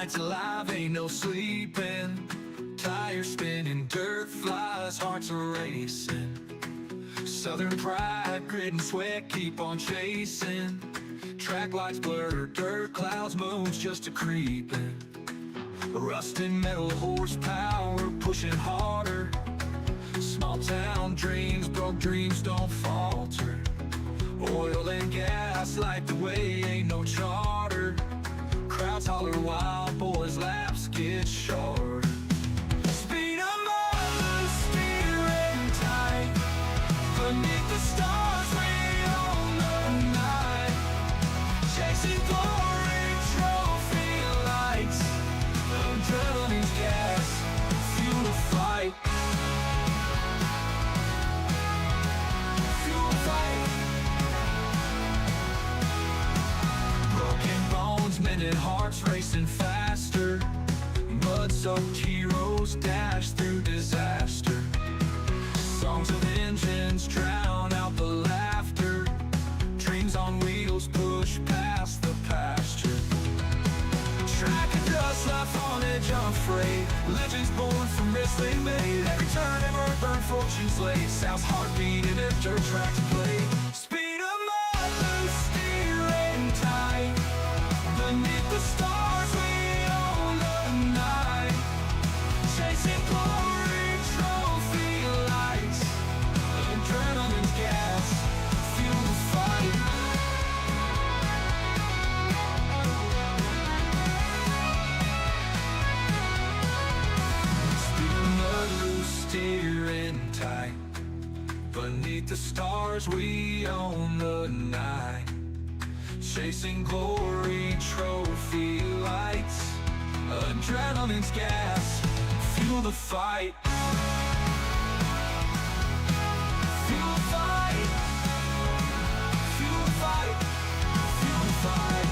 nights alive, ain't no sleeping. Tires spinning, dirt flies, hearts are racing. Southern pride, grit and sweat, keep on chasing. Track lights blur, dirt clouds, moons just a creeping. Rusting metal horsepower, pushing harder. Small town dreams, broke dreams don't falter. Oil and gas light the way, ain't no charter. Crowds holler while boys' laps get shorter. Speed 'em up, steering tight. Beneath the stars we own the night. Chasing glory, trophy lights. Adrenaline's gas, fuel the fight. Fuel the fight. Broken bones, mended hearts racing faster. Mud-soaked heroes dash through disaster. Songs of engines drown out the laughter. Dreams on wheels push past the pasture. Track and dust, life on edge, unafraid. Legends born from risks they made. Every turn, ever burn, fortune's laid. South's heartbeat in a dirt track to play. Speed 'em up, steering tight. Beneath the stars we own the night. Chasing glory, trophy lights. Adrenaline's gas, fuel the fight. Speeding mud loose, steering tight. Beneath the stars we own the night. Chasing glory, trophy lights. Adrenaline's gas, fuel the fight. Fuel the fight. Fuel the fight. Fuel the fight.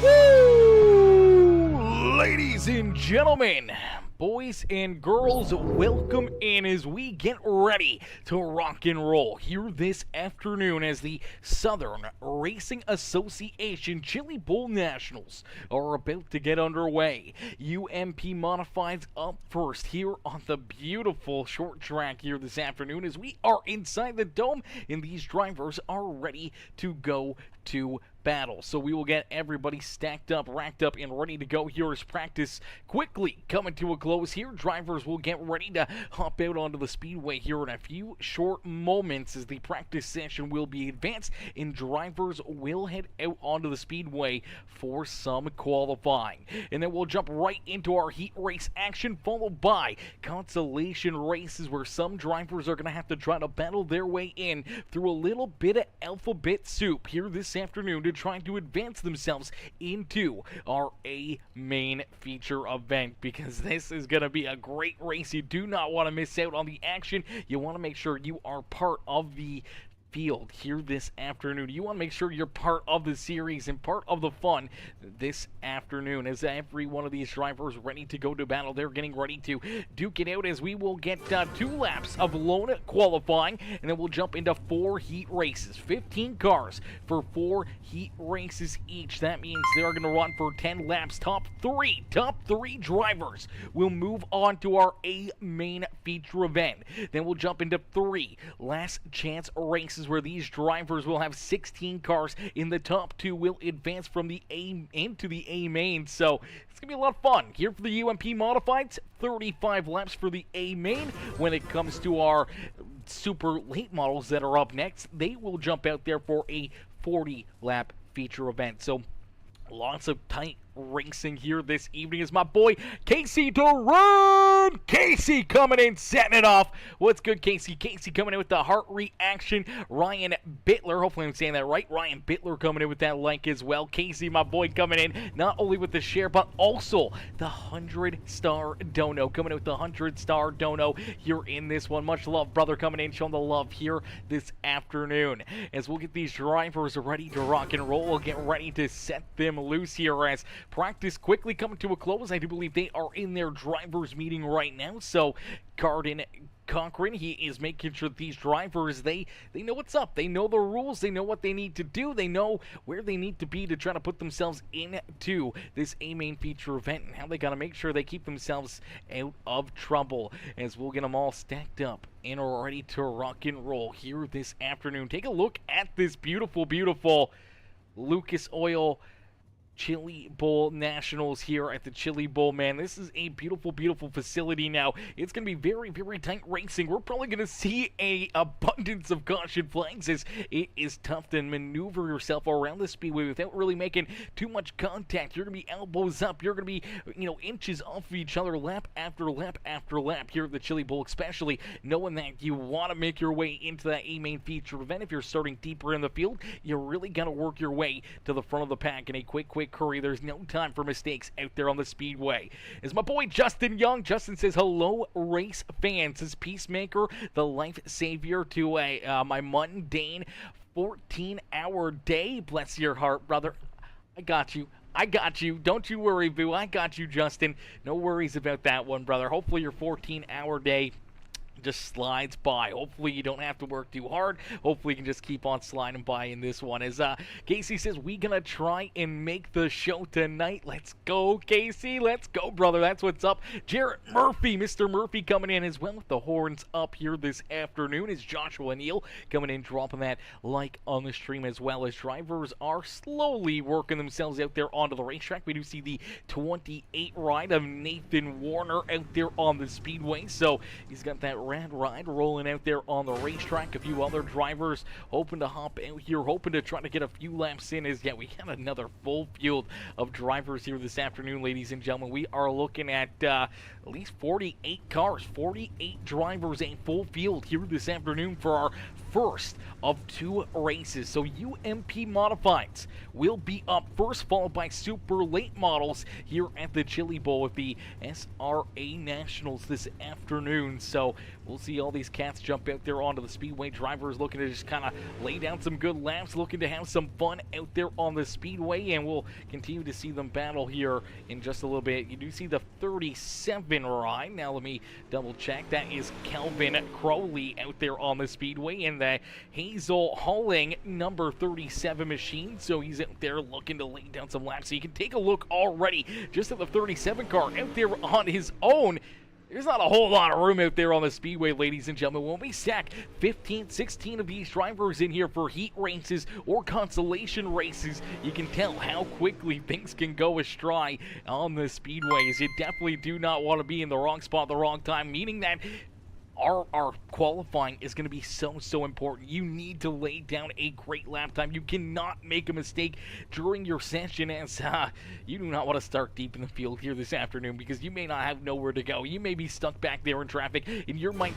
Woo! Ladies and gentlemen, boys and girls, welcome in as we get ready to rock and roll here this afternoon as the Southern Racing Association Chili Bowl Nationals are about to get underway. UMP Modifieds up first here on the beautiful short track here this afternoon as we are inside the dome and these drivers are ready to go to battle. So we will get everybody stacked up, racked up, and ready to go here as practice quickly coming to a close here. Drivers will get ready to hop out onto the speedway here in a few short moments as the practice session will be advanced and drivers will head out onto the speedway for some qualifying. And then we'll jump right into our heat race action, followed by consolation races where some drivers are going to have to try to battle their way in through a little bit of alphabet soup here this afternoon to try to advance themselves into our A main feature event, because this is going to be a great race. You do not want to miss out on the action. You want to make sure you are part of the field here this afternoon. You want to make sure you're part of the series and part of the fun this afternoon as every one of these drivers ready to go to battle. They're getting ready to duke it out as we will get 2 laps of lone qualifying and then we'll jump into 4 heat races. 15 cars for 4 heat races each. That means they're going to run for 10 laps. Top three drivers will move on to our A main feature event. Then we'll jump into 3 last chance races where these drivers will have 16 cars. In the top 2 will advance from the A into the A main. So it's going to be a lot of fun. Here for the UMP Modifieds, 35 laps for the A main. When it comes to our super late models that are up next, they will jump out there for a 40 lap feature event. So lots of tight racing here this evening is my boy Casey to run. Casey coming in, setting it off. What's good, Casey? Casey coming in with the heart reaction. Ryan Bittler, hopefully I'm saying that right. Ryan Bittler coming in with that like as well. Casey, my boy, coming in not only with the share but also the 100-star dono. Coming in with the 100-star dono here in this one. Much love, brother, coming in, showing the love here this afternoon. As we'll get these drivers ready to rock and roll, we'll get ready to set them loose here as practice quickly coming to a close. I do believe they are in their drivers meeting right now. So Garden Cochran, he is making sure that these drivers, they know what's up. They know the rules. They know what they need to do. They know where they need to be to try to put themselves into this A-Main feature event, and how they got to make sure they keep themselves out of trouble, as we'll get them all stacked up and ready to rock and roll here this afternoon. Take a look at this beautiful, beautiful Lucas Oil Chili Bowl Nationals here at the Chili Bowl, man. This is a beautiful, beautiful facility now. It's going to be very, very tight racing. We're probably going to see a abundance of caution flags, as it is tough to maneuver yourself around the speedway without really making too much contact. You're going to be elbows up. You're going to be, inches off of each other lap after lap after lap here at the Chili Bowl, especially knowing that you want to make your way into that A-Main feature event. If you're starting deeper in the field, you really got to work your way to the front of the pack in a quick curry. There's no time for mistakes out there on the speedway. Is my boy Justin Young. Justin says, hello, race fans. Says Peacemaker, the life savior to my mundane 14-hour day. Bless your heart, brother. I got you. I got you. Don't you worry, boo. I got you, Justin. No worries about that one, brother. Hopefully your 14-hour day just slides by. Hopefully you don't have to work too hard. Hopefully you can just keep on sliding by in this one. As Casey says, we gonna try and make the show tonight. Let's go, Casey. Let's go, brother. That's what's up. Jarrett Murphy, Mr. Murphy coming in as well with the horns up here this afternoon. Is Joshua Neal coming in, dropping that like on the stream, as well as drivers are slowly working themselves out there onto the racetrack. We do see the 28 ride of Nathan Warner out there on the speedway. So he's got that rad ride rolling out there on the racetrack. A few other drivers hoping to hop out here, hoping to try to get a few laps in. As yet we got another full field of drivers here this afternoon, ladies and gentlemen. We are looking at least 48 cars, 48 drivers, a full field here this afternoon for our first of two races. So UMP Modifieds will be up first, followed by super late models here at the Chili Bowl with the SRA Nationals this afternoon. So we'll see all these cats jump out there onto the speedway. Drivers looking to just kind of lay down some good laps, looking to have some fun out there on the speedway, and we'll continue to see them battle here in just a little bit. You do see the 37 ride. Now let me double check. That is Calvin Crowley out there on the speedway in the Hazel Hauling number 37 machine. So he's out there looking to lay down some laps. So you can take a look already just at the 37 car out there on his own. There's not a whole lot of room out there on the speedway, ladies and gentlemen. When we stack 15, 16 of these drivers in here for heat races or consolation races, you can tell how quickly things can go astray on the speedways. You definitely do not want to be in the wrong spot at the wrong time, meaning that our qualifying is going to be so important. You need to lay down a great lap time. You cannot make a mistake during your session, as you do not want to start deep in the field here this afternoon, because you may not have nowhere to go. You may be stuck back there in traffic, and your night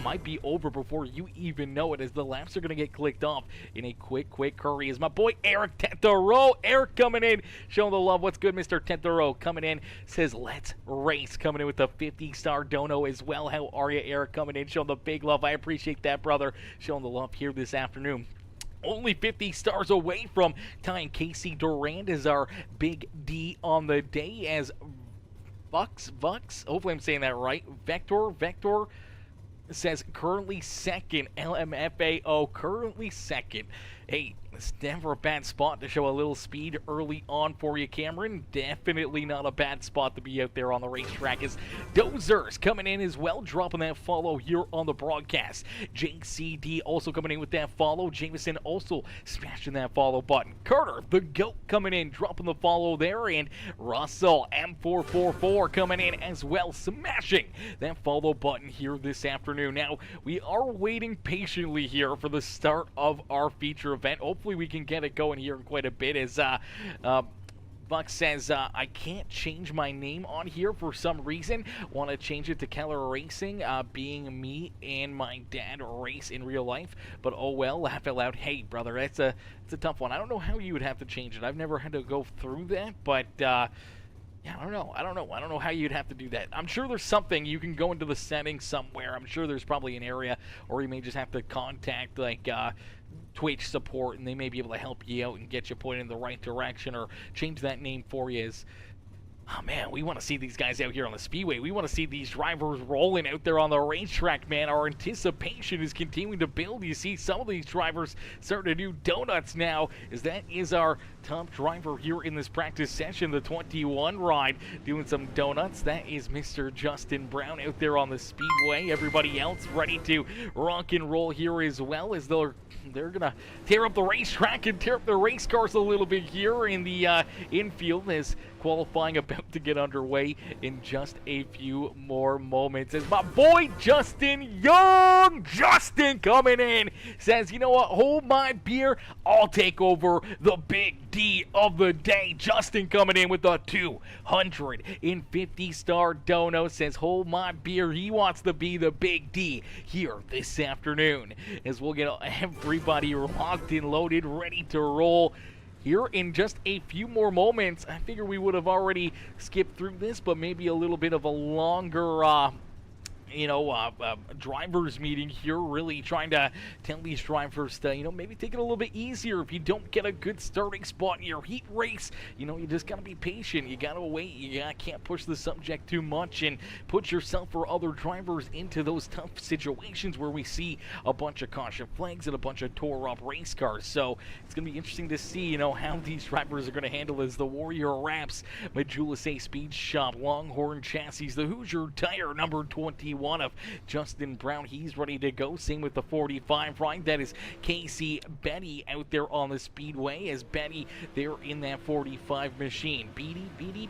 might be over before you even know it, as the laps are going to get clicked off in a quick hurry. Is my boy Eric Tentero. Eric coming in, showing the love. What's good, Mr. Tentero? Coming in, says let's race. Coming in with the 50-star dono as well. How are you, Eric? Coming in, showing the big love. I appreciate that, brother. Showing the love here this afternoon. Only 50 stars away from tying Casey Durand as our big D on the day, as Vux, hopefully I'm saying that right. Vector says currently second. LMFAO currently second. Hey, it's never a bad spot to show a little speed early on for you, Cameron. Definitely not a bad spot to be out there on the racetrack. As Dozers coming in as well, dropping that follow here on the broadcast. JCD also coming in with that follow. Jameson also smashing that follow button. Carter, the GOAT, coming in, dropping the follow there. And Russell, M444, coming in as well, smashing that follow button here this afternoon. Now, we are waiting patiently here for the start of our feature event. Hopefully we can get it going here in quite a bit, as Buck says, I can't change my name on here for some reason. Want to change it to Keller Racing, being me and my dad race in real life. But oh well, laugh out loud. Hey, brother, it's a tough one. I don't know how you would have to change it. I've never had to go through that, but yeah, I don't know how you'd have to do that. I'm sure there's something you can go into the settings somewhere. I'm sure there's probably an area, or you may just have to contact like Twitch support, and they may be able to help you out and get you pointed in the right direction or change that name for you. As oh man, we want to see these guys out here on the speedway. We want to see these drivers rolling out there on the racetrack, man. Our anticipation is continuing to build. You see some of these drivers starting to do donuts now, as that is our top driver here in this practice session, the 21 ride, doing some donuts. That is Mr. Justin Brown out there on the speedway. Everybody else ready to rock and roll here as well, as they're gonna tear up the racetrack and tear up the race cars a little bit here in the infield, as qualifying about to get underway in just a few more moments. As my boy Justin coming in, says, you know what, hold my beer, I'll take over the big D of the day. Justin coming in with a 250 star dono, says hold my beer, he wants to be the big D here this afternoon, as we'll get everybody locked and loaded, ready to roll here in just a few more moments. I figure we would have already skipped through this, but maybe a little bit of a longer drivers meeting here, really trying to tell these drivers to, maybe take it a little bit easier. If you don't get a good starting spot in your heat race, you just got to be patient. You got to wait. You can't push the subject too much and put yourself or other drivers into those tough situations where we see a bunch of caution flags and a bunch of tore up race cars. So it's going to be interesting to see, how these drivers are going to handle as the Warrior Wraps, Majula A Speed Shop, Longhorn Chassis, the Hoosier Tire number 21 of Justin Brown. He's ready to go. Same with the 45 ride. That is Casey Betty out there on the speedway, as Betty there in that 45 machine. Betty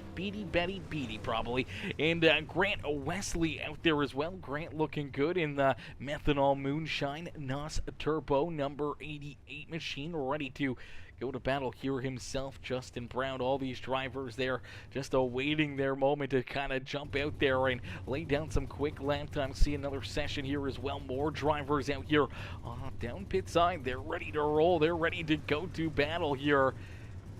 probably. And Grant Wesley out there as well. Grant looking good in the Methanol Moonshine NOS Turbo number 88 machine, ready to go to battle here himself, Justin Brown. All these drivers there just awaiting their moment to kind of jump out there and lay down some quick lap time. See another session here as well. More drivers out here down pit side. They're ready to roll. They're ready to go to battle here.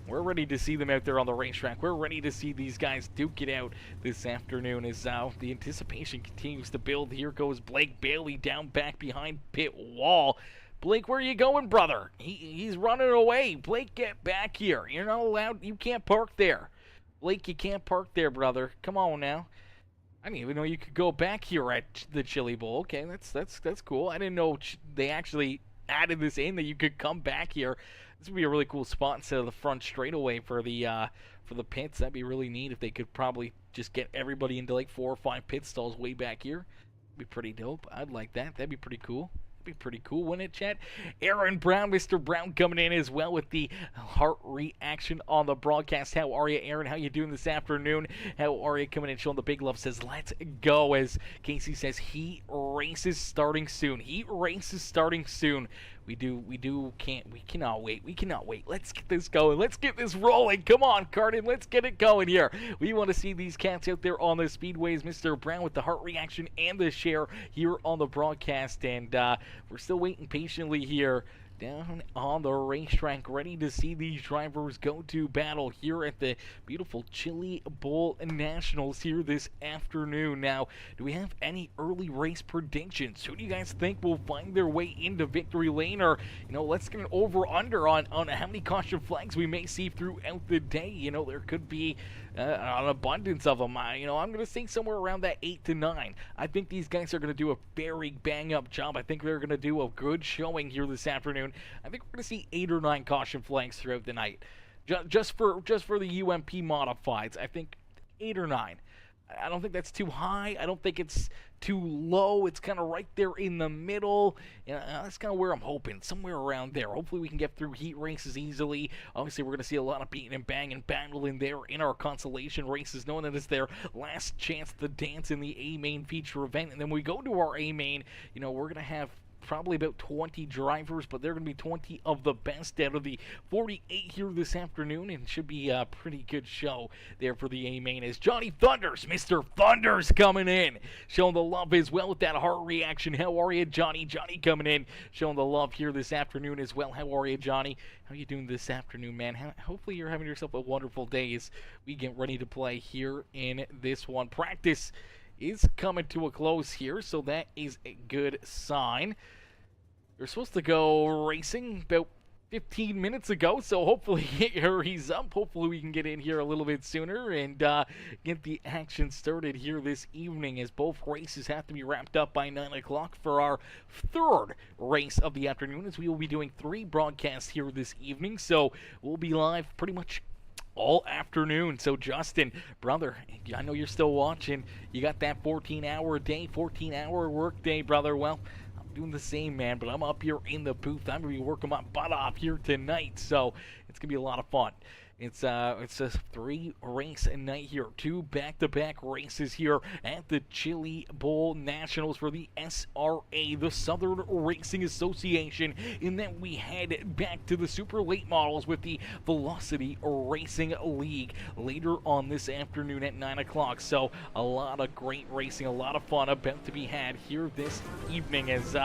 We're ready to see them out there on the racetrack. We're ready to see these guys duke it out this afternoon, as the anticipation continues to build. Here goes Blake Bailey down back behind pit wall. Blake, where are you going, brother? He's running away. Blake, get back here. You're not allowed. You can't park there. Blake, you can't park there, brother. Come on now. I didn't even know you could go back here at the Chili Bowl. Okay, that's cool. I didn't know they actually added this in, that you could come back here. This would be a really cool spot instead of the front straightaway for the pits. That'd be really neat if they could probably just get everybody into like 4 or 5 pit stalls way back here. It'd be pretty dope. I'd like that. That'd be pretty cool. Be pretty cool, wouldn't it, chat? Aaron Brown, Mr. Brown coming in as well with the heart reaction on the broadcast. How are you, Aaron? How you doing this afternoon? How are you coming in, showing the big love? Says, let's go. As Casey says, heat races starting soon. Heat races starting soon. We cannot wait. Let's get this going. Let's get this rolling. Come on, Cardin. Let's get it going here. We want to see these cats out there on the speedways. Mr. Brown with the heart reaction and the share here on the broadcast. And we're still waiting patiently here down on the racetrack, ready to see these drivers go to battle here at the beautiful Chili Bowl Nationals here this afternoon. Now, do we have any early race predictions? Who do you guys think will find their way into victory lane? Or, let's get an over-under on how many caution flags we may see throughout the day. There could be an abundance of them. I'm going to say somewhere around that 8 to 9. I think these guys are going to do a very bang-up job. I think they're going to do a good showing here this afternoon. I think we're going to see 8 or 9 caution flags throughout the night. Just for the UMP modifieds, I think 8 or 9. I don't think that's too high. I don't think it's too low. It's kind of right there in the middle. That's kind of where I'm hoping, somewhere around there. Hopefully we can get through heat races easily. Obviously, we're going to see a lot of beating and bang and battle in there in our consolation races, knowing that it's their last chance to dance in the A-main feature event. And then when we go to our A-main, we're going to have probably about 20 drivers, but they're going to be 20 of the best out of the 48 here this afternoon, and should be a pretty good show there for the A-main. As Johnny Thunders, Mr. Thunders coming in, showing the love as well with that heart reaction. How are you, Johnny? Johnny coming in, showing the love here this afternoon as well. How are you, Johnny? How are you doing this afternoon, man? Hopefully you're having yourself a wonderful day as we get ready to play here in this one. Practice is coming to a close here, so that is a good sign. They're supposed to go racing about 15 minutes ago, so hopefully he's up. Hopefully we can get in here a little bit sooner and get the action started here this evening, as both races have to be wrapped up by 9 o'clock for our third race of the afternoon, as we will be doing 3 broadcasts here this evening. So we'll be live pretty much all afternoon. So Justin, brother, I know you're still watching. You got that 14-hour day, 14-hour work day, brother. Well, doing the same, man, but I'm up here in the booth. I'm gonna be working my butt off here tonight, so it's gonna be a lot of fun. It's a 3-race night here, 2 back-to-back races here at the Chili Bowl Nationals for the SRA, the Southern Racing Association. In that we head back to the super late models with the Velocity Racing League later on this afternoon at 9 o'clock. So a lot of great racing, a lot of fun about to be had here this evening, as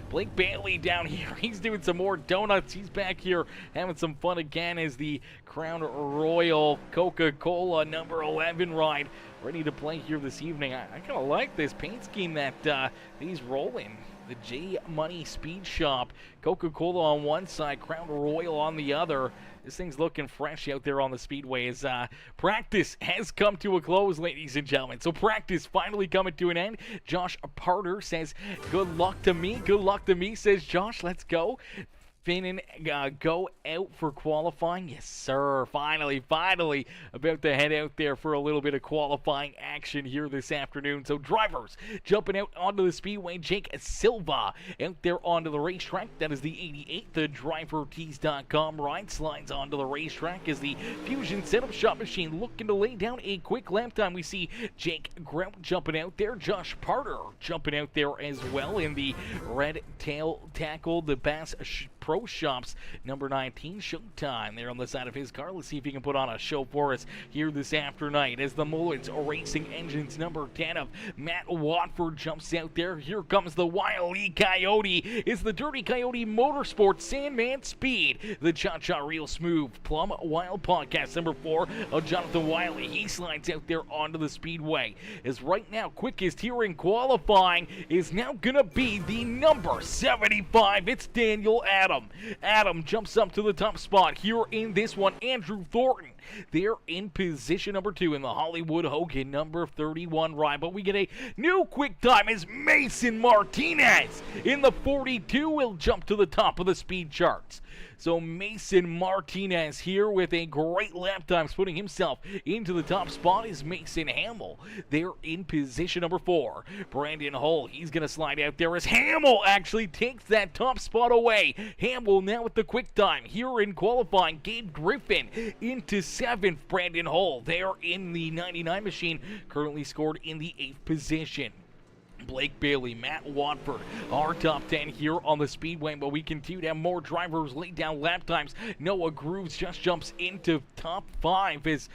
Blake Bailey down here, he's doing some more donuts. He's back here having some fun again as the Crown Royal Coca-Cola number 11 ride ready to play here this evening. I kind of like this paint scheme that he's rolling. The J Money Speed Shop, Coca-Cola on one side, Crown Royal on the other. This thing's looking fresh out there on the speedway, as practice has come to a close, ladies and gentlemen. So practice finally coming to an end. Josh Parter says, good luck to me, says Josh. Let's go. Finnan go out for qualifying. Yes, sir. Finally, about to head out there for a little bit of qualifying action here this afternoon. So drivers jumping out onto the speedway. Jake Silva out there onto the racetrack. That is the 88. The DriverTees.com ride slides onto the racetrack as the Fusion Setup Shop machine looking to lay down a quick lap time. We see Jake Grout jumping out there. Josh Parter jumping out there as well in the red tail tackle. The Bass Pro Shops number 19, Showtime, there on the side of his car. Let's see if he can put on a show for us here this afternoon as the Mullins Racing Engines number 10 of Matt Watford jumps out there. Here comes the Wile E. Coyote. It's the Dirty Coyote Motorsports Sandman Speed, the Cha-Cha Real Smooth Plum Wild Podcast number 4 of Jonathan Wiley. He slides out there onto the speedway, as right now quickest here in qualifying is now gonna be the number 75. It's Daniel Adam. Adam jumps up to the top spot here in this one. Andrew Thornton, they're in position number 2 in the Hollywood Hogan number 31 ride. But we get a new quick time as Mason Martinez in the 42 will jump to the top of the speed charts. So Mason Martinez here with a great lap time, putting himself into the top spot is Mason Hamill. They're in position number 4. Brandon Hull, he's going to slide out there as Hamill actually takes that top spot away. Hamill now with the quick time here in qualifying. Gabe Griffin into 7th. Brandon Hull there in the 99 machine, currently scored in the 8th position. Blake Bailey, Matt Watford, our top 10 here on the speedway, but we continue to have more drivers lay down lap times. Noah Grooves just jumps into top 5 as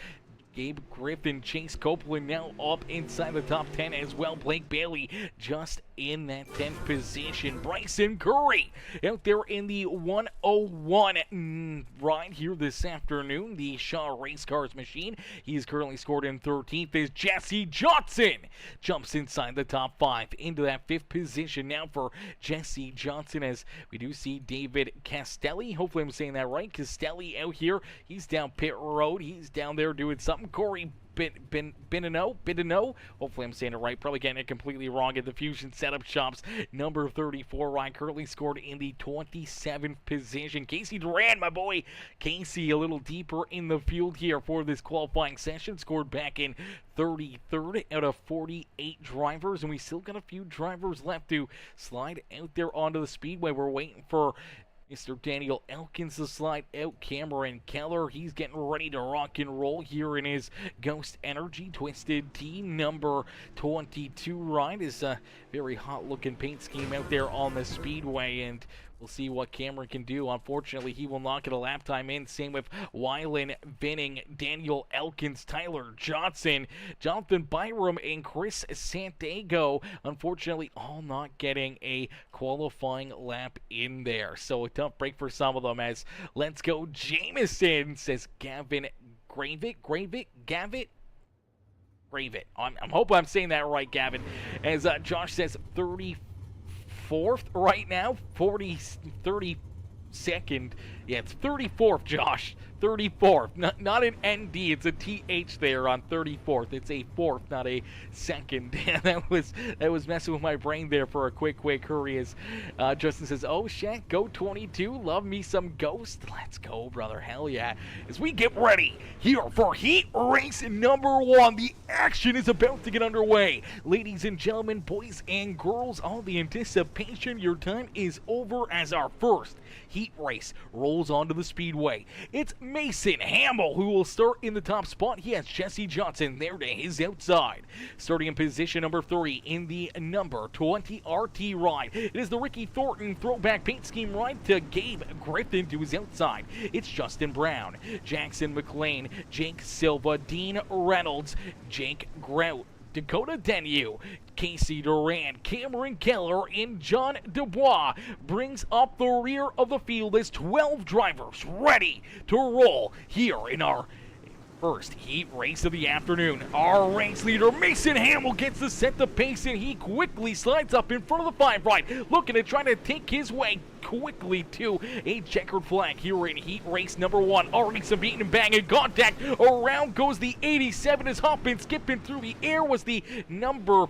Gabe Griffin, Chase Copeland now up inside the top 10 as well. Blake Bailey just in that 10th position. Bryson Curry out there in the 101 ride here this afternoon. The Shaw Race Cars machine. He is currently scored in 13th as Jesse Johnson jumps inside the top 5 into that 5th position now for Jesse Johnson, as we do see David Castelli. Hopefully I'm saying that right. Castelli out here. He's down pit road. He's down there doing something. Corey Bidino. Hopefully I'm saying it right. Probably getting it completely wrong at the Fusion Setup Shops. Number 34 ride currently scored in the 27th position. Casey Duran, my boy. Casey a little deeper in the field here for this qualifying session. Scored back in 33rd out of 48 drivers. And we still got a few drivers left to slide out there onto the speedway. We're waiting for Mr. Daniel Elkins to slide out. Cameron Keller, he's getting ready to rock and roll here in his Ghost Energy Twisted Tea number 22 ride. Is a very hot looking paint scheme out there on the speedway, and we'll see what Cameron can do. Unfortunately, he will not get a lap time in. Same with Wylan Vinning, Daniel Elkins, Tyler Johnson, Jonathan Byram, and Chris Santiago. Unfortunately, all not getting a qualifying lap in there. So a tough break for some of them, as Let's Go Jameson, says Gavin Gavit. I'm hoping I'm saying that right, Gavin. As Josh says 34 34th right now, 32nd. Yeah, it's 34th, Josh. 34th. Not an ND, it's a TH there on 34th. It's a fourth, not a second. that was messing with my brain there for a quick hurry as Justin says, oh, Shaq, go 22. Love me some Ghost. Let's go, brother. Hell yeah. As we get ready here for Heat Race number 1, the action is about to get underway. Ladies and gentlemen, boys and girls, all the anticipation, your time is over as our first Heat Race rolls onto the speedway. It's Mason Hamill who will start in the top spot. He has Jesse Johnson there to his outside. Starting in position number 3 in the number 20 RT ride. It is the Ricky Thornton throwback paint scheme ride to Gabe Griffin to his outside. It's Justin Brown, Jackson McLean, Jake Silva, Dean Reynolds, Jake Grout, Dakota Denyu, Casey Durant, Cameron Keller, and John Dubois brings up the rear of the field as 12 drivers ready to roll here in our first Heat Race of the afternoon. Our race leader, Mason Hamill, gets to set the pace, and he quickly slides up in front of the 5 right, looking to try to take his way quickly to a checkered flag here in Heat Race number 1. Already some beating and banging contact. Around goes the 87 as hopping, skipping through the air was the number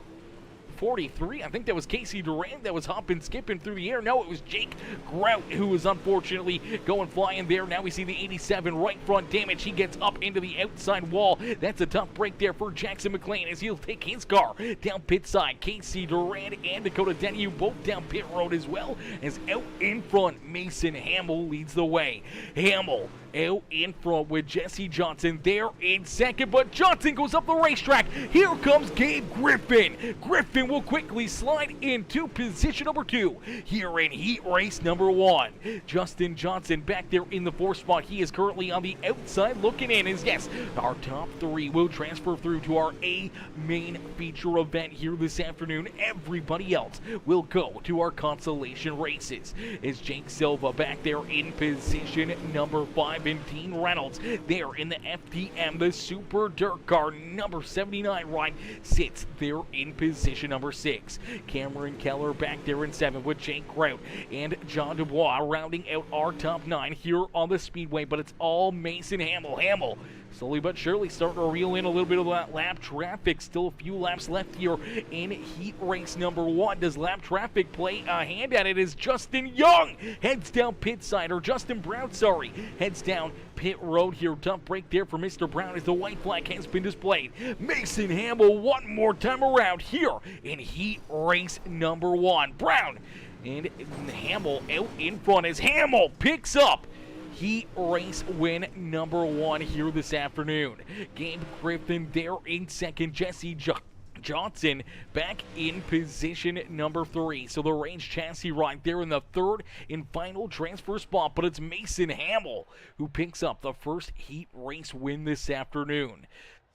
43. I think that was Casey Durant that was hopping, skipping through the air. No, it was Jake Grout who was unfortunately going flying there. Now we see the 87 right front damage. He gets up into the outside wall. That's a tough break there for Jackson McLean as he'll take his car down pit side. Casey Durant and Dakota Denyu both down pit road as well as out in front. Mason Hamill leads the way. Hamill out in front with Jesse Johnson there in second, but Johnson goes up the racetrack. Here comes Gabe Griffin. Griffin will quickly slide into position number 2 here in Heat Race number 1. Justin Johnson back there in the 4th spot. He is currently on the outside looking in as, yes, our top 3 will transfer through to our A main feature event here this afternoon. Everybody else will go to our consolation races. As Jake Silva back there in position number 5, and Dean Reynolds there in the FTM, the Super Dirt Car number 79 ride, sits there in position number 6. Cameron Keller back there in 7 with Jake Grout and John Dubois rounding out our top 9 here on the speedway, but it's all Mason Hamill. Hamill slowly but surely starting to reel in a little bit of that lap traffic. Still a few laps left here in Heat Race number 1. Does lap traffic play a hand at it as Justin Young heads down pit side, or Justin Brown, sorry, heads down pit road here. Tough break there for Mr. Brown as the white flag has been displayed. Mason Hamill one more time around here in Heat Race number 1. Brown and Hamill out in front as Hamill picks up Heat Race win number 1 here this afternoon. Gabe Griffin there in second. Jesse Johnson back in position number 3. So the range chassis ride there in the 3rd and final transfer spot. But it's Mason Hamill who picks up the first Heat Race win this afternoon.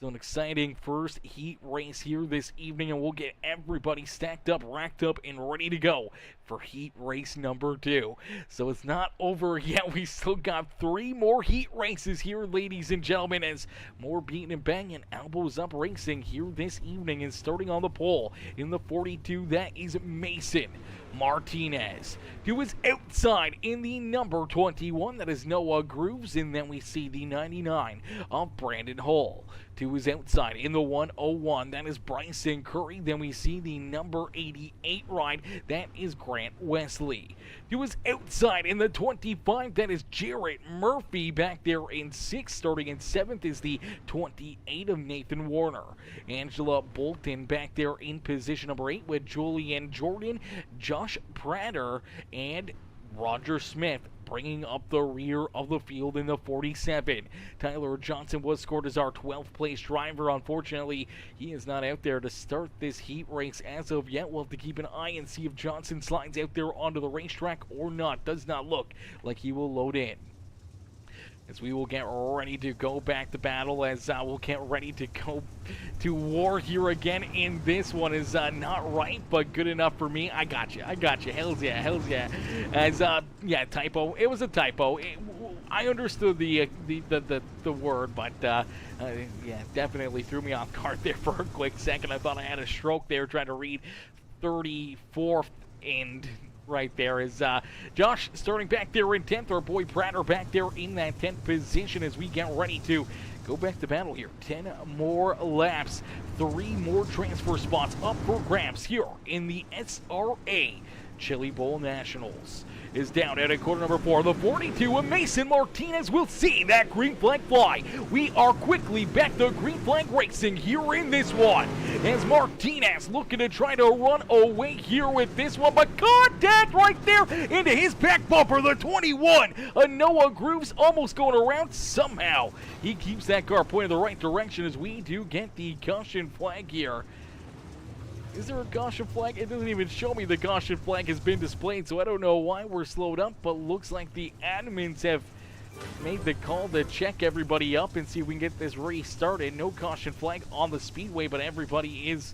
So an exciting first Heat Race here this evening, and we'll get everybody stacked up, racked up, and ready to go for Heat Race number 2. So it's not over yet. We still got 3 more Heat Races here, ladies and gentlemen, as more beating and banging, elbows up racing here this evening. And starting on the pole in the 42, that is Mason Martinez. To his outside in the number 21, that is Noah Grooves, and then we see the 99 of Brandon Hull. To his outside in the 101, that is Bryson Curry. Then we see the number 88 ride, that is Grant Wesley. To his outside in the 25, that is Jarrett Murphy back there in 6th. Starting in 7th is the 28 of Nathan Warner. Angela Bolton back there in position number 8 with Julian Jordan, Josh Prater, and Roger Smith bringing up the rear of the field in the 47. Tyler Johnson was scored as our 12th place driver. Unfortunately, he is not out there to start this Heat Race as of yet. We'll have to keep an eye and see if Johnson slides out there onto the racetrack or not. Does not look like he will load in. As we will get ready to go back to battle, as we'll get ready to go to war here again. In this one is not right, but good enough for me. I got you. Hells yeah. As yeah, typo. It was a typo. I understood the word, but yeah, definitely threw me off guard there for a quick second. I thought I had a stroke there trying to read 34th end right there is Josh starting back there in 10th. Our boy Prater back there in that 10th position as we get ready to go back to battle here. 10 more laps, 3 more transfer spots up for grabs here in the SRA Chili Bowl Nationals. Is down at a quarter number 4. The 42 of Mason Martinez will see that green flag fly. We are quickly back to green flag racing here in this one. As Martinez looking to try to run away here with this one, but contact right there into his back bumper. The 21 of Noah Grooves almost going around somehow. He keeps that car pointed the right direction as we do get the caution flag here. Is there a caution flag? It doesn't even show me the caution flag has been displayed, so I don't know why we're slowed up, but looks like the admins have made the call to check everybody up and see if we can get this race started. No caution flag on the speedway, but everybody is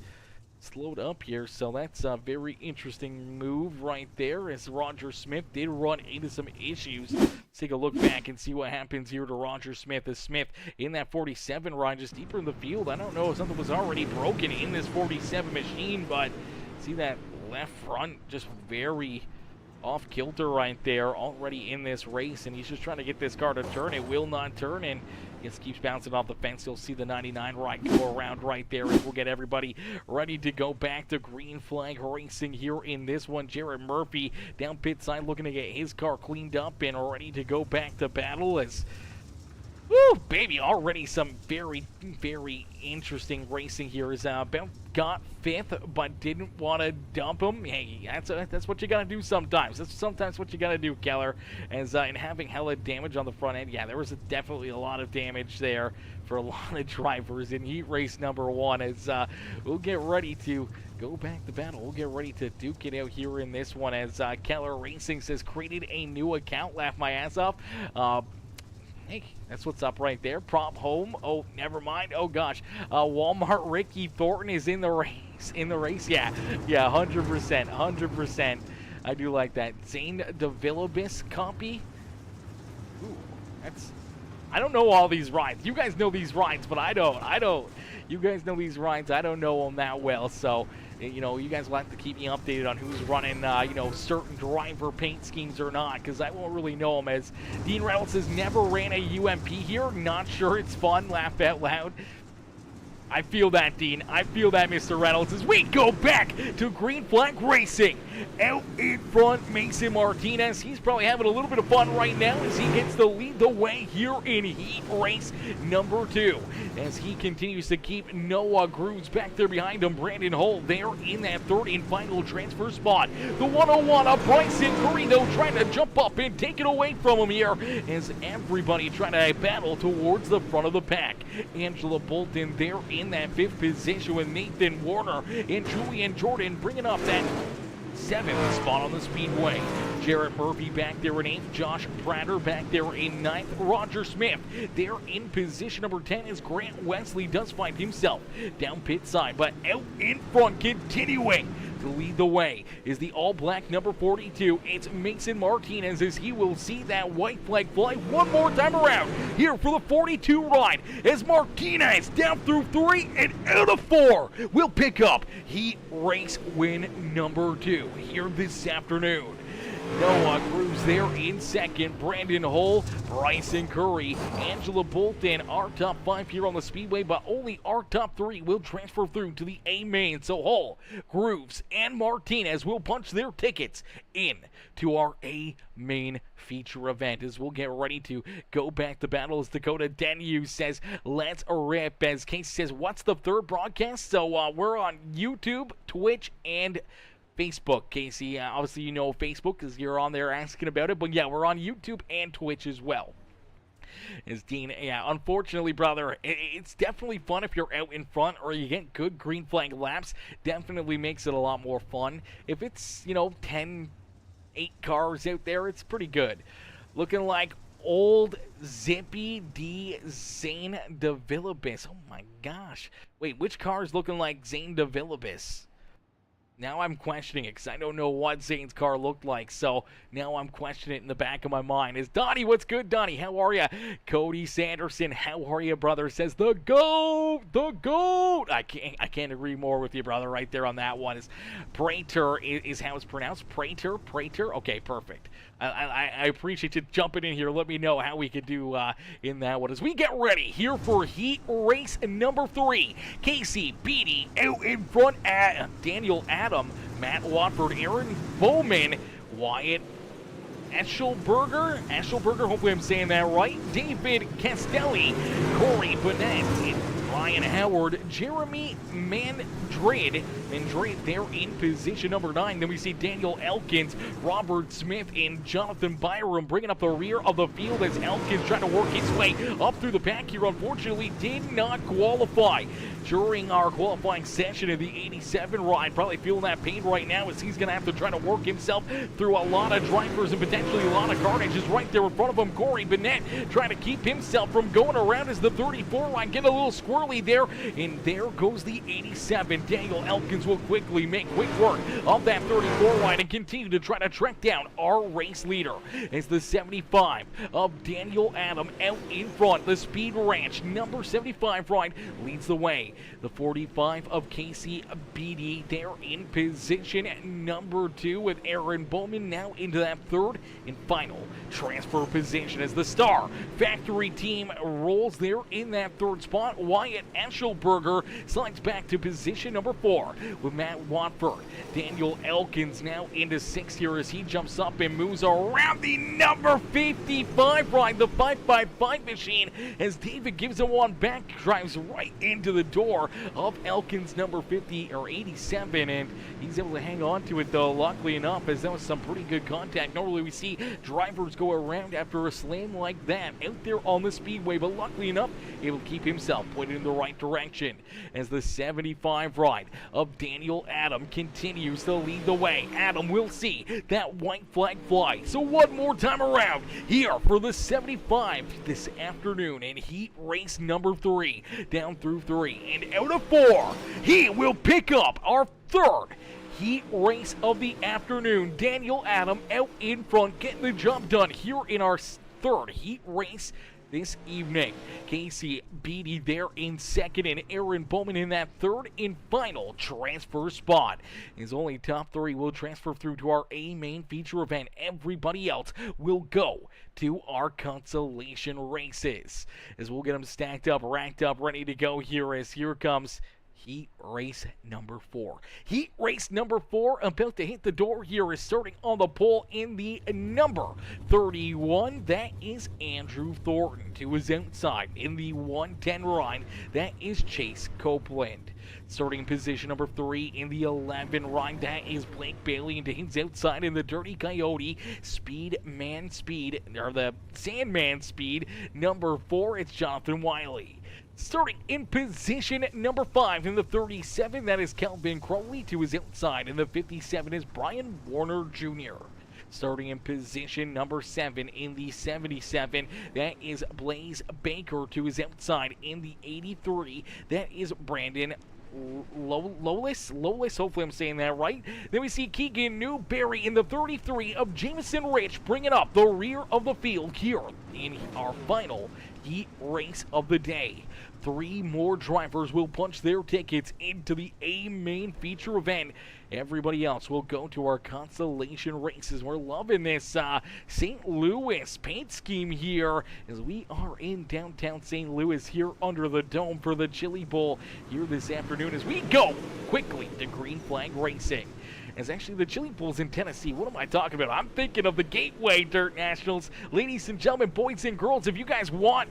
slowed up here, so that's a very interesting move right there as Roger Smith did run into some issues. Let's take a look back and see what happens here to Roger Smith as Smith in that 47 ride just deeper in the field. I don't know if something was already broken in this 47 machine, but see that left front just very off kilter right there already in this race, and he's just trying to get this car to turn. It will not turn, and just keeps bouncing off the fence. You'll see the 99 ride go around right there, and we'll get everybody ready to go back to green flag racing here in this one. Jared Murphy down pit side looking to get his car cleaned up and ready to go back to battle as woo, baby, already some very, very interesting racing here. Is got 5th, but didn't want to dump him. Hey, that's what you gotta do sometimes. That's sometimes what you gotta do, Keller. As in having hella damage on the front end. Yeah, there was definitely a lot of damage there for a lot of drivers in heat race number 1. As we'll get ready to go back to battle. We'll get ready to duke it out here in this one. As Keller Racing says, created a new account. Laugh my ass off. Hey, that's what's up right there. Prop home. Oh, never mind. Oh gosh. Walmart Ricky Thornton is in the race. Yeah, 100%. 100%. I do like that. Zane DeVillibus copy. Ooh, that's. I don't know all these rides. You guys know these rides, but I don't. You guys know these rides. I don't know them that well. So, you know, you guys will have to keep me updated on who's running, you know, certain driver paint schemes or not, because I won't really know them. As Dean Reynolds has never ran a UMP here. Not sure it's fun. Laugh out loud. I feel that, Dean. I feel that, Mr. Reynolds, as we go back to green flag racing. Out in front, Mason Martinez. He's probably having a little bit of fun right now as he gets to lead the way here in heat race number 2. As he continues to keep Noah Grooves back there behind him. Brandon Hull there in that 3rd and final transfer spot. The 101 of Bryson Curry, though, trying to jump up and take it away from him here as everybody trying to battle towards the front of the pack. Angela Bolton there in that 5th position with Nathan Warner and Julian Jordan bringing up that 7th spot on the speedway. Jarrett Murphy back there in 8th. Josh Prater back there in 9th. Roger Smith there in position number 10 as Grant Wesley does find himself down pit side, but out in front, continuing to lead the way is the all-black number 42. It's Mason Martinez as he will see that white flag fly one more time around here for the 42 ride as Martinez down through 3 and out of 4 will pick up heat race win number 2 here this afternoon. Noah Grooves there in 2nd. Brandon Hull, Bryson Curry, Angela Bolton, our top 5 here on the speedway, but only our top 3 will transfer through to the A main. So Hull, Grooves, and Martinez will punch their tickets in to our A main feature event as we'll get ready to go back to battle. As Dakota Denu says, let's rip. As Casey says, what's the 3rd broadcast? So we're on YouTube, Twitch, and Facebook, Casey. Obviously, you know Facebook because you're on there asking about it. But yeah, we're on YouTube and Twitch as well. As Dean, yeah, unfortunately, brother, it's definitely fun if you're out in front or you get good green flag laps. Definitely makes it a lot more fun. If it's, you know, 8 cars out there, it's pretty good. Looking like old Zippy D Zane DeVillibus. Oh my gosh. Wait, which car is looking like Zane DeVillibus? Now I'm questioning it because I don't know what Zane's car looked like, so now I'm questioning it in the back of my mind. Is Donnie, what's good, Donnie? How are you? Cody Sanderson, how are you, brother? Says the GOAT, the GOAT. I can't agree more with you, brother. Right there on that one is Prater is how it's pronounced. Prater. Okay, perfect. I appreciate you jumping in here. Let me know how we could do in that one as we get ready here for heat race number 3. Casey Beatty out in front at Daniel Adam, Matt Watford, Aaron Bowman, Wyatt Eschelberger, hopefully I'm saying that right, David Castelli, Corey Burnett, Ryan Howard, Jeremy Mandred there in position number 9. Then we see Daniel Elkins, Robert Smith, and Jonathan Byram bringing up the rear of the field as Elkins trying to work his way up through the pack here. Unfortunately, did not qualify during our qualifying session of the 87 ride. Probably feeling that pain right now as he's going to have to try to work himself through a lot of drivers and potentially a lot of carnage. Is right there in front of him. Corey Burnett trying to keep himself from going around as the 34 line. Get a little squirrely there, and there goes the 87. Daniel Elkins will quickly make quick work of that 34 line and continue to try to track down our race leader as the 75 of Daniel Adam out in front. The Speed Ranch number 75 ride leads the way. The 45 of Casey Beatty there in position at number 2 with Aaron Bowman now into that third and final transfer position as the Star Factory team rolls there in that third spot. Wyatt Eschelberger slides back to position number 4 with Matt Watford. Daniel Elkins now into 6th here as he jumps up and moves around the number 55 ride, the 555 machine, as David gives him one back, drives right into the door of Elkins number 50 or 87, and he's able to hang on to it though, luckily enough, as that was some pretty good contact. Normally we see drivers go around after a slam like that out there on the speedway, but luckily enough able to keep himself pointed in the right direction as the 75 ride of Daniel Adam continues to lead the way. Adam will see that white flag fly, so one more time around here for the 75 this afternoon in heat race number 3, down through 3 and out of 4. He will pick up our third heat race of the afternoon. Daniel Adam out in front, getting the job done here in our third heat race this evening. Casey Beatty there in second, and Aaron Bowman in that third and final transfer spot. His only top 3 will transfer through to our A main feature event. Everybody else will go to our consolation races, as we'll get them stacked up, racked up, ready to go here as here comes heat race number 4. Heat race number 4 about to hit the door here is starting on the pole in the number 31. That is Andrew Thornton. To his outside in the 110 ride, that is Chase Copeland. Starting in position number 3 in the 11 ride, that is Blake Bailey. And to his outside in the Dirty Coyote or the Sandman Speed number 4, it's Jonathan Wiley. Starting in position number 5 in the 37, that is Calvin Crowley. To his outside in the 57 is Brian Warner Jr. Starting in position number 7 in the 77, that is Blaze Baker. To his outside in the 83, that is Brandon Lolis, hopefully I'm saying that right. Then we see Keegan Newberry in the 33 of Jameson Rich bringing up the rear of the field here in our final heat race of the day. 3 more drivers will punch their tickets into the A main feature event. Everybody else will go to our consolation races. We're loving this St. Louis paint scheme here as we are in downtown St. Louis here under the dome for the Chili Bowl here this afternoon as we go quickly to green flag racing. As actually the Chili Bowl's in Tennessee. What am I talking about? I'm thinking of the Gateway Dirt Nationals. Ladies and gentlemen, boys and girls, if you guys want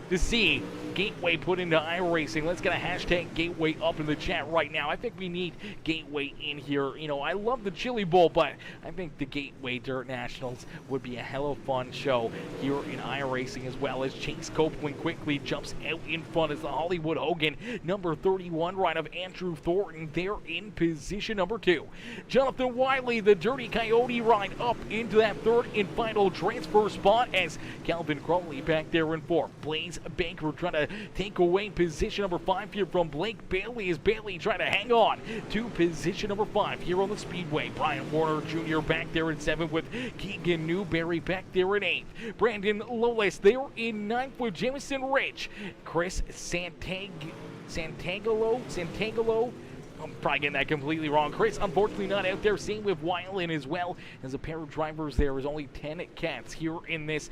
to see Gateway put into iRacing, let's get a hashtag Gateway up in the chat right now. I think we need Gateway in here. You know, I love the Chili Bowl, but I think the Gateway Dirt Nationals would be a hell of a fun show here in iRacing, as well as Chase Copeland quickly jumps out in front as the Hollywood Hogan number 31 ride of Andrew Thornton there in position number 2. Jonathan Wiley, the Dirty Coyote ride up into that third and final transfer spot as Calvin Crowley back there in 4. Blaze Chase Baker trying to take away position number 5 here from Blake Bailey, as Bailey trying to hang on to position number 5 here on the Speedway. Brian Warner Jr. back there in 7th with Keegan Newberry back there in 8th. Brandon Lowless there in 9th with Jamison Rich. Chris Santangelo. I'm probably getting that completely wrong. Chris, unfortunately, not out there. Same with Weiland as well, as a pair of drivers there is only 10 cats here in this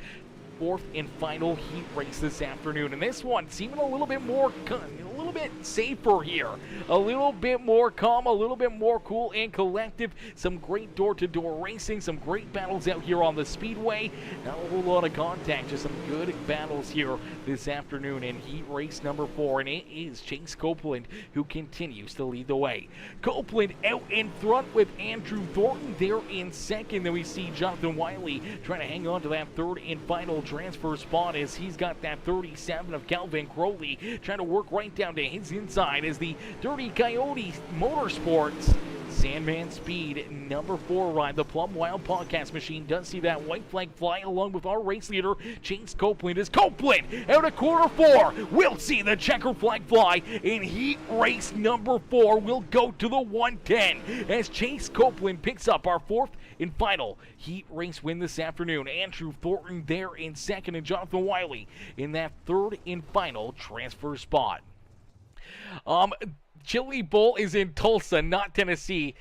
4th and final heat race this afternoon. And this one seeming a little bit more, a little bit safer here. A little bit more calm, a little bit more cool and collective. Some great door-to-door racing, some great battles out here on the Speedway. Not a whole lot of contact, just some good battles here this afternoon in heat race number 4. And it is Chase Copeland who continues to lead the way. Copeland out in front with Andrew Thornton there in 2nd. Then we see Jonathan Wiley trying to hang on to that 3rd and final transfer spot, as he's got that 37 of Calvin Crowley trying to work right down to his inside, as the Dirty Coyote Motorsports Sandman Speed number 4 ride. The Plum Wild Podcast Machine does see that white flag fly along with our race leader, Chase Copeland. As Copeland out of quarter 4, we'll see the checker flag fly in heat race number 4. We'll go to the 110 as Chase Copeland picks up our 4th and final heat race win this afternoon. Andrew Thornton there in 2nd, and Jonathan Wiley in that 3rd and final transfer spot. Chili Bowl is in Tulsa, not Tennessee.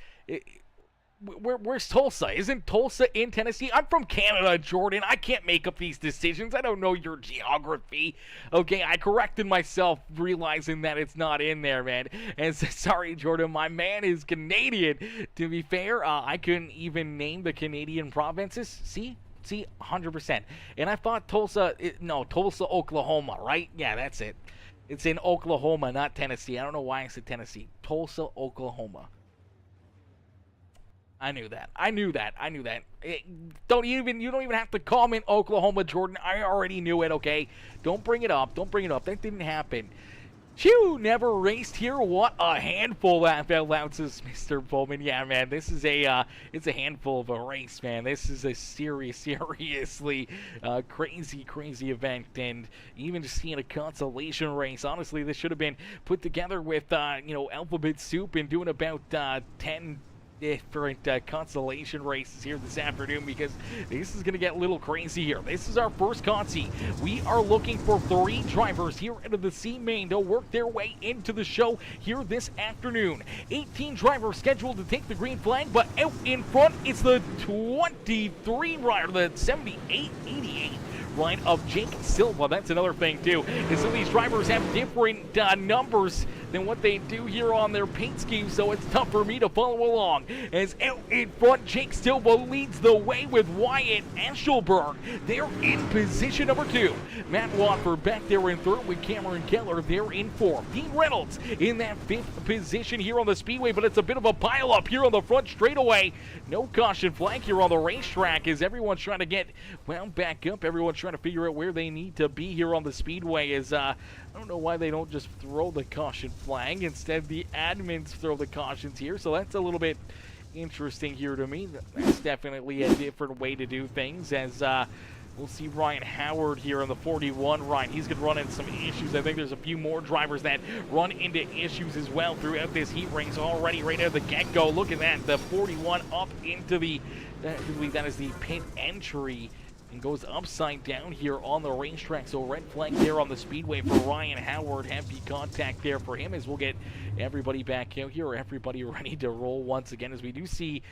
Where's Tulsa? Isn't Tulsa in Tennessee? I'm from Canada, Jordan. I can't make up these decisions. I don't know your geography. Okay, I corrected myself, realizing that it's not in there, man. And sorry, Jordan, my man is Canadian. To be fair, I couldn't even name the Canadian provinces. See, 100%. And I thought Tulsa, Tulsa, Oklahoma, right? Yeah, that's it. It's in Oklahoma, not Tennessee. I don't know why I said Tennessee. Tulsa, Oklahoma. I knew that. You don't even have to comment Oklahoma, Jordan. I already knew it, okay? Don't bring it up. That didn't happen. Phew, never raced here. What a handful that ounces, Mr. Bowman. Yeah, man, this is it's a handful of a race, man. This is a seriously crazy event, and even just seeing a consolation race. Honestly, this should have been put together with alphabet soup and doing about 10 different consolation races here this afternoon, because this is going to get a little crazy here. This is our first consi. We are looking for 3 drivers here out of the C main to work their way into the show here this afternoon. 18 drivers scheduled to take the green flag, but out in front it's the 23 rider, the 7888 ride of Jake Silva. That's another thing too, is that these drivers have different numbers than what they do here on their paint scheme, so it's tough for me to follow along. As out in front, Jake Silva leads the way with Wyatt Eshelberg. They're in position number 2. Matt Watford back there in 3rd with Cameron Keller. They're in 4th. Dean Reynolds in that 5th position here on the Speedway, but it's a bit of a pile-up here on the front straightaway. No caution flag here on the racetrack, as everyone's trying to get wound back up. Everyone's trying to figure out where they need to be here on the Speedway. As I don't know why they don't just throw the caution flag. Instead, the admins throw the cautions here, so that's a little bit interesting here to me. That's definitely a different way to do things, as we'll see Ryan Howard here on the 41 ride. He's going to run into some issues. I think there's a few more drivers that run into issues as well throughout this heat race already right out of the get-go. Look at that, the 41 up into the, I believe that is the pit entry, and goes upside down here on the racetrack. So red flag there on the Speedway for Ryan Howard. Heavy contact there for him, as we'll get everybody back out here, everybody ready to roll once again, as we do see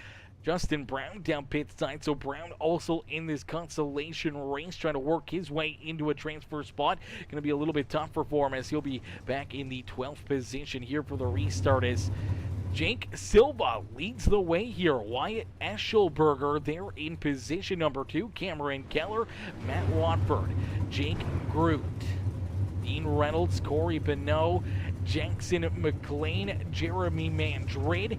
Justin Brown down pit side. So Brown also in this consolation race, trying to work his way into a transfer spot. Going to be a little bit tougher for him, as he'll be back in the 12th position here for the restart, as Jake Silva leads the way here. Wyatt Eshelberger there in position number 2. Cameron Keller, Matt Watford, Jake Groot, Dean Reynolds, Corey Bonneau, Jackson McLean, Jeremy Mandrid,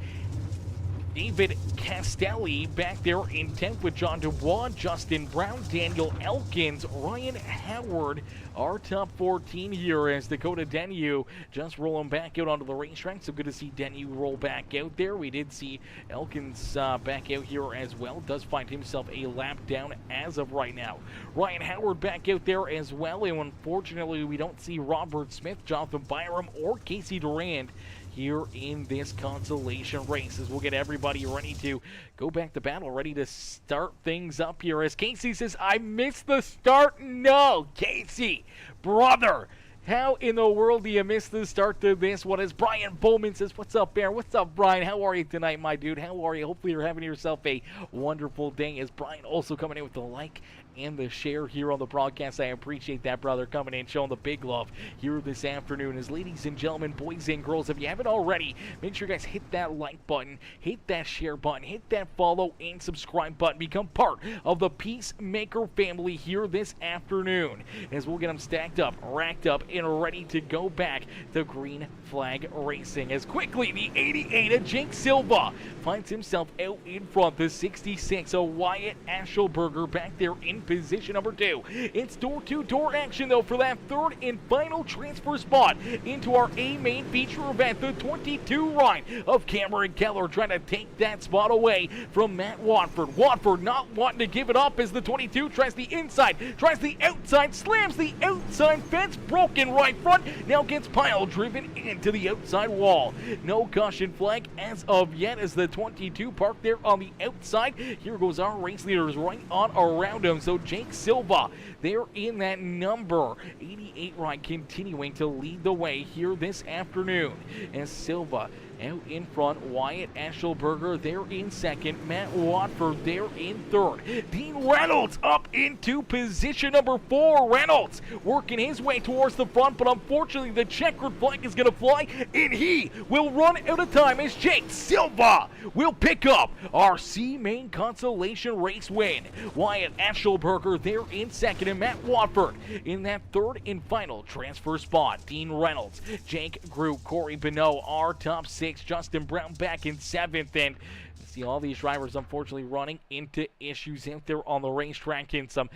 David Castelli back there in 10th with John Dubois, Justin Brown, Daniel Elkins, Ryan Howard, our top 14 here as Dakota Denyu just rolling back out onto the racetrack. So good to see Denyu roll back out there. We did see Elkins back out here as well. Does find himself a lap down as of right now. Ryan Howard back out there as well, and unfortunately we don't see Robert Smith, Jonathan Byram, or Casey Durand here in this consolation race as we'll get everybody ready to go back to battle, ready to start things up here. As Casey says, I missed the start. No, Casey, brother, how in the world do you miss the start to this one? As Brian Bowman says, what's up, Bear? What's up, Brian? How are you tonight, my dude? How are you? Hopefully you're having yourself a wonderful day. As Brian also coming in with the like and the share here on the broadcast. I appreciate that, brother, coming in, showing the big love here this afternoon. As ladies and gentlemen, boys and girls, if you haven't already, make sure you guys hit that like button, hit that share button, hit that follow and subscribe button. Become part of the Peacemaker family here this afternoon as we'll get them stacked up, racked up, and ready to go back to green flag racing. As quickly the 88 of Jake Silva finds himself out in front. The 66 of Wyatt Ashelberger back there in position number 2. It's door-to-door action, though, for that third and final transfer spot into our A main feature event. The 22 ride of Cameron Keller trying to take that spot away from Matt Watford. Watford not wanting to give it up as the 22 tries the inside, tries the outside, slams the outside fence, broken right front, now gets pile driven into the outside wall. No caution flag as of yet as the 22 parked there on the outside. Here goes our race leaders right on around him. So Jake Silva, they're in that number 88 ride, continuing to lead the way here this afternoon. As Silva out in front, Wyatt Ashelberger, they're in second. Matt Watford, they're in third. Dean Reynolds up into position number 4. Reynolds working his way towards the front, but unfortunately the checkered flag is going to fly, and he will run out of time as Jake Silva will pick up our C-Main Consolation Race win. Wyatt Ashelberger, they're in second, and Matt Watford in that third and final transfer spot. Dean Reynolds, Jake Grew, Corey Bonneau, our top 6. Justin Brown back in 7th, and you see all these drivers unfortunately running into issues out there on the racetrack, and some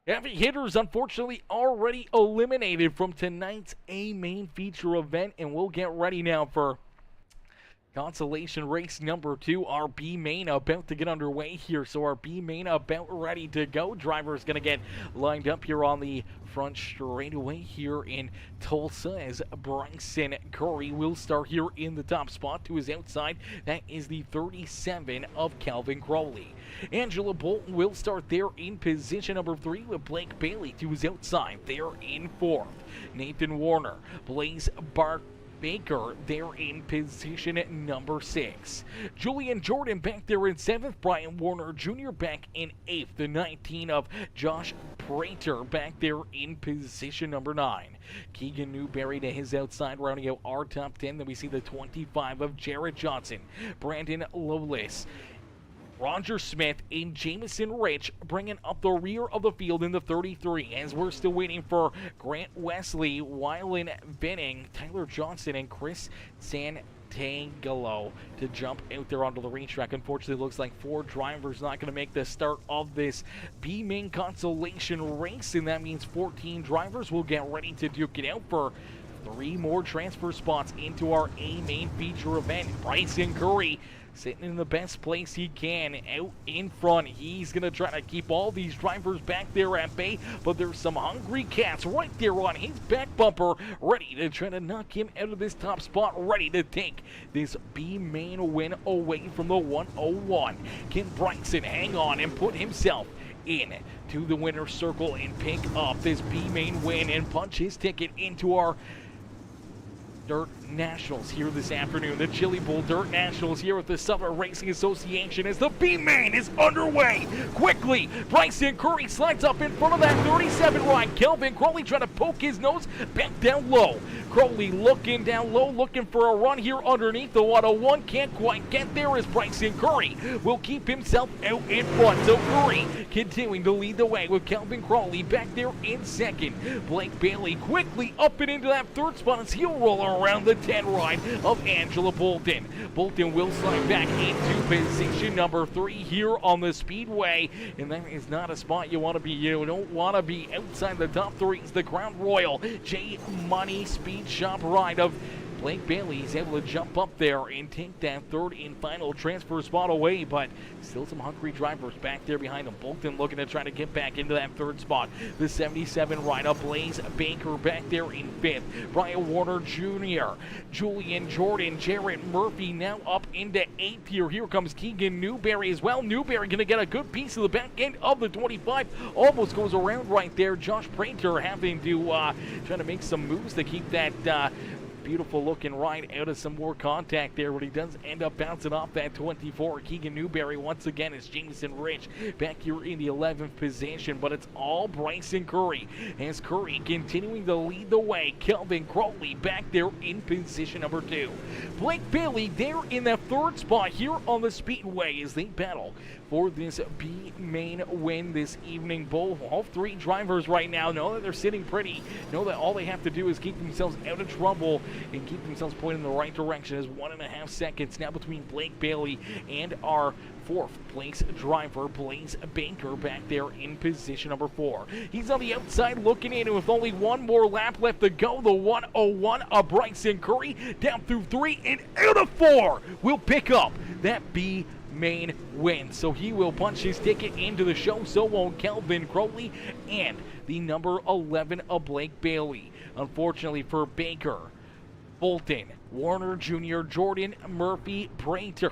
heavy hitters unfortunately already eliminated from tonight's A main feature event. And we'll get ready now for consolation race number 2, our B main about to get underway here. So our B main about ready to go. Driver is going to get lined up here on the front straightaway here in Tulsa as Bryson Curry will start here in the top spot. To his outside, that is the 37 of Calvin Crowley. Angela Bolton will start there in position number 3 with Blake Bailey to his outside. They're in 4th. Nathan Warner, Blaze Baker, they're in position at number 6. Julian Jordan back there in 7th. Brian Warner Jr. back in 8th. The 19 of Josh Prater back there in position number 9. Keegan Newberry to his outside, rounding out our top 10. Then we see the 25 of Jared Johnson. Brandon Lowless, Roger Smith, and Jamison Rich bringing up the rear of the field in the 33, as we're still waiting for Grant Wesley, Wylan Benning, Tyler Johnson, and Chris Santangelo to jump out there onto the racetrack. Unfortunately, it looks like 4 drivers not going to make the start of this B-Main Consolation race, and that means 14 drivers will get ready to duke it out for 3 more transfer spots into our A-Main feature event. Bryson Curry sitting in the best place he can out in front. He's going to try to keep all these drivers back there at bay, but there's some hungry cats right there on his back bumper ready to try to knock him out of this top spot, ready to take this B-Main win away from the 101. Can Bryson hang on and put himself in to the winner's circle and pick up this B-Main win and punch his ticket into our Dirt Nationals here this afternoon? The Chili Bowl Dirt Nationals here with the Southern Racing Association as the B-Main is underway. Quickly, Bryson Curry slides up in front of that 37 ride. Kelvin Crowley trying to poke his nose back down low. Crowley looking down low, looking for a run here underneath the 101. Can't quite get there as Bryson Curry will keep himself out in front. So Curry continuing to lead the way with Kelvin Crowley back there in second. Blake Bailey quickly up and into that third spot as he'll roll around the the 10 ride of Angela Bolton. Bolton will slide back into position number 3 here on the Speedway, and that is not a spot you want to be. You don't want to be outside the top 3. It's the Crown Royal J Money Speed Shop ride of Blake Bailey. Is able to jump up there and take that third and final transfer spot away, but still some hungry drivers back there behind him. Bolton looking to try to get back into that third spot. The 77 ride up Blaze Baker back there in 5th. Brian Warner Jr., Julian Jordan, Jarrett Murphy now up into 8th here. Here comes Keegan Newberry as well. Newberry going to get a good piece of the back end of the 25. Almost goes around right there. Josh Prater having to try to make some moves to keep that beautiful looking ride out of some more contact there, but he does end up bouncing off that 24. Keegan Newberry once again is Jameson Rich back here in the 11th position, but it's all Bryson Curry as Curry continuing to lead the way. Kelvin Crowley back there in position number 2. Blake Bailey there in that third spot here on the Speedway as they battle for this B main win this evening. Both all 3 drivers right now know that they're sitting pretty, know that all they have to do is keep themselves out of trouble and keep themselves pointed in the right direction. As 1.5 seconds now between Blake Bailey and our 4th place driver, Blaze Baker, back there in position number 4. He's on the outside looking in, and with only one more lap left to go, the 101 of Bryson Curry down through 3 and out of 4 will pick up that B main win. So he will punch his ticket into the show. So won't Kelvin Crowley and the number 11 of Blake Bailey. Unfortunately for Baker, Bolton, Warner Jr., Jordan, Murphy, Prater,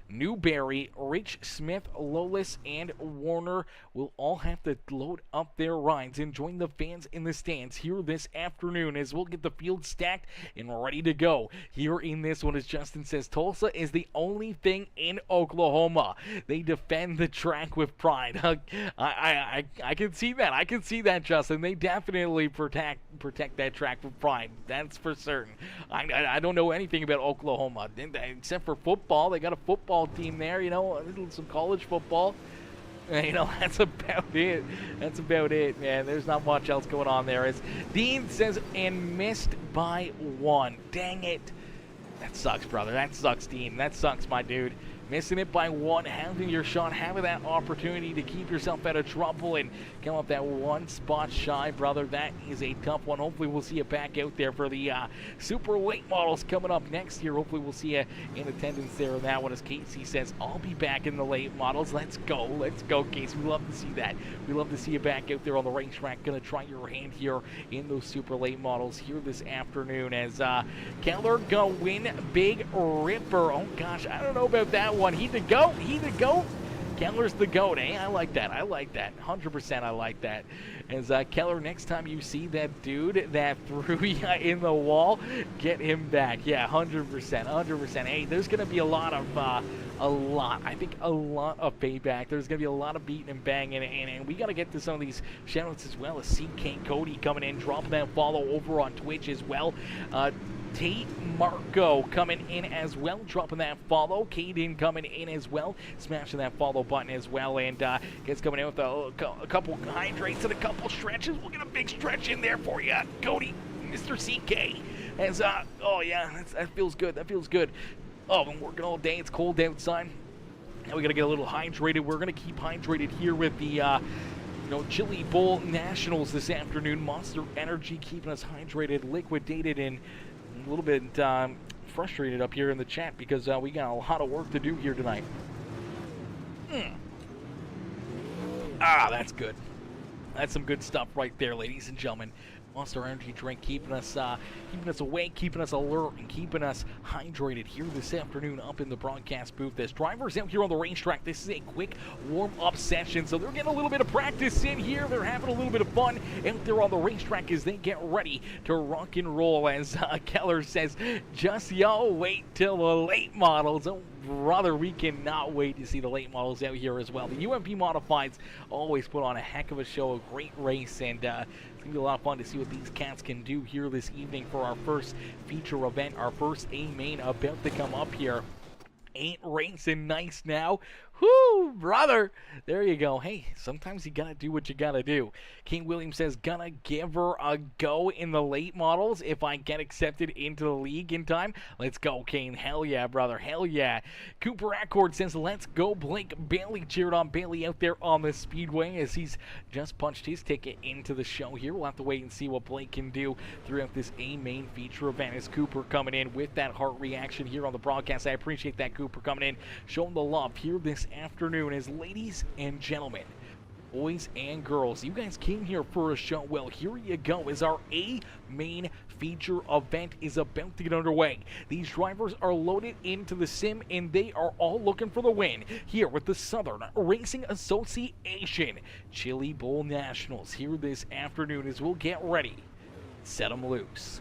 Newberry, Rich Smith, Lolis, and Warner will all have to load up their rides and join the fans in the stands here this afternoon as we'll get the field stacked and ready to go. Here in this one, as Justin says, Tulsa is the only thing in Oklahoma. They defend the track with pride. I can see that. I can see that, Justin. They definitely protect that track with pride. That's for certain. I don't know anything about Oklahoma except for football. They got a football team there, you know, some college football. You know, that's about it. That's about it, man. There's not much else going on there. As Dean says, and missed by 1. Dang it. That sucks, brother. That sucks, Dean. That sucks, my dude. Missing it by 1, having your shot, having that opportunity to keep yourself out of trouble and come up that 1 spot shy, brother. That is a tough one. Hopefully we'll see you back out there for the super late models coming up next year. Hopefully we'll see you in attendance there in that one. As Casey says, I'll be back in the late models. Let's go, Casey. We love to see that. We love to see you back out there on the racetrack. Gonna try your hand here in those super late models here this afternoon as Keller go win Big Ripper. Oh gosh, I don't know about that one. He the GOAT. Keller's the GOAT, eh? I like that. 100% I like that. As Keller, next time you see that dude that threw you in the wall, get him back. Yeah, 100%. Hey, there's going to be a lot of payback. There's going to be a lot of beating and banging, and we got to get to some of these shoutouts as well. As CK Cody coming in, dropping that follow over on Twitch as well. Tate Marco coming in as well, dropping that follow. Caden coming in as well, smashing that follow button as well, and gets coming in with a couple hydrates and a couple stretches. We'll get a big stretch in there for you, Cody, Mr. CK. As oh yeah, that feels good. Oh, I've been working all day. It's cold outside. Now we gotta get a little hydrated. We're gonna keep hydrated here with the Chili Bowl Nationals this afternoon. Monster Energy keeping us hydrated, liquidated, and a little bit frustrated up here in the chat because we got a lot of work to do here tonight. That's good. That's some good stuff right there, ladies and gentlemen. Monster Energy drink keeping us awake, keeping us alert, and keeping us hydrated here this afternoon up in the broadcast booth. As drivers out here on the racetrack, this is a quick warm-up session, so they're getting a little bit of practice in here. They're having a little bit of fun out there on the racetrack as they get ready to rock and roll. As Keller says, just y'all wait till the late models. Oh, brother, we cannot wait to see the late models out here as well. The UMP Modifieds always put on a heck of a show, a great race, and it's going to be a lot of fun to see what these cats can do here this evening for our first feature event, our first A main about to come up here. Ain't racing nice now. Whoo, brother. There you go. Hey, sometimes you gotta do what you gotta do. King William says, gonna give her a go in the late models if I get accepted into the league in time. Let's go, Kane. Hell yeah, brother. Hell yeah. Cooper Accord says, let's go, Blake Bailey. Cheered on Bailey out there on the speedway as he's just punched his ticket into the show here. We'll have to wait and see what Blake can do throughout this A main feature event as Cooper coming in with that heart reaction here on the broadcast. I appreciate that, Cooper, coming in, showing the love here this afternoon. As ladies and gentlemen, boys and girls, you guys came here for a show. Well, here you go as our A main feature event is about to get underway. These drivers are loaded into the sim and they are all looking for the win here with the Southern Racing Association Chili Bowl Nationals here this afternoon as we'll get ready, set them loose.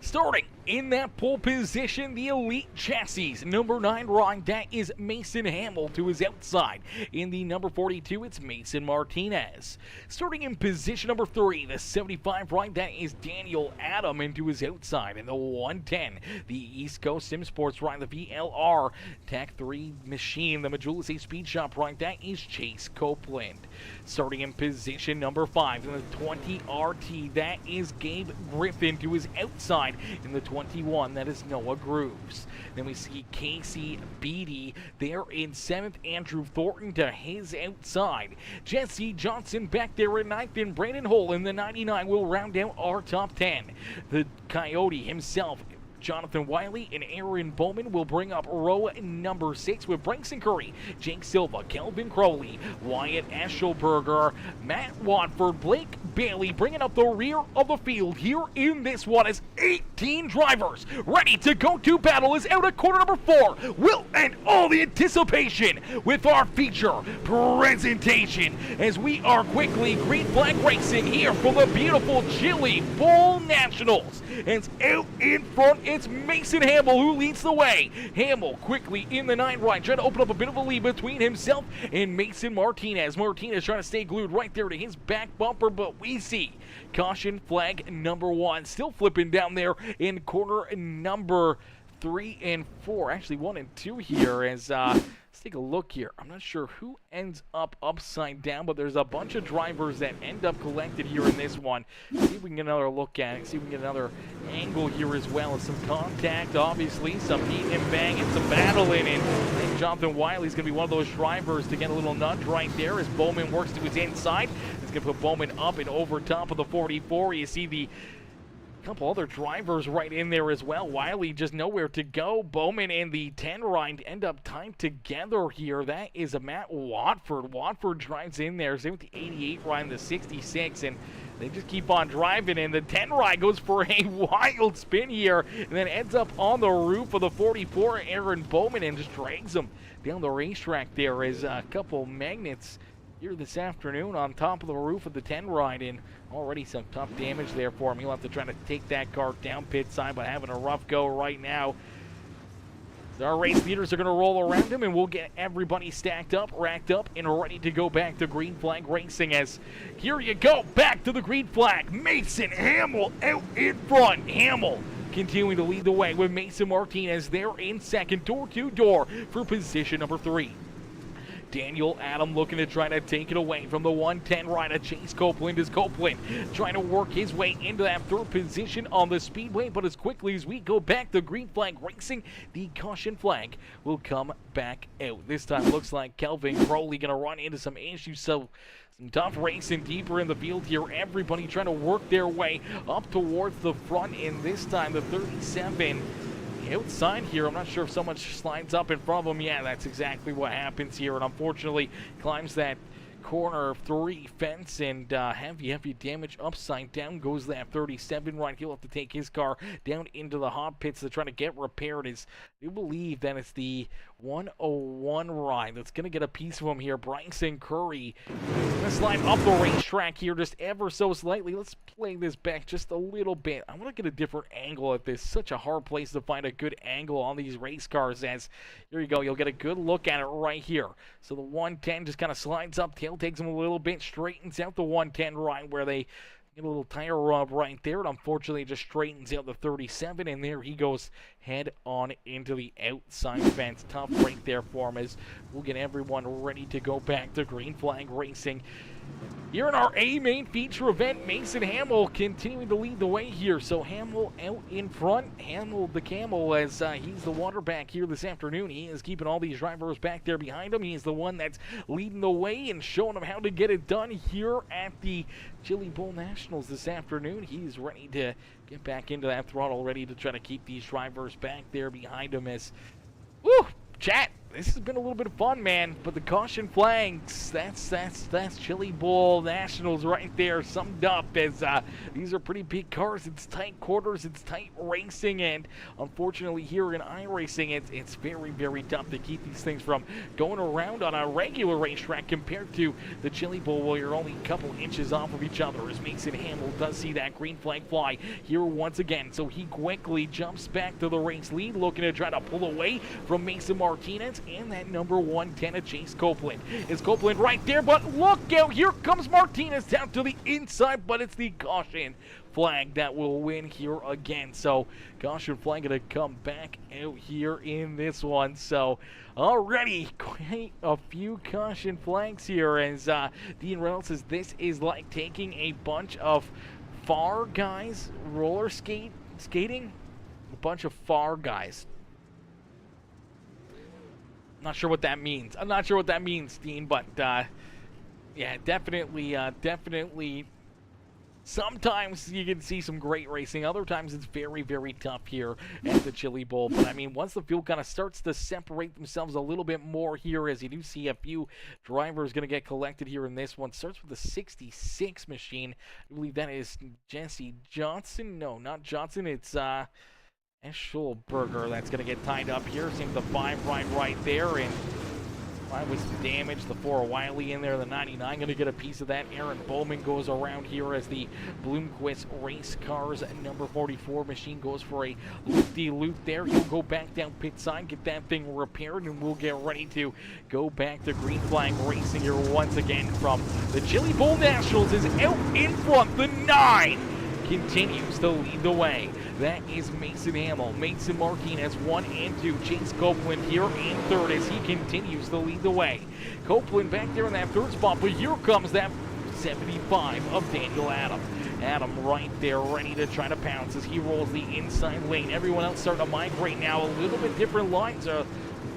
Starting in that pole position, the Elite Chassis. Number 9 ride, that is Mason Hamill to his outside. In the number 42, it's Mason Martinez. Starting in position number 3, the 75 ride, that is Daniel Adam into his outside. In the 110, the East Coast Sim Sports ride, the VLR Tech 3 machine, the Majula Speed Shop ride, that is Chase Copeland. Starting in position number 5, in the 20 RT, that is Gabe Griffin to his outside. In the 21, that is Noah Grooves. Then we see Casey Beatty there in 7th, Andrew Thornton to his outside. Jesse Johnson back there in 9th, and Brandon Hull in the 99 will round out our top 10. The Coyote himself, Jonathan Wiley and Aaron Bowman will bring up row number 6 with Bryson Curry, Jake Silva, Kelvin Crowley, Wyatt Eschelberger, Matt Watford, Blake Bailey bringing up the rear of the field here in this one as 18 drivers ready to go to battle is out at corner number 4. We'll end all the anticipation with our feature presentation as we are quickly green flag racing here for the beautiful Chili Bowl Nationals. And out in front, it's Mason Hamill who leads the way. Hamill quickly in the 9 right, trying to open up a bit of a lead between himself and Mason Martinez. Martinez trying to stay glued right there to his back bumper, but we see caution flag number 1 still flipping down there in corner number 3 and 4. Actually 1 and 2 here as let's take a look here. I'm not sure who ends up upside down, but there's a bunch of drivers that end up collected here in this one. See if we can get another look at it. See if we can get another angle here as well. As some contact, obviously, some beating and banging, some battling, and I think Jonathan Wiley's going to be one of those drivers to get a little nudge right there as Bowman works to his inside. He's going to put Bowman up and over top of the 44. You see the couple other drivers right in there as well. Wiley just nowhere to go. Bowman and the 10 ride end up tied together here. That is a Matt Watford. Watford drives in there. Same with the 88 ride and the 66, and they just keep on driving, and the 10 ride goes for a wild spin here and then ends up on the roof of the 44, Aaron Bowman, and just drags him down the racetrack. There is a couple magnets here this afternoon on top of the roof of the 10 ride, and already some tough damage there for him. He'll have to try to take that car down pit side, but having a rough go right now. So our race leaders are going to roll around him, and we'll get everybody stacked up, racked up, and ready to go back to green flag racing. As here you go, back to the green flag. Mason Hamill out in front. Hamill continuing to lead the way with Mason Martinez there in second, door to door for position number 3. Daniel Adam looking to try to take it away from the 110 rider. Chase Copeland is Copeland trying to work his way into that 3rd position on the speedway, but as quickly as we go back to green flag racing, the caution flag will come back out. This time looks like Kelvin Crowley going to run into some issues, so some tough racing deeper in the field here. Everybody trying to work their way up towards the front, and this time the 37 outside here. I'm not sure if someone slides up in front of him. Yeah, that's exactly what happens here, and unfortunately climbs that corner 3 fence, and heavy damage. Upside down goes that 37 right. He'll have to take his car down into the hot pits to try to get repaired. As we believe that it's the 101 ride that's going to get a piece of him here. Bryson Curry going to slide up the racetrack here just ever so slightly. Let's play this back just a little bit. I want to get a different angle at this. Such a hard place to find a good angle on these race cars, as here you go. You'll get a good look at it right here. So the 110 just kind of slides up, tail takes him a little bit, straightens out the 110 ride where they Get a little tire rub right there. It unfortunately just straightens out the 37, and there he goes head on into the outside fence. Tough right there for him as we'll get everyone ready to go back to green flag racing. Here in our A main feature event, Mason Hamill continuing to lead the way here. So Hamill out in front. Hamill the camel as he's the waterback here this afternoon. He is keeping all these drivers back there behind him. He's the one that's leading the way and showing them how to get it done here at the Chili Bowl Nationals this afternoon. He's ready to get back into that throttle, ready to try to keep these drivers back there behind him as... Woo! Chat! This has been a little bit of fun, man, but the caution flags, that's Chili Bowl Nationals right there summed up as these are pretty big cars. It's tight quarters, it's tight racing, and unfortunately here in iRacing, it's very, very tough to keep these things from going around on a regular racetrack compared to the Chili Bowl where you're only a couple inches off of each other as Mason Hamill does see that green flag fly here once again. So he quickly jumps back to the race lead, looking to try to pull away from Mason Martinez and that number 110 of Chase Copeland. Is Copeland right there, but look out, here comes Martinez down to the inside, but it's the caution flag that will win here again. So caution flag gonna come back out here in this one. So already quite a few caution flags here as Dean Reynolds says this is like taking a bunch of far guys roller skating, a bunch of far guys. Not sure what that means. I'm not sure what that means, Dean, but yeah, definitely. Sometimes you can see some great racing. Other times it's very, very tough here at the Chili Bowl. But I mean, once the field kind of starts to separate themselves a little bit more here, as you do see a few drivers going to get collected here in this one. Starts with the 66 machine. I believe that is Jesse Johnson. No, not Johnson. It's Eschelberger that's going to get tied up here. Seems the 5 right there, and 5 was damaged. The 4 Wiley in there. The 99 going to get a piece of that. Aaron Bowman goes around here as the Bloomquist Race Cars number 44 machine goes for a loop-de-loop there. He'll go back down pit side, get that thing repaired, and we'll get ready to go back to green flag racing here once again from the Chili Bowl Nationals. Is out in front. The 9 continues to lead the way. That is Mason Hamill. Mason Martinez 1 and 2. Chase Copeland here in third as he continues to lead the way. Copeland back there in that third spot, but here comes that 75 of Daniel Adam. Adam right there ready to try to pounce as he rolls the inside lane. Everyone else starting to migrate now. A little bit different lines. A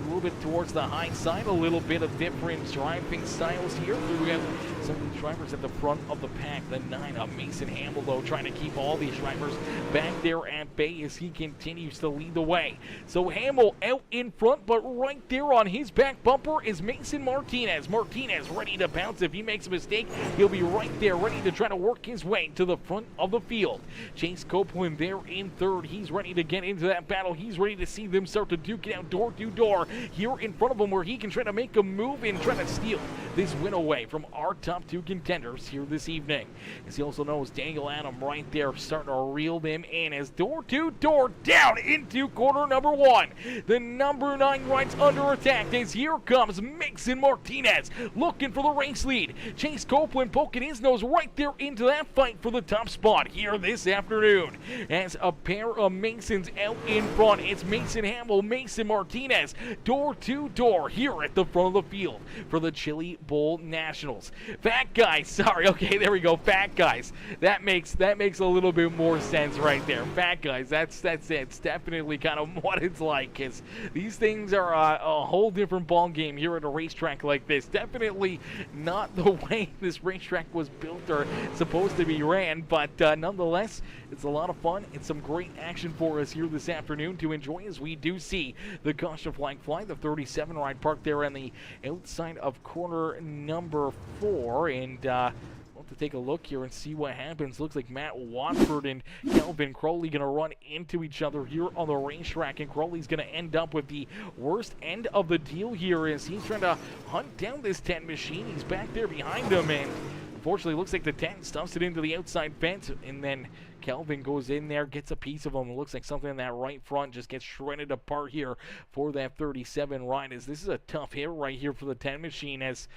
little bit towards the high side, a little bit of different driving styles here. We have some of the drivers at the front of the pack. The 9 of Mason Hamill, though, trying to keep all these drivers back there at bay as he continues to lead the way. So Hamill out in front, but right there on his back bumper is Mason Martinez. Martinez ready to pounce. If he makes a mistake, he'll be right there ready to try to work his way to the front of the field. Chase Copeland there in third. He's ready to get into that battle. He's ready to see them start to duke it out door to door here in front of him, where he can try to make a move and try to steal this win away from our top 2 contenders here this evening. As he also knows, Daniel Adam right there starting to reel them in as door to door down into corner number 1. The number 9 rides under attack as here comes Mason Martinez looking for the race lead. Chase Copeland poking his nose right there into that fight for the top spot here this afternoon. As a pair of Masons out in front, it's Mason Hamill, Mason Martinez, door to door here at the front of the field for the Chili Bowl Nationals. Fat guys, sorry, okay, there we go, fat guys. That makes a little bit more sense right there. Fat guys, that's it. It's definitely kind of what it's like, because these things are a whole different ball game here at a racetrack like this. Definitely not the way this racetrack was built or supposed to be ran, but nonetheless, it's a lot of fun. It's some great action for us here this afternoon to enjoy as we do see the caution flag fly. The 37 ride parked there on the outside of corner number 4, and we'll have to take a look here and see what happens. Looks like Matt Watford and Kelvin Crowley going to run into each other here on the racetrack, and Crowley's going to end up with the worst end of the deal here as he's trying to hunt down this 10 machine. He's back there behind him, and unfortunately looks like the 10 stuffs it into the outside fence, and then Kelvin goes in there, gets a piece of him. It looks like something in that right front just gets shredded apart here for that 37 ride, as this is a tough hit right here for the 10 machine, as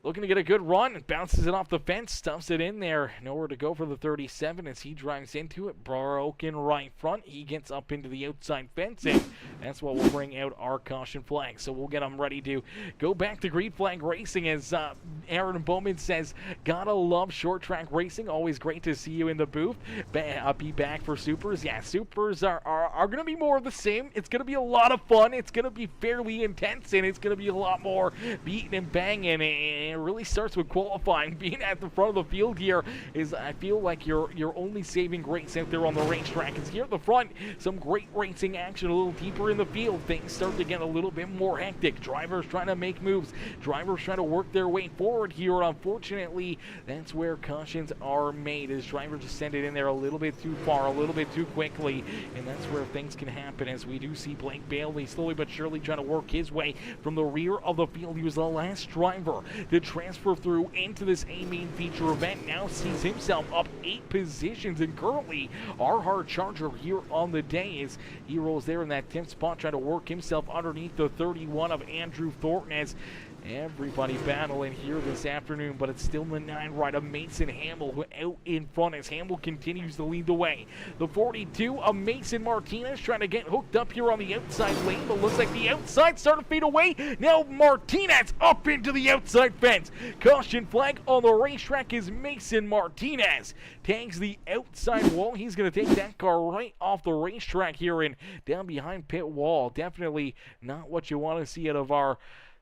looking to get a good run, bounces it off the fence, stuffs it in there. Nowhere to go for the 37 as he drives into it. Broken right front. He gets up into the outside fence, and that's what will bring out our caution flag. So we'll get him ready to go back to green flag racing as Aaron Bowman says, gotta love short track racing. Always great to see you in the booth. Be back for supers. Yeah, supers are going to be more of the same. It's going to be a lot of fun. It's going to be fairly intense, and it's going to be a lot more beating and banging. And it really starts with qualifying. Being at the front of the field here is, I feel like you're only saving grace out there on the racetrack. It's here at the front, some great racing action a little deeper in the field. Things start to get a little bit more hectic. Drivers trying to make moves. Drivers trying to work their way forward here. Unfortunately, that's where cautions are made, as drivers just send it in there a little bit too far, a little bit too quickly, and that's where things can happen, as we do see Blake Bailey slowly but surely trying to work his way from the rear of the field. He was the last driver to transfer through into this A-main feature event. Now sees himself up 8 positions, and currently our hard charger here on the day is he rolls there in that 10th spot, trying to work himself underneath the 31 of Andrew Thornton, as everybody battling here this afternoon, but it's still the 9 right of Mason Hamill who out in front as Hamill continues to lead the way. The 42 of Mason Martinez trying to get hooked up here on the outside lane, but looks like the outside starting to fade away. Now Martinez up into the outside fence. Caution flag on the racetrack as Mason Martinez tags the outside wall. He's going to take that car right off the racetrack here and down behind pit wall. Definitely not what you want to see out of our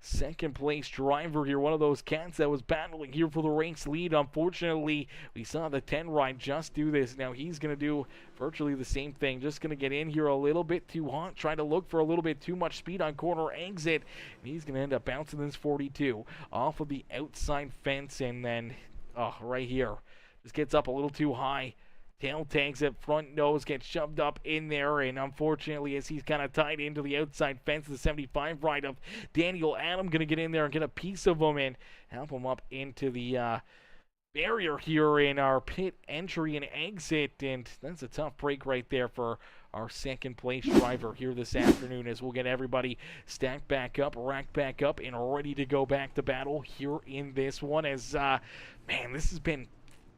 second place driver here, one of those cats that was battling here for the race lead. Unfortunately, we saw the 10 ride just do this. Now he's going to do virtually the same thing, just going to get in here a little bit too hot, trying to look for a little bit too much speed on corner exit, and he's going to end up bouncing this 42 off of the outside fence, and then right here just gets up a little too high. Tail tags it, front nose gets shoved up in there, and unfortunately, as he's kind of tied into the outside fence, the 75 right of Daniel Adam going to get in there and get a piece of him and help him up into the barrier here in our pit entry and exit, and that's a tough break right there for our second place driver here this afternoon, as we'll get everybody stacked back up, racked back up, and ready to go back to battle here in this one, as, man, this has been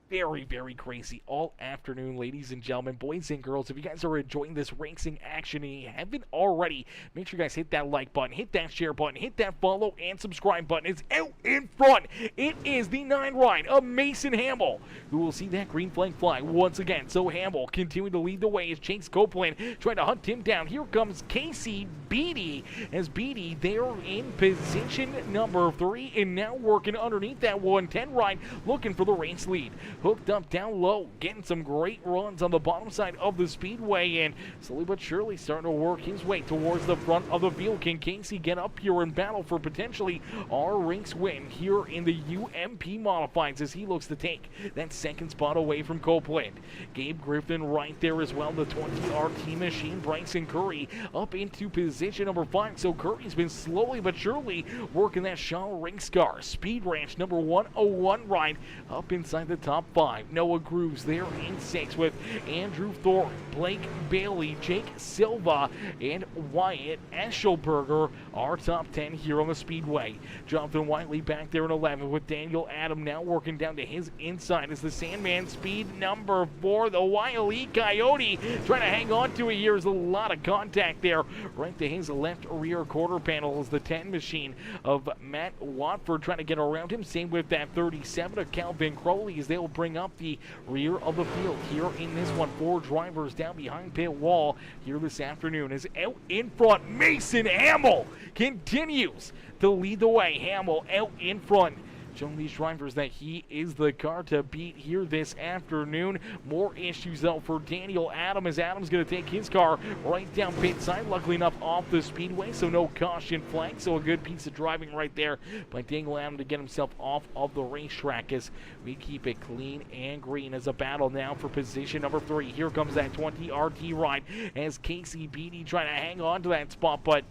very, very crazy all afternoon, ladies and gentlemen, boys and girls. If you guys are enjoying this racing action and you haven't already, make sure you guys hit that like button, hit that share button, hit that follow and subscribe button. It's out in front. It is the 9 ride of Mason Hamill, who will see that green flag fly once again. So Hamill continuing to lead the way as Chase Copeland trying to hunt him down. Here comes Casey Beatty, as Beatty there in position number 3 and now working underneath that 110 ride, looking for the race lead. Hooked up down low, getting some great runs on the bottom side of the speedway, and slowly but surely starting to work his way towards the front of the field. Can Casey get up here and battle for potentially our race win here in the UMP modifieds, as he looks to take that second spot away from Copeland? Gabe Griffin right there as well, the 20 RT machine. Bryson Curry up into position number 5, so Curry's been slowly but surely working that Shaw race car. Speed Ranch number 101 ride up inside the top 5. Noah Grooves there in 6 with Andrew Thornton, Blake Bailey, Jake Silva, and Wyatt Eschelberger, our top 10 here on the speedway. Jonathan Whiteley back there in 11 with Daniel Adam now working down to his inside as the Sandman speed number 4. The Wile E. Coyote trying to hang on to it here. There's a lot of contact there right to his left rear quarter panel as the 10 machine of Matt Watford trying to get around him. Same with that 37 of Calvin Crowley, as they will bring up the rear of the field here in this one. 4 drivers down behind pit wall here this afternoon, as out in front Mason Hamill continues to lead the way. Hamill out in front, showing these drivers that he is the car to beat here this afternoon. More issues though for Daniel Adam, as Adam's going to take his car right down pit side, luckily enough off the speedway, so no caution flag. So a good piece of driving right there by Daniel Adam to get himself off of the racetrack, as we keep it clean and green. As a battle now for position number 3. Here comes that 20 RT ride as Casey Beatty trying to hang on to that spot, but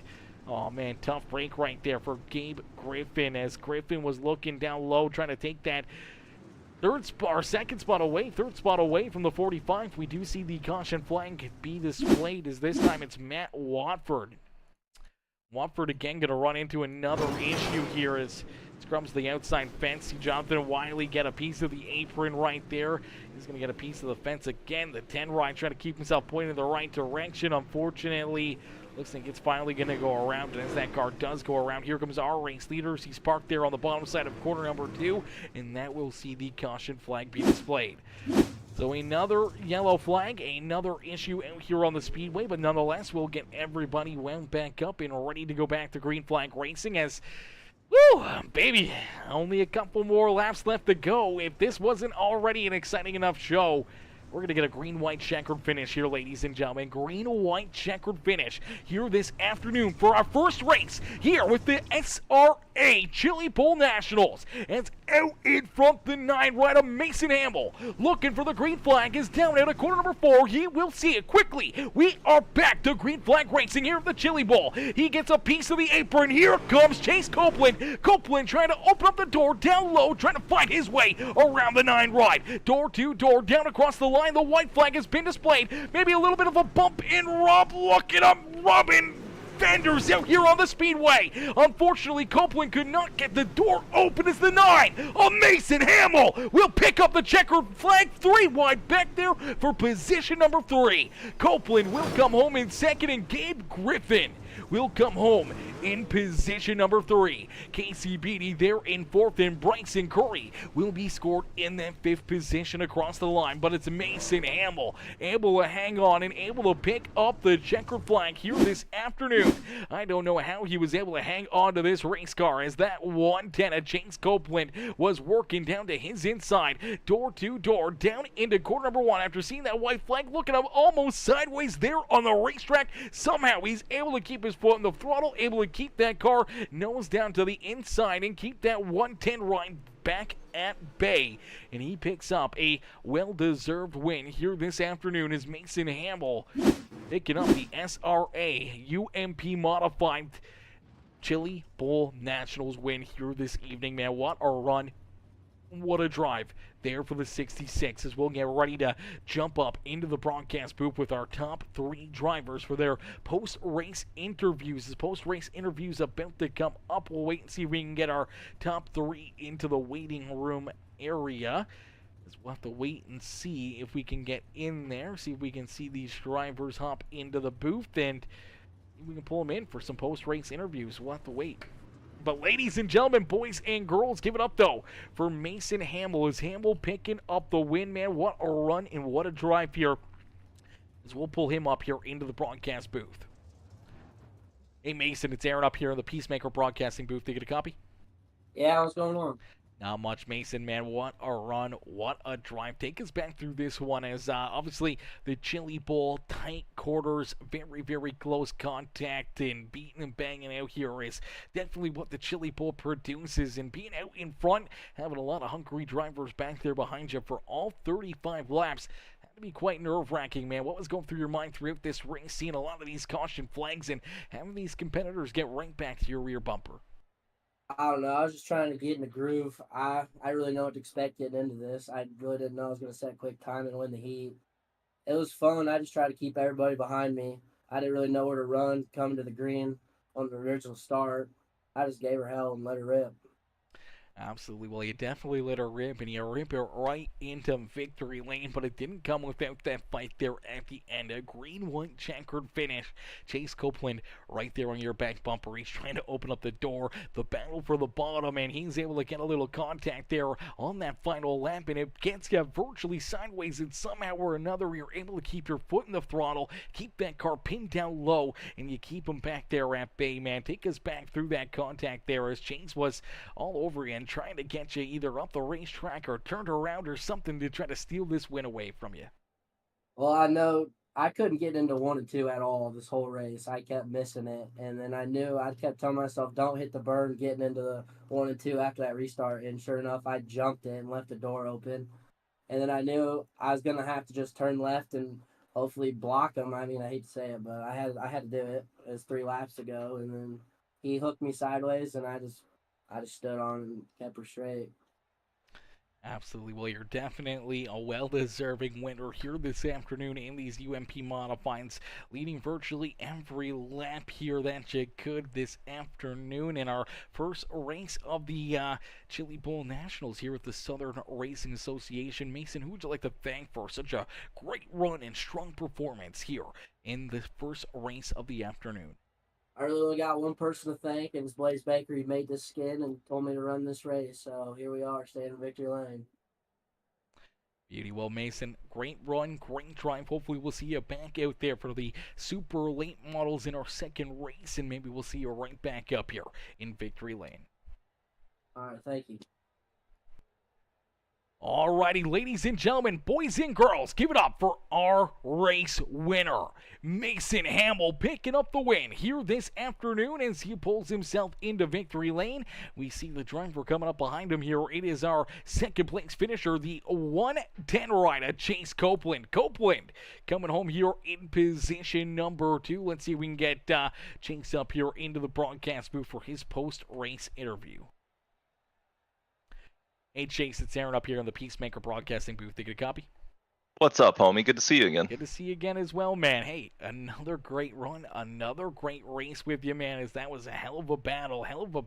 oh man, tough break right there for Gabe Griffin, as Griffin was looking down low trying to take that third spot away from the 45. We do see the caution flag be displayed, as this time it's Matt Watford. Watford again going to run into another issue here, as Scrums the outside fence. See Jonathan Wiley get a piece of the apron right there. He's going to get a piece of the fence again. The 10 ride trying to keep himself pointed in the right direction. Unfortunately, looks like it's finally going to go around, and as that car does go around, here comes our race leader. He's parked there on the bottom side of corner number 2, and that will see the caution flag be displayed. So another yellow flag, another issue out here on the speedway, but nonetheless, we'll get everybody wound back up and ready to go back to green flag racing as, woo, baby, only a couple more laps left to go. If this wasn't already an exciting enough show, we're going to get a green-white checkered finish here, ladies and gentlemen. Green-white checkered finish here this afternoon for our first race here with the SRA Chili Bowl Nationals. It's out in front the 9 right of Mason Hamill. Looking for the green flag is down out of corner number 4. He will see it quickly. We are back to green flag racing here at the Chili Bowl. He gets a piece of the apron. Here comes Chase Copeland. Copeland trying to open up the door down low, trying to find his way around the 9 right. Door to door down across the line. The white flag has been displayed. Maybe a little bit of a bump in Rob. Look at him, Robin Fenders out here on the speedway. Unfortunately, Copeland could not get the door open as the 9 of Mason Hamill will pick up the checkered flag 3 wide back there for position number 3. Copeland will come home in second, and Gabe Griffin will come home in position number 3. Casey Beatty there in 4th, and Bryson Curry will be scored in that 5th position across the line. But it's Mason Hamill able to hang on and able to pick up the checkered flag here this afternoon. I don't know how he was able to hang on to this race car as that 110 of Chase Copeland was working down to his inside. Door to door down into corner number 1 after seeing that white flag, looking up almost sideways there on the racetrack. Somehow he's able to keep his foot on the throttle, able to keep that car nose down to the inside and keep that 110 ride back at bay. And he picks up a well-deserved win here this afternoon as Mason Hamill picking up the SRA UMP modified Chili Bowl Nationals win here this evening, man. What a run. What a drive there for the 66 as we'll get ready to jump up into the broadcast booth with our top 3 drivers for their post-race interviews. As post-race interviews about to come up, we'll wait and see if we can get our top 3 into the waiting room area. We'll have to wait and see if we can get in there, see if we can see these drivers hop into the booth, and we can pull them in for some post-race interviews. We'll have to wait. But ladies and gentlemen, boys and girls, give it up, though, for Mason Hamill. Is Hamill picking up the win, man? What a run and what a drive here. As we'll pull him up here into the broadcast booth. Hey, Mason, it's Aaron up here in the Peacemaker broadcasting booth. Did you get a copy? Yeah, what's going on? Not much, Mason, man. What a run. What a drive. Take us back through this one as obviously the Chili Bowl, tight quarters, very, very close contact, and beating and banging out here is definitely what the Chili Bowl produces. And being out in front, having a lot of hungry drivers back there behind you for all 35 laps, had to be quite nerve-wracking, man. What was going through your mind throughout this race, seeing a lot of these caution flags and having these competitors get right back to your rear bumper? I don't know. I was just trying to get in the groove. I really know what to expect getting into this. I really didn't know I was going to set quick time and win the heat. It was fun. I just tried to keep everybody behind me. I didn't really know where to run coming to the green on the original start. I just gave her hell and let her rip. Absolutely. Well, you definitely let her rip, and you rip it right into victory lane, but it didn't come without that fight there at the end. A green-white checkered finish. Chase Copeland right there on your back bumper. He's trying to open up the door. The battle for the bottom, and he's able to get a little contact there on that final lap, and it gets you virtually sideways, and somehow or another you're able to keep your foot in the throttle, keep that car pinned down low, and you keep him back there at bay, man. Take us back through that contact there as Chase was all over you, trying to get you either up the racetrack or turned around or something to try to steal this win away from you. Well, I know I couldn't get into 1 and 2 at all this whole race. I kept missing it. And then I kept telling myself, don't hit the burn getting into the 1 and 2 after that restart. And sure enough, I jumped it and left the door open. And then I knew I was going to have to just turn left and hopefully block him. I mean, I hate to say it, but I had to do it. It was 3 laps ago. And then he hooked me sideways, and I just stood on and kept her straight. Absolutely. Well, you're definitely a well-deserving winner here this afternoon in these UMP modifieds, leading virtually every lap here that you could this afternoon in our first race of the Chili Bowl Nationals here at the Southern Racing Association. Mason, who would you like to thank for such a great run and strong performance here in the first race of the afternoon? I really only got one person to thank, and it's Blaze Baker. He made this skin and told me to run this race. So here we are, staying in victory lane. Beauty. Well, Mason, great run, great drive. Hopefully, we'll see you back out there for the super late models in our second race, and maybe we'll see you right back up here in victory lane. All right, thank you. Alrighty, ladies and gentlemen, boys and girls, give it up for our race winner, Mason Hamill, picking up the win here this afternoon as he pulls himself into victory lane. We see the driver coming up behind him here. It is our second place finisher, the 110 rider, Chase Copeland. Copeland coming home here in position number 2. Let's see if we can get Chase up here into the broadcast booth for his post-race interview. Hey Chase, it's Aaron up here in the Peacemaker Broadcasting booth. Did you get a copy? What's up, homie? Good to see you again. Good to see you again as well, man. Hey, another great run, another great race with you, man, as that was a hell of a battle, hell of a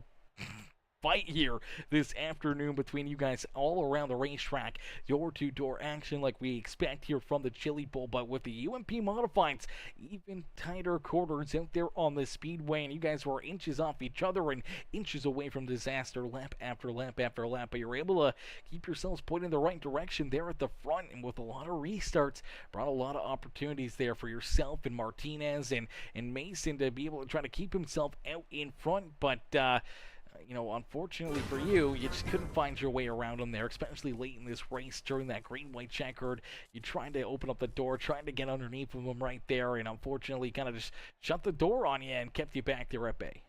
fight here this afternoon between you guys all around the racetrack. Door-to-door action like we expect here from the Chili Bowl, but with the UMP modifieds, even tighter quarters out there on the speedway, and you guys were inches off each other and inches away from disaster lap after lap after lap, but you're able to keep yourselves pointed in the right direction there at the front, and with a lot of restarts, brought a lot of opportunities there for yourself and Martinez and Mason to be able to try to keep himself out in front, but you know, unfortunately for you, you just couldn't find your way around them there, especially late in this race during that green-white checkered. You tried to open up the door, trying to get underneath of them right there, and unfortunately kind of just shut the door on you and kept you back there at bay.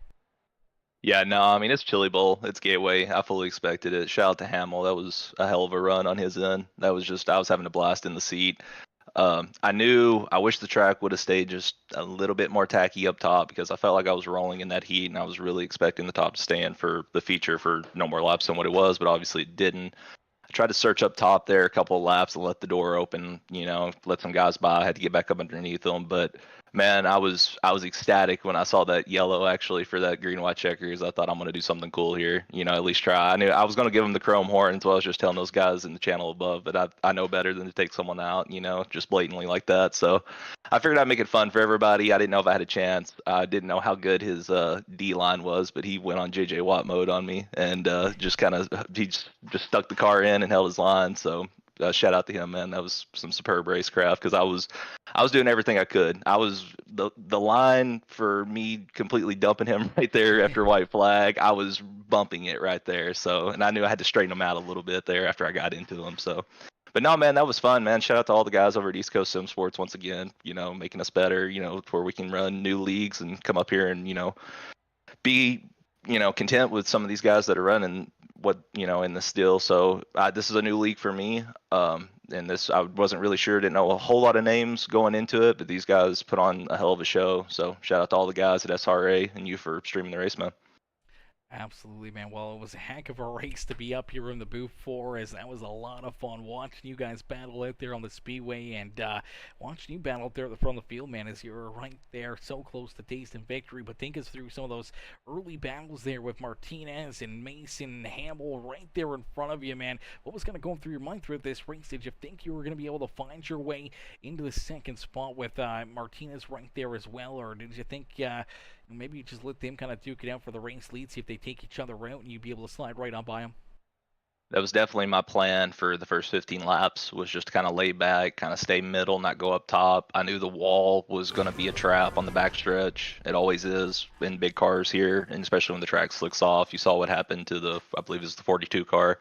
Yeah, no, I mean, it's Chili Bowl. It's Gateway. I fully expected it. Shout out to Hamill. That was a hell of a run on his end. That was just, I was having a blast in the seat. I wish the track would have stayed just a little bit more tacky up top because I felt like I was rolling in that heat and I was really expecting the top to stand for the feature for no more laps than what it was, but obviously it didn't. I tried to search up top there a couple of laps and let the door open, you know, let some guys by. I had to get back up underneath them, but man, I was ecstatic when I saw that yellow actually for that green white checkers. I thought I'm gonna do something cool here, you know, at least try. I knew I was gonna give them the chrome horn, so I was just telling those guys in the channel above, but I know better than to take someone out, you know, just blatantly like that. So I figured I'd make it fun for everybody. I didn't know if I had a chance. I didn't know how good his D line was, but he went on JJ Watt mode on me and just kind of he just stuck the car in and held his line. So shout out to him, man. That was some superb racecraft because I was doing everything I could. I was the line for me completely dumping him right there after white flag. I was bumping it right there. So, and I knew I had to straighten him out a little bit there after I got into him. So, but no, man, that was fun, man. Shout out to all the guys over at East Coast Sim Sports once again. You know, making us better. You know, where we can run new leagues and come up here and be content with some of these guys that are running in the still. So this is a new league for me, and this I wasn't really sure, didn't know a whole lot of names going into it, but these guys put on a hell of a show. So shout out to all the guys at SRA and you for streaming the race, man. Absolutely, man. Well, it was a heck of a race to be up here in the booth for, as that was a lot of fun watching you guys battle out there on the speedway and watching you battle out there at the front of the field, man, as you were right there so close to tasting victory. But think us through some of those early battles there with Martinez and Mason Hamill right there in front of you, man. What was kind of going through your mind throughout this race? Did you think you were going to be able to find your way into the second spot with Martinez right there as well, or did you think maybe you just let them kind of duke it out for the race lead, see if they take each other out, and you'd be able to slide right on by them? That was definitely my plan for the first 15 laps, was just to kind of lay back, kind of stay middle, not go up top. I knew the wall was going to be a trap on the backstretch. It always is in big cars here, and especially when the track slicks off. You saw what happened to I believe it was the 42 car.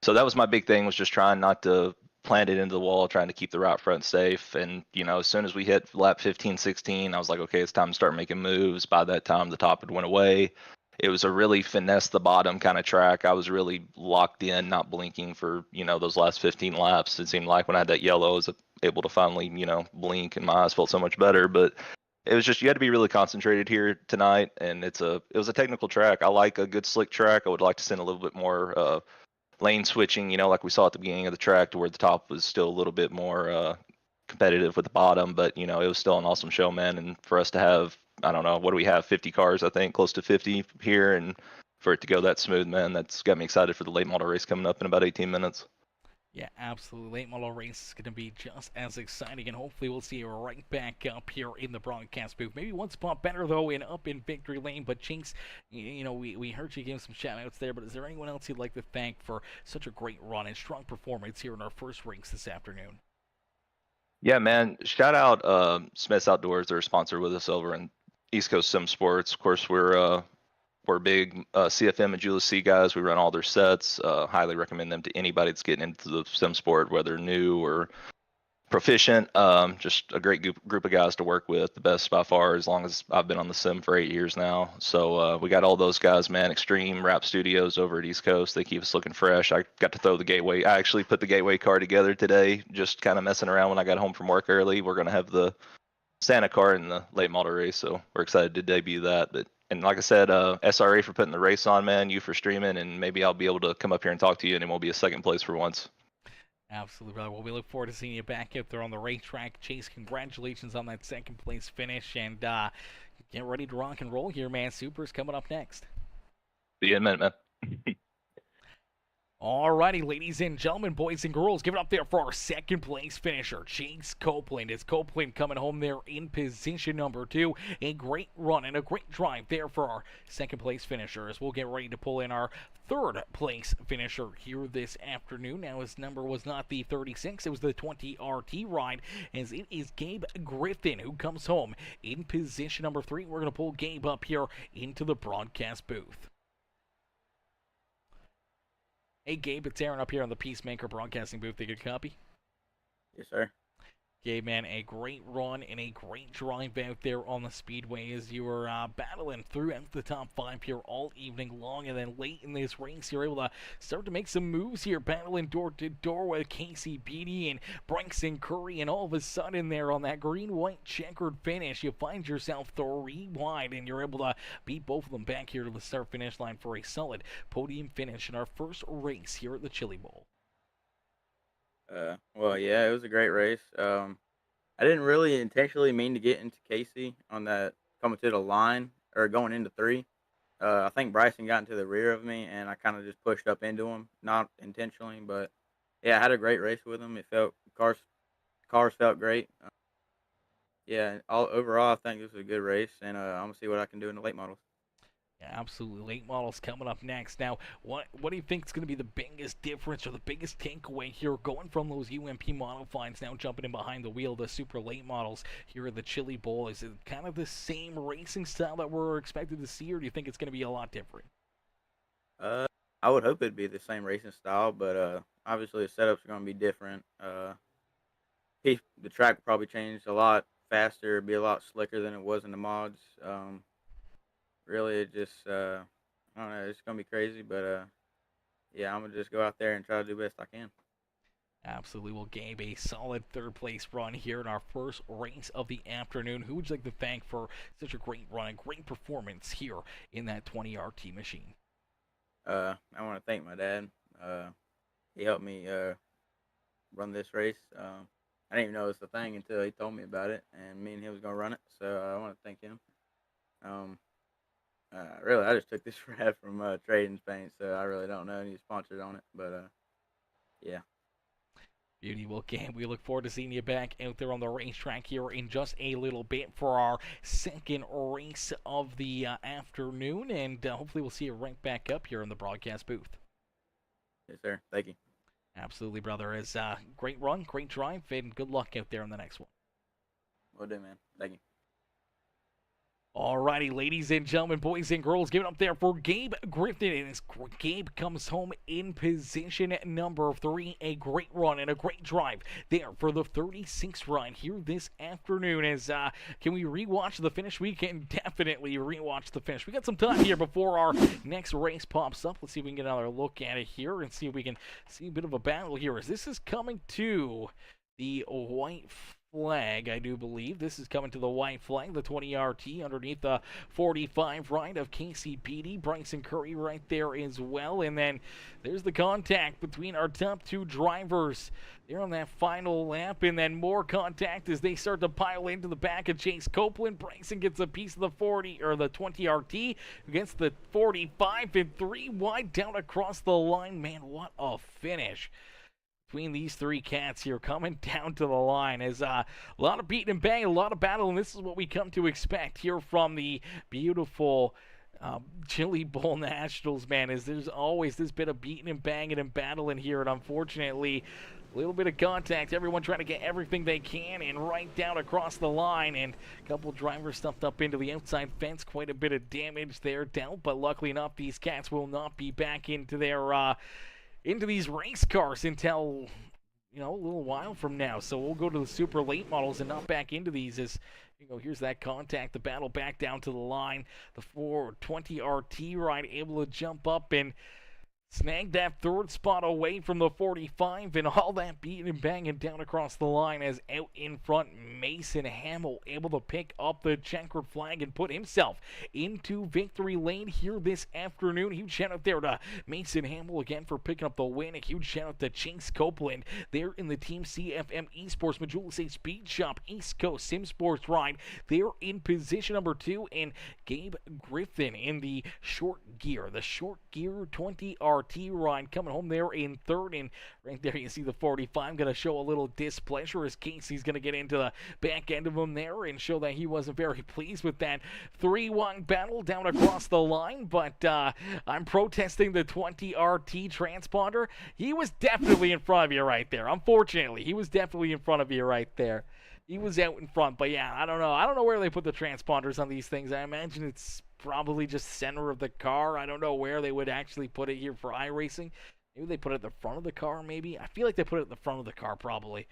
So that was my big thing, was just trying not to plant it into the wall, trying to keep the route front safe. And, as soon as we hit lap 15, 16, I was like, okay, it's time to start making moves. By that time, the top had went away. It was a really finesse the bottom kind of track. I was really locked in, not blinking for, those last 15 laps. It seemed like when I had that yellow, I was able to finally, blink, and my eyes felt so much better. But it was just, you had to be really concentrated here tonight. And it was a technical track. I like a good slick track. I would like to send a little bit more lane switching, like we saw at the beginning of the track, to where the top was still a little bit more competitive with the bottom. But it was still an awesome show, man. And for us to have, I don't know, what do we have, 50 cars, I think, close to 50 here, and for it to go that smooth, man, that's got me excited for the late model race coming up in about 18 minutes. Yeah, absolutely. Late model race is going to be just as exciting, and hopefully we'll see you right back up here in the broadcast booth. Maybe one spot better, though, and up in victory lane. But Chinks, we heard you give some shout-outs there, but is there anyone else you'd like to thank for such a great run and strong performance here in our first race this afternoon? Yeah, man. Shout out Smith's Outdoors. They're a sponsor with us over in East Coast Sim Sports. Of course, we're big CFM and Julius C guys. We run all their sets. Highly recommend them to anybody that's getting into the sim sport, whether new or proficient. Just a great group of guys to work with. The best by far, as long as I've been on the sim for 8 years now. So we got all those guys, man. Extreme Rap Studios over at East Coast. They keep us looking fresh. I got to throw the gateway. I actually put the gateway car together today, just kind of messing around when I got home from work early. We're gonna have the Santa car in the late model race, so we're excited to debut that. And like I said, SRA for putting the race on, man. You for streaming, and maybe I'll be able to come up here and talk to you, and it won't be a second place for once. Absolutely, brother. Well, we look forward to seeing you back out there on the racetrack. Chase, congratulations on that second place finish, and get ready to rock and roll here, man. Super's coming up next. See you in a minute, man. Alrighty, ladies and gentlemen, boys and girls, give it up there for our second place finisher, Chase Copeland. It's Copeland coming home there in position number 2. A great run and a great drive there for our second place finisher, as we'll get ready to pull in our third place finisher here this afternoon. Now, his number was not the 36, it was the 20 RT ride, as it is Gabe Griffin who comes home in position number 3. We're going to pull Gabe up here into the broadcast booth. Hey, Gabe, it's Aaron up here on the Peacemaker Broadcasting booth. They good copy? Yes, sir. Gabe, man, a great run and a great drive out there on the speedway as you were battling throughout the top 5 here all evening long, and then late in this race you're able to start to make some moves here, battling door to door with Casey Beatty and Bryson Curry, and all of a sudden there on that green-white checkered finish you find yourself 3 wide, and you're able to beat both of them back here to the start-finish line for a solid podium finish in our first race here at the Chili Bowl. Well, yeah, it was a great race. I didn't really intentionally mean to get into Casey on that coming to the line or going into 3. I think Bryson got into the rear of me, and I kind of just pushed up into him, not intentionally, but yeah, I had a great race with him. It felt cars felt great. Yeah, overall, I think this was a good race, and I'm gonna see what I can do in the late models. Yeah, absolutely. Late models coming up next. Now, what do you think is going to be the biggest difference or the biggest takeaway here going from those UMP modifieds now jumping in behind the wheel, the super late models here at the Chili Bowl? Is it kind of the same racing style that we're expected to see, or do you think it's going to be a lot different? I would hope it'd be the same racing style, but obviously the setups are gonna be different. The track will probably change a lot faster, be a lot slicker than it was in the mods. Really, it just, I don't know, it's going to be crazy, but, yeah, I'm going to just go out there and try to do the best I can. Absolutely. Well, Gabe, a solid third-place run here in our first race of the afternoon. Who would you like to thank for such a great run and great performance here in that 20 RT machine? I want to thank my dad. He helped me run this race. I didn't even know it was a thing until he told me about it, and me and him was going to run it, so I want to thank him. Really, I just took this ride from Trading Paint, so I really don't know any sponsors on it, but yeah. Beauty. Well, Gabe, we look forward to seeing you back out there on the racetrack here in just a little bit for our second race of the afternoon, and hopefully we'll see you right back up here in the broadcast booth. Yes, sir. Thank you. Absolutely, brother. It's great run, great drive, and good luck out there in the next one. Will do, man. Thank you. Alrighty, ladies and gentlemen, boys and girls, give it up there for Gabe Griffin. And as Gabe comes home in position number 3, a great run and a great drive there for the 36 run here this afternoon. As can we rewatch the finish? We can definitely rewatch the finish. We got some time here before our next race pops up. Let's see if we can get another look at it here and see if we can see a bit of a battle here. As this is coming to the white flag, I do believe. This is coming to the white flag, the 20 RT underneath the 45 right of Casey Beatty. Bryson Curry right there as well. And then there's the contact between our top two drivers. They're on that final lap, and then more contact as they start to pile into the back of Chase Copeland. Bryson gets a piece of the 40 or the 20 RT against the 45, and 3 wide down across the line. Man, what a finish between these three cats here coming down to the line. As a lot of beating and bang, a lot of battle, and this is what we come to expect here from the beautiful Chili Bowl Nationals, man. Is there's always this bit of beating and banging and battling here, and unfortunately a little bit of contact, everyone trying to get everything they can and right down across the line, and a couple drivers stuffed up into the outside fence. Quite a bit of damage there dealt, but luckily enough, these cats will not be back into their into these race cars until, you know, a little while from now. So we'll go to the super late models and not back into these. As you know, here's that contact, the battle back down to the line. The 420 RT ride able to jump up and snag that third spot away from the 45, and all that beating and banging down across the line as out in front, Mason Hamill able to pick up the checkered flag and put himself into victory lane here this afternoon. Huge shout out there to Mason Hamill again for picking up the win. A huge shout out to Chase Copeland there in the Team CFM Esports Majula State Speed Shop East Coast Sim Sports ride. They're in position number 2, and Gabe Griffin in the short gear 20 RT ride coming home there in third. And right there you see the 45 going to show a little displeasure as Casey's going to get into the back end of him there and show that he wasn't very pleased with that 3-1 battle down across the line. But I'm protesting the 20 RT transponder. He was definitely in front of you right there. Unfortunately, he was definitely in front of you right there. He was out in front, but yeah, I don't know where they put the transponders on these things. I imagine it's probably just center of the car. I don't know where they would actually put it here for iRacing. Maybe they put it at the front of the car, maybe. I feel like they put it at the front of the car, probably.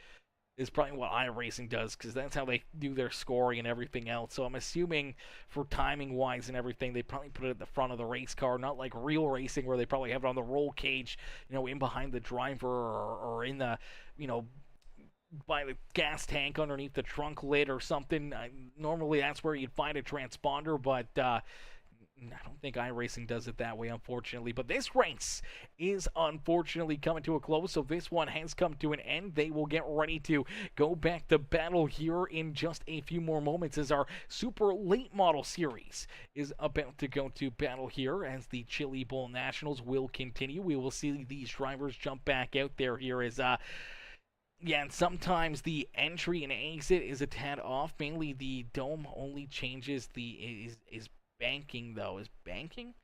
Is probably what iRacing does, because that's how they do their scoring and everything else. So I'm assuming for timing-wise and everything, they probably put it at the front of the race car, not like real racing where they probably have it on the roll cage, you know, in behind the driver or in the, you know, by the gas tank underneath the trunk lid or something. Normally that's where you'd find a transponder, but I don't think iRacing does it that way, unfortunately. But this race is unfortunately coming to a close, so this one has come to an end. They will get ready to go back to battle here in just a few more moments as our super late model series is about to go to battle here as the Chili Bowl Nationals will continue. We will see these drivers jump back out there here as yeah, and sometimes the entry and exit is a tad off. Mainly the dome only changes the is banking though. Is banking?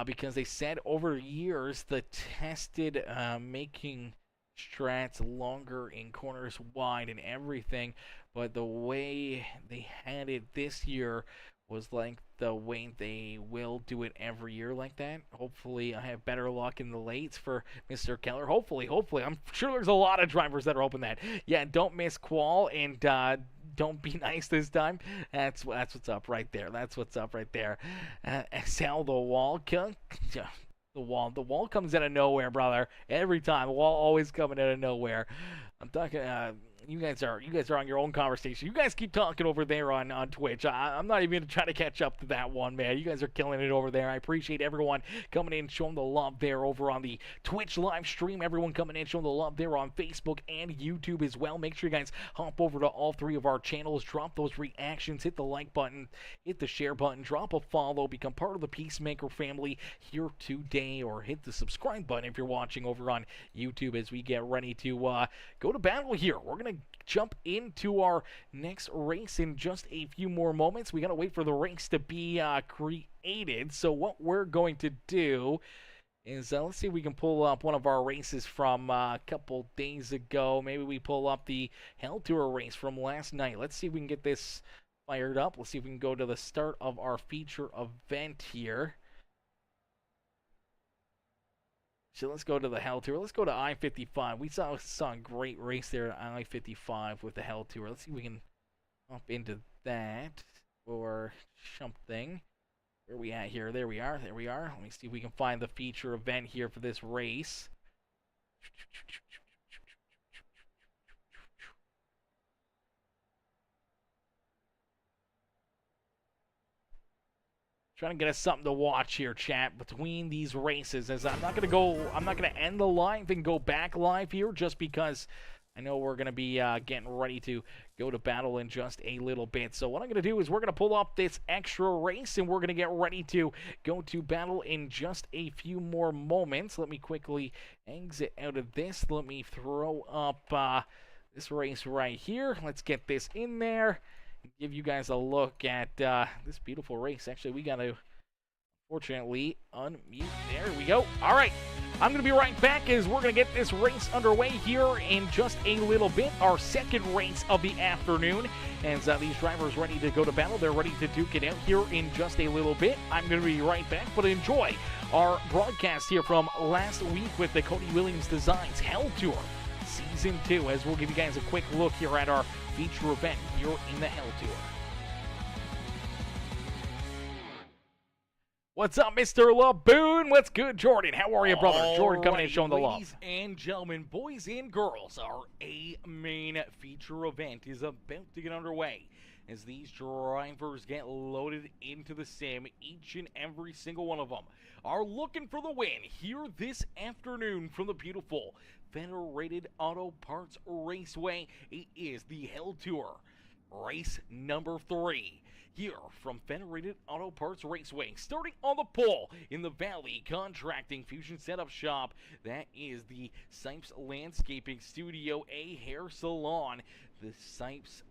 Because they said over years the tested making strats longer in corners wide and everything, but the way they had it this year was like the way they will do it every year like that. Hopefully I have better luck in the lates for Mr. Keller. Hopefully. I'm sure there's a lot of drivers that are hoping that. Yeah, don't miss qual and don't be nice this time. That's what's up right there. That's what's up right there. Sal the wall. The wall comes out of nowhere, brother. Every time. The wall always coming out of nowhere. I'm talking you guys are on your own conversation. You guys keep talking over there on Twitch. I'm not even trying to catch up to that one, man. You guys are killing it over there. I appreciate everyone coming in, showing the love there over on the Twitch live stream. Everyone coming in, showing the love there on Facebook and YouTube as well. Make sure you guys hop over to all 3 of our channels. Drop those reactions. Hit the like button. Hit the share button. Drop a follow. Become part of the Peacemaker family here today. Or hit the subscribe button if you're watching over on YouTube as we get ready to go to battle here. We're going to jump into our next race in just a few more moments. We got to wait for the race to be created. So what we're going to do is let's see if we can pull up one of our races from a couple days ago. Maybe we pull up the Hell Tour race from last night. Let's see if we can get this fired up. Let's see if we can go to the start of our feature event here. So let's go to the Hell Tour. Let's go to I-55. We saw a great race there at I-55 with the Hell Tour. Let's see if we can hop into that or something. Where are we at here? There we are. There we are. Let me see if we can find the feature event here for this race. Trying to get us something to watch here, chat, between these races. As I'm not gonna end the live and go back live here just because I know we're gonna be getting ready to go to battle in just a little bit. So what I'm gonna do is we're gonna pull up this extra race and we're gonna get ready to go to battle in just a few more moments. Let me quickly exit out of this. Let me throw up this race right here. Let's get this in there. Give you guys a look at this beautiful race. Actually, we got to, fortunately, unmute. There we go. All right. I'm going to be right back as we're going to get this race underway here in just a little bit. Our second race of the afternoon. As these drivers ready to go to battle. They're ready to duke it out here in just a little bit. I'm going to be right back, but enjoy our broadcast here from last week with the Cody Williams Designs Hell Tour Season 2, as we'll give you guys a quick look here at our feature event here in the Hell Tour. What's up, Mr. Laboon? What's good, Jordan? How are you, brother? Jordan coming in showing the love. Ladies and gentlemen, boys and girls, our main feature event is about to get underway as these drivers get loaded into the sim. Each and every single one of them are looking for the win here this afternoon from the beautiful Federated Auto Parts Raceway. It is the Hell Tour, race number 3. Here from Federated Auto Parts Raceway, starting on the pole in the Valley Contracting Fusion Setup Shop. That is the Sipes Landscaping Studio, a hair salon. The Sipes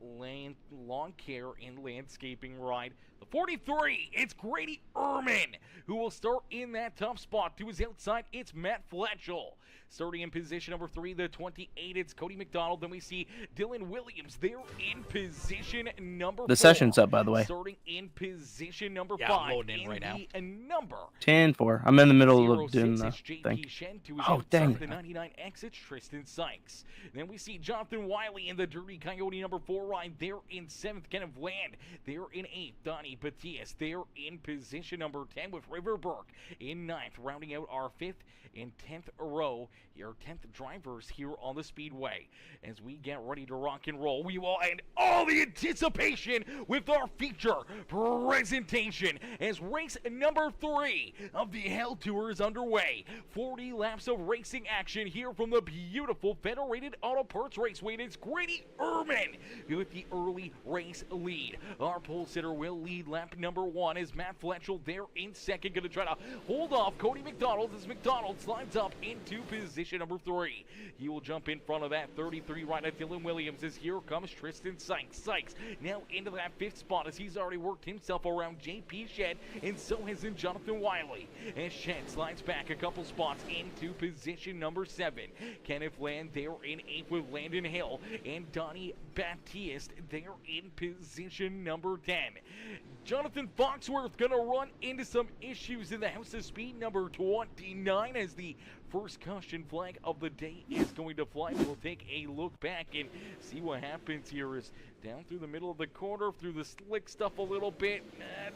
Lawn Care and Landscaping ride. The 43, it's Grady Ehrman, who will start in that top spot. To his outside, it's Matt Fletchel. Starting in position number 3, the 28, it's Cody McDonald. Then we see Dylan Williams. They're in position number 4. The session's up, by the way. Starting in position number 5. I'm loading in right now. Number 10-4. I'm in the middle of 06, doing the it's JP thing. Shen. To his Oh, outside, dang. the 99 exits Tristan Sykes. Then we see Jonathan Wiley in the Dirty Coyote number 4 ride. They're in 7th. Kenneth Land. They're in 8th. Donnie Batias. They're in position number 10 with River Burke in 9th. Rounding out our 5th and 10th row, your 10th drivers here on the Speedway. As we get ready to rock and roll, we will end all the anticipation with our feature presentation as race number 3 of the Hell Tour is underway. 40 laps of racing action here from the beautiful Federated Auto Parts Raceway. And it's Grady Ehrman with the early race lead. Our pole sitter will lead lap number 1 as Matt Fletchel there in 2nd, going to try to hold off Cody McDonald as McDonald slides up into position number 3. He will jump in front of that 33 rider Dylan Williams as here comes Tristan Sykes. Sykes now into that 5th spot as he's already worked himself around JP Shed, and so has in Jonathan Wiley. And Shed slides back a couple spots into position number 7. Kenneth Land there in 8th with Landon Hill, and Donnie Baptiste there in position number 10. Jonathan Foxworth gonna run into some issues in the House of Speed number 29 as the first caution flag of the day is going to fly. We'll take a look back and see what happens here. Is down through the middle of the corner, through the slick stuff a little bit.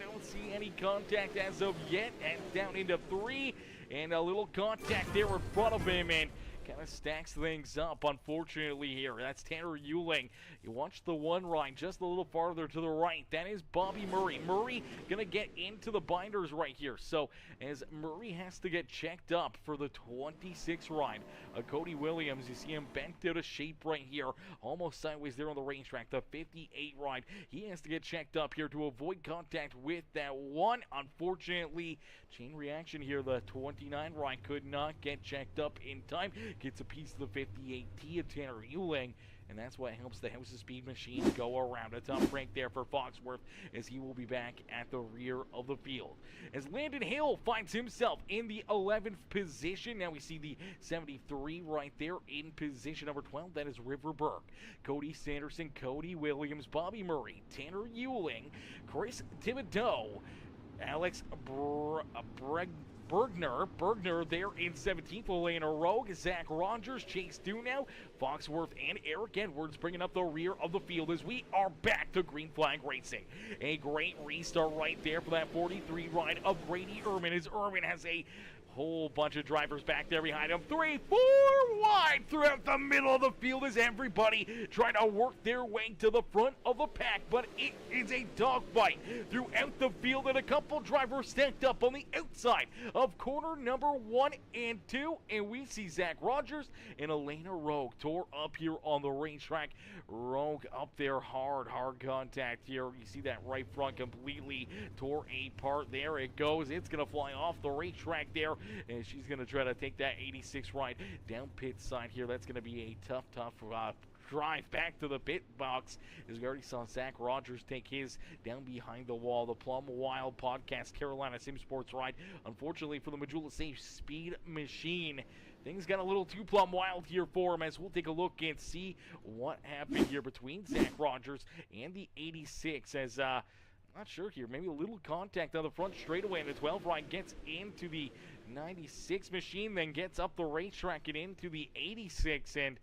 Don't see any contact as of yet. And down into 3, and a little contact there in front of him, and kind of stacks things up, unfortunately, here. That's Tanner Euling. You watch the one ride just a little farther to the right. That is Bobby Murray. Murray going to get into the binders right here. So as Murray has to get checked up for the 26 ride, Cody Williams, you see him bent out of shape right here, almost sideways there on the racetrack. The 58 ride, he has to get checked up here to avoid contact with that one. Unfortunately, chain reaction here. The 29 ride could not get checked up in time. Gets a piece of the 58T of Tanner Euling, and that's what helps the House of Speed machine go around. A tough break there for Foxworth as he will be back at the rear of the field. As Landon Hill finds himself in the 11th position. Now we see the 73 right there in position number 12. That is River Burke. Cody Sanderson, Cody Williams, Bobby Murray, Tanner Euling, Chris Thibodeau, Alex Bergner there in 17th, Elena Rogue, Zach Rogers, Chase Dunow, Foxworth, and Eric Edwards bringing up the rear of the field as we are back to green flag racing. A great restart right there for that 43 ride of Grady Ehrman as Ehrman has a whole bunch of drivers back there behind him. 3, 4 wide throughout the middle of the field as everybody trying to work their way to the front of the pack. But it is a dogfight throughout the field, and a couple drivers stacked up on the outside of corner number 1 and 2. And we see Zach Rogers and Elena Rogue tore up here on the racetrack. Rogue up there hard contact here. You see that right front completely tore apart. There it goes. It's going to fly off the racetrack there, and she's going to try to take that 86 ride down pit side here. That's going to be a tough drive back to the pit box, as we already saw Zach Rogers take his down behind the wall. The Plum Wild Podcast Carolina Sim Sports ride, unfortunately for the Majula Safe Speed Machine, things got a little too plum wild here for him, as we'll take a look and see what happened here between Zach Rogers and the 86, as not sure here, maybe a little contact on the front straightaway, and the 12 ride gets into the 96 machine, then gets up the racetrack and into the 86, and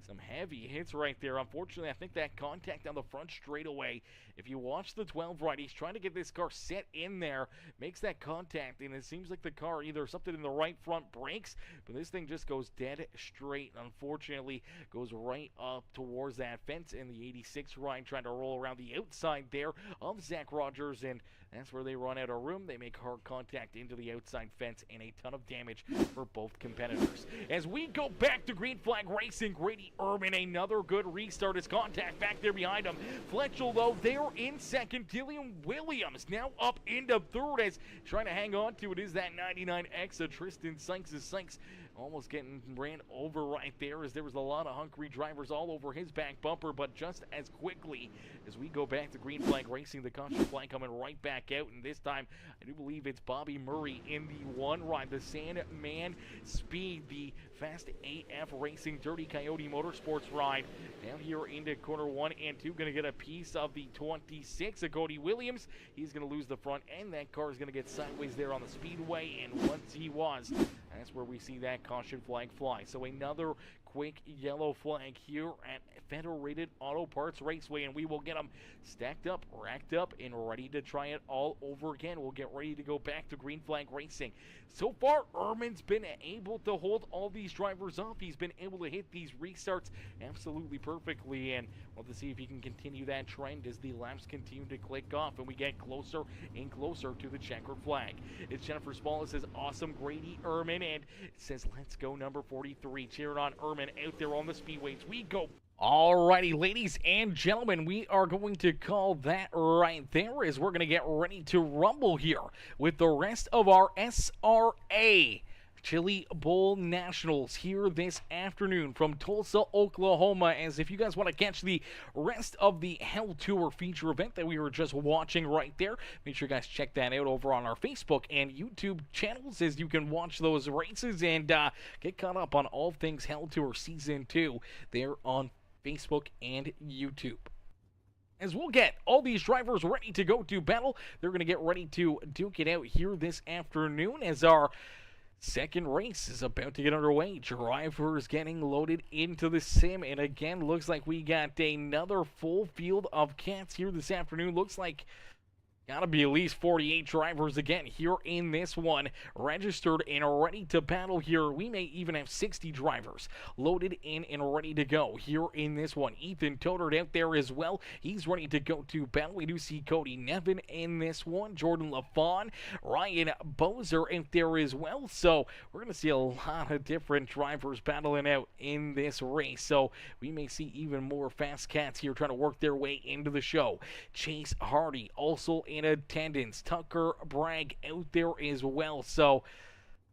some heavy hits right there. Unfortunately, I think that contact on the front straightaway, if you watch the 12 right, he's trying to get this car set in there, makes that contact, and it seems like the car, either something in the right front breaks, but this thing just goes dead straight. Unfortunately, goes right up towards that fence, and the 86 ride trying to roll around the outside there of Zach Rogers, and that's where they run out of room. They make hard contact into the outside fence, and a ton of damage for both competitors. As we go back to green flag racing, Grady Urban, another good restart. His contact back there behind him. Fletchel, though, they're in second. Dillian Williams now up into third, as trying to hang on to it is that 99X of Tristan Sykes. Sykes almost getting ran over right there, as there was a lot of hungry drivers all over his back bumper. But just as quickly as we go back to green flag racing, the caution flag coming right back out, and this time I do believe it's Bobby Murray in the 1 ride, the Sandman Speed, the Fast AF Racing Dirty Coyote Motorsports ride down here into corner 1 and 2. Going to get a piece of the 26 of Cody Williams. He's going to lose the front end. That car is going to get sideways there on the speedway, and once he was, that's where we see that caution flag fly. So another quick yellow flag here at Federated Auto Parts Raceway, and we will get them stacked up, racked up, and ready to try it all over again. We'll get ready to go back to green flag racing. So far, Urban's been able to hold all these drivers off. He's been able to hit these restarts absolutely perfectly, and we'll have to see if he can continue that trend as the laps continue to click off and we get closer and closer to the checkered flag. It's Jennifer Small. It says, awesome Grady Urban, and it says, let's go number 43. Cheering on Urban out there on the speedways. We go. Alrighty, ladies and gentlemen, we are going to call that right there, as we're going to get ready to rumble here with the rest of our SRA Chili Bowl Nationals here this afternoon from Tulsa, Oklahoma. As if you guys want to catch the rest of the Hell Tour feature event that we were just watching right there, make sure you guys check that out over on our Facebook and YouTube channels, as you can watch those races and get caught up on all things Hell Tour Season 2 there on Facebook and YouTube. As we'll get all these drivers ready to go to battle, they're going to get ready to duke it out here this afternoon, as our second race is about to get underway. Drivers getting loaded into the sim, and again, looks like we got another full field of cats here this afternoon. Looks like gotta be at least 48 drivers again here in this one, registered and ready to battle here. We may even have 60 drivers loaded in and ready to go here in this one. Ethan Todard out there as well. He's ready to go to battle. We do see Cody Nevin in this one, Jordan LaFawn, Ryan Bozer out there as well. So we're gonna see a lot of different drivers battling out in this race. So we may see even more fast cats here trying to work their way into the show. Chase Hardy also in attendance. Tucker Bragg out there as well. So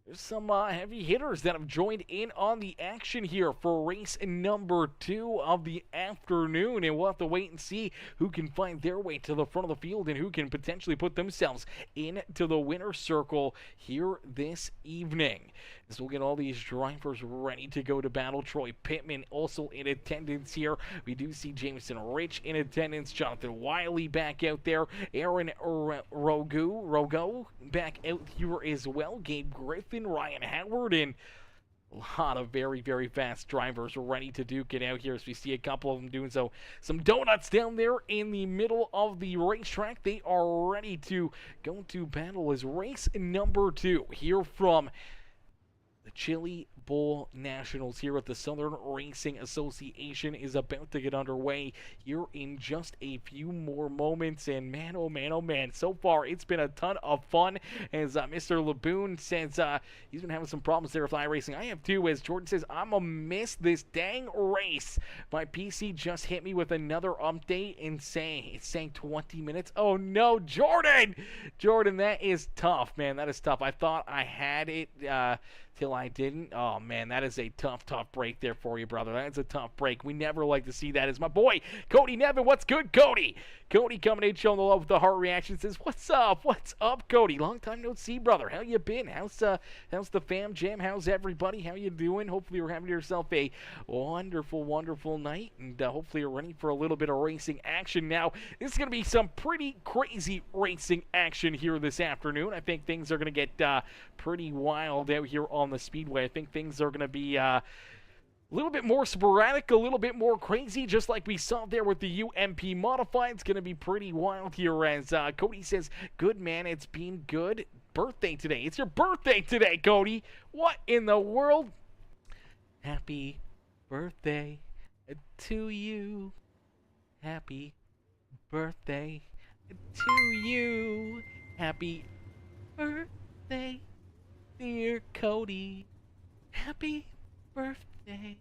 there's some heavy hitters that have joined in on the action here for race number 2 of the afternoon, and we'll have to wait and see who can find their way to the front of the field and who can potentially put themselves into the winner's circle here this evening. As we'll get all these drivers ready to go to battle. Troy Pittman also in attendance here. We do see Jameson Rich in attendance. Jonathan Wiley back out there. Aaron Rogo back out here as well. Gabe Griffin, Ryan Howard, and a lot of very, very fast drivers ready to duke it out here, as we see a couple of them doing so. Some donuts down there in the middle of the racetrack. They are ready to go to battle as race number 2 here from The Chili Bowl Nationals here at the Southern Racing Association is about to get underway here in just a few more moments. And man, oh man, oh man, so far it's been a ton of fun. As Mr. Laboon says he's been having some problems there with iRacing. I have too, as Jordan says, I'm going to miss this dang race. My PC just hit me with another update and it's saying 20 minutes. Oh no, Jordan! Jordan, that is tough, man. That is tough. I thought I had it till I didn't. Oh man, that is a tough break there for you, brother. That's a tough break. We never like to see that. As my boy Cody Nevin, what's good, Cody? Cody coming in, showing the love with the heart reaction. Says, "What's up? What's up, Cody? Long time no see, brother. How you been? How's the fam jam? How's everybody? How you doing? Hopefully you're having yourself a wonderful night, and hopefully you're ready for a little bit of racing action. Now, this is gonna be some pretty crazy racing action here this afternoon. I think things are gonna get pretty wild out here on the speedway. I think things are gonna be a little bit more sporadic, a little bit more crazy, just like we saw there with the UMP Modified. It's going to be pretty wild here, as Cody says, good man, it's been good. Birthday today. It's your birthday today, Cody. What in the world? Happy birthday to you. Happy birthday to you. Happy birthday, dear Cody. Happy birthday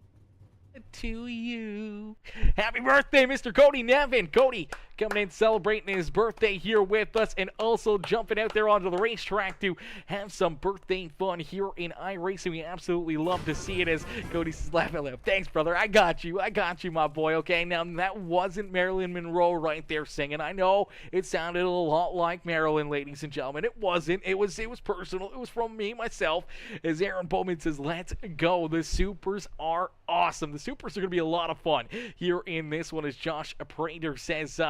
to you. Happy birthday, Mr. Cody Nevin. Cody coming in celebrating his birthday here with us, and also jumping out there onto the racetrack to have some birthday fun here in iRacing. We absolutely love to see it, as Cody says, laughing loud. Thanks, brother. I got you, my boy. Okay, now that wasn't Marilyn Monroe right there singing. I know it sounded a lot like Marilyn, ladies and gentlemen. It wasn't. It was personal. It was from me, myself. As Aaron Bowman says, let's go. The supers are awesome. The supers are going to be a lot of fun here in this one, as Josh Prater says,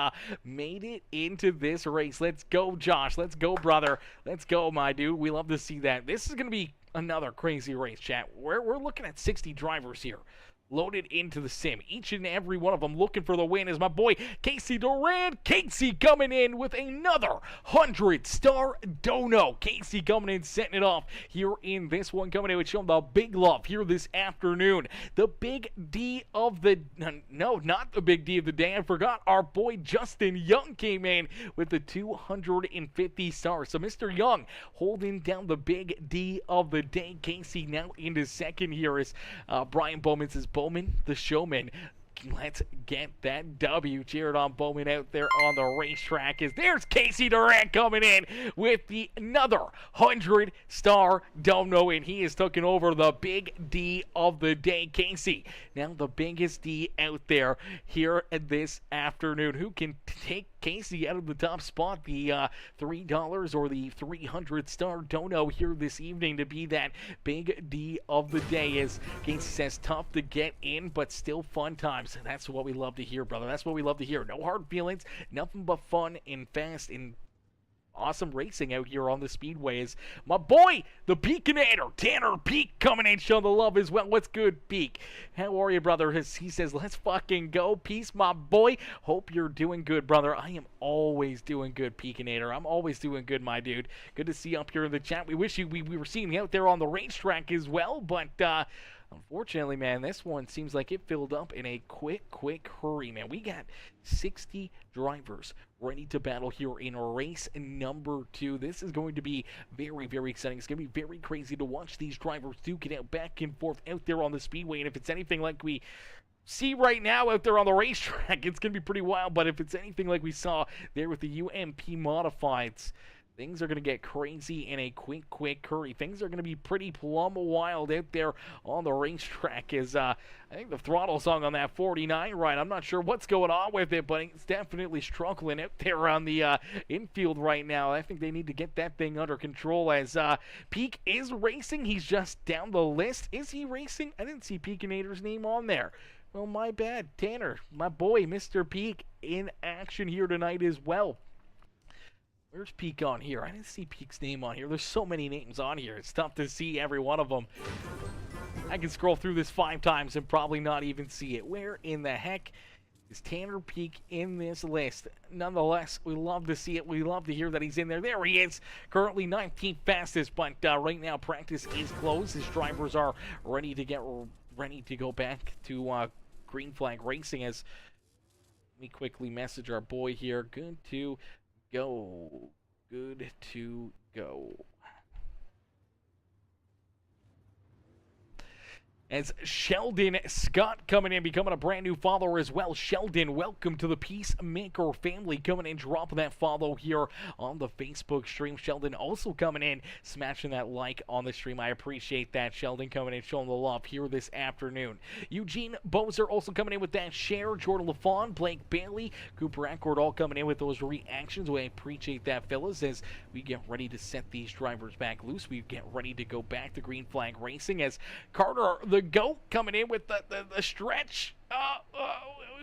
made it into this race. Let's go, Josh. Let's go, brother. Let's go, my dude. We love to see that. This is going to be another crazy race, chat. We're looking at 60 drivers here, loaded into the sim. Each and every one of them looking for the win, is my boy Casey Durant. Casey coming in with another 100-star dono. Casey coming in, setting it off here in this one, coming in with showing the big love here this afternoon. The big D of the... No, not the big D of the day. I forgot. Our boy Justin Young came in with the 250 stars. So Mr. Young holding down the big D of the day. Casey now into second here, as Brian Bowman says, Bowman, the showman. Let's get that W. Cheered on Bowman out there on the racetrack. As there's Casey Durant coming in with another 100-star dono, and he is taking over the big D of the day. Casey, now the biggest D out there here this afternoon. Who can take Casey out of the top spot? The $3 or the 300-star dono here this evening to be that big D of the day. As Casey says, tough to get in, but still fun times. That's what we love to hear, brother. That's what we love to hear. No hard feelings, nothing but fun and fast and awesome racing out here on the speedways. My boy, the Beaconator, Tanner Peak, coming in, showing the love as well. What's good, Peak? How are you, brother? He says, let's fucking go. Peace, my boy. Hope you're doing good, brother. I am always doing good, Beaconator. I'm always doing good, my dude. Good to see you up here in the chat. We wish we were seeing you out there on the racetrack as well, but unfortunately, man, this one seems like it filled up in a quick hurry, man. We got 60 drivers ready to battle here in race number 2. This is going to be very exciting. It's going to be very crazy to watch these drivers duke it out back and forth out there on the speedway. And if it's anything like we see right now out there on the racetrack, it's going to be pretty wild. But if it's anything like we saw there with the UMP Modifieds, things are going to get crazy in a quick hurry. Things are going to be pretty plumb wild out there on the racetrack. As I think the throttle song on that 49 right, I'm not sure what's going on with it, but it's definitely struggling out there on the infield right now. I think they need to get that thing under control, as Peak is racing. He's just down the list. Is he racing? I didn't see Peakinator's name on there. Well, my bad. Tanner, my boy, Mr. Peak, in action here tonight as well. Where's Peak on here? I didn't see Peak's name on here. There's so many names on here. It's tough to see every one of them. I can scroll through this 5 times and probably not even see it. Where in the heck Is Tanner Peak in this list? Nonetheless, we love to see it. We love to hear that he's in there. There he is, currently 19th fastest, but right now practice is closed. His drivers are ready to get ready to go back to green flag racing. As let me quickly message our boy here. Good to go. Good to go. As Sheldon Scott coming in, becoming a brand new follower as well. Sheldon, welcome to the Peacemaker family. Coming in, dropping that follow here on the Facebook stream. Sheldon also coming in, smashing that like on the stream. I appreciate that. Sheldon coming in, showing the love here this afternoon. Eugene Bozer also coming in with that share. Jordan LaFawn, Blake Bailey, Cooper Ackord all coming in with those reactions. We appreciate that, fellas, as we get ready to set these drivers back loose. We get ready to go back to green flag racing as Carter, the GOAT, coming in with the stretch.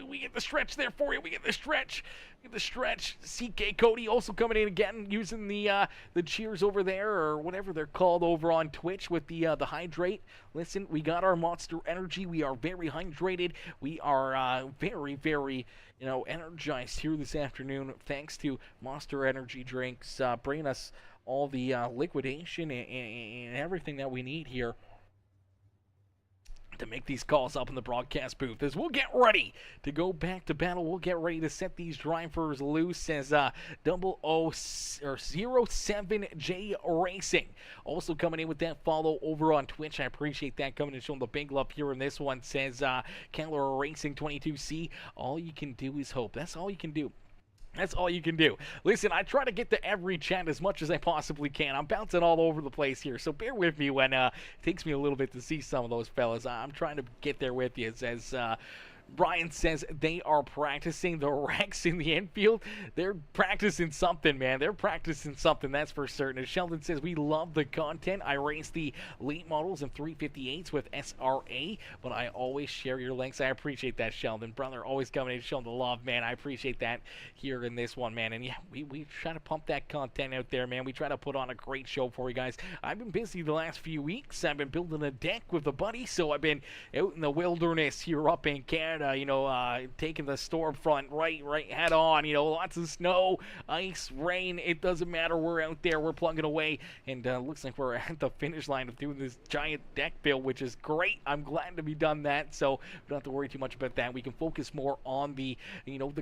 We get the stretch there for you. We get the stretch. Get the stretch. CK Cody also coming in again, using the cheers over there, or whatever they're called over on Twitch with the hydrate. Listen, we got our Monster Energy. We are very hydrated. We are very, very, energized here this afternoon, thanks to Monster Energy drinks, bringing us all the liquidation and everything that we need here to make these calls up in the broadcast booth. As we'll get ready to go back to battle, we'll get ready to set these drivers loose as 07J Racing also coming in with that follow over on Twitch. I appreciate that, coming and showing the big love here in this one. Says Keller Racing 22C, all you can do is hope. That's all you can do. That's all you can do. Listen, I try to get to every chat as much as I possibly can. I'm bouncing all over the place here, so bear with me when it takes me a little bit to see some of those fellas. I'm trying to get there with you. It says Brian says they are practicing the Rex in the infield. They're practicing something, man. They're practicing something, that's for certain. As Sheldon says, we love the content. I race the late models in 358s with SRA, but I always share your links. I appreciate that, Sheldon. Brother, always coming in showing the love, man. I appreciate that here in this one, man. And yeah, we try to pump that content out there, man. We try to put on a great show for you guys. I've been busy the last few weeks. I've been building a deck with a buddy, so I've been out in the wilderness here up in Canada, taking the storm front right head on. Lots of snow, ice, rain. It doesn't matter. We're out there. We're plugging away, and looks like we're at the finish line of doing this giant deck build, which is great. I'm glad to be done that, so we don't have to worry too much about that. We can focus more on the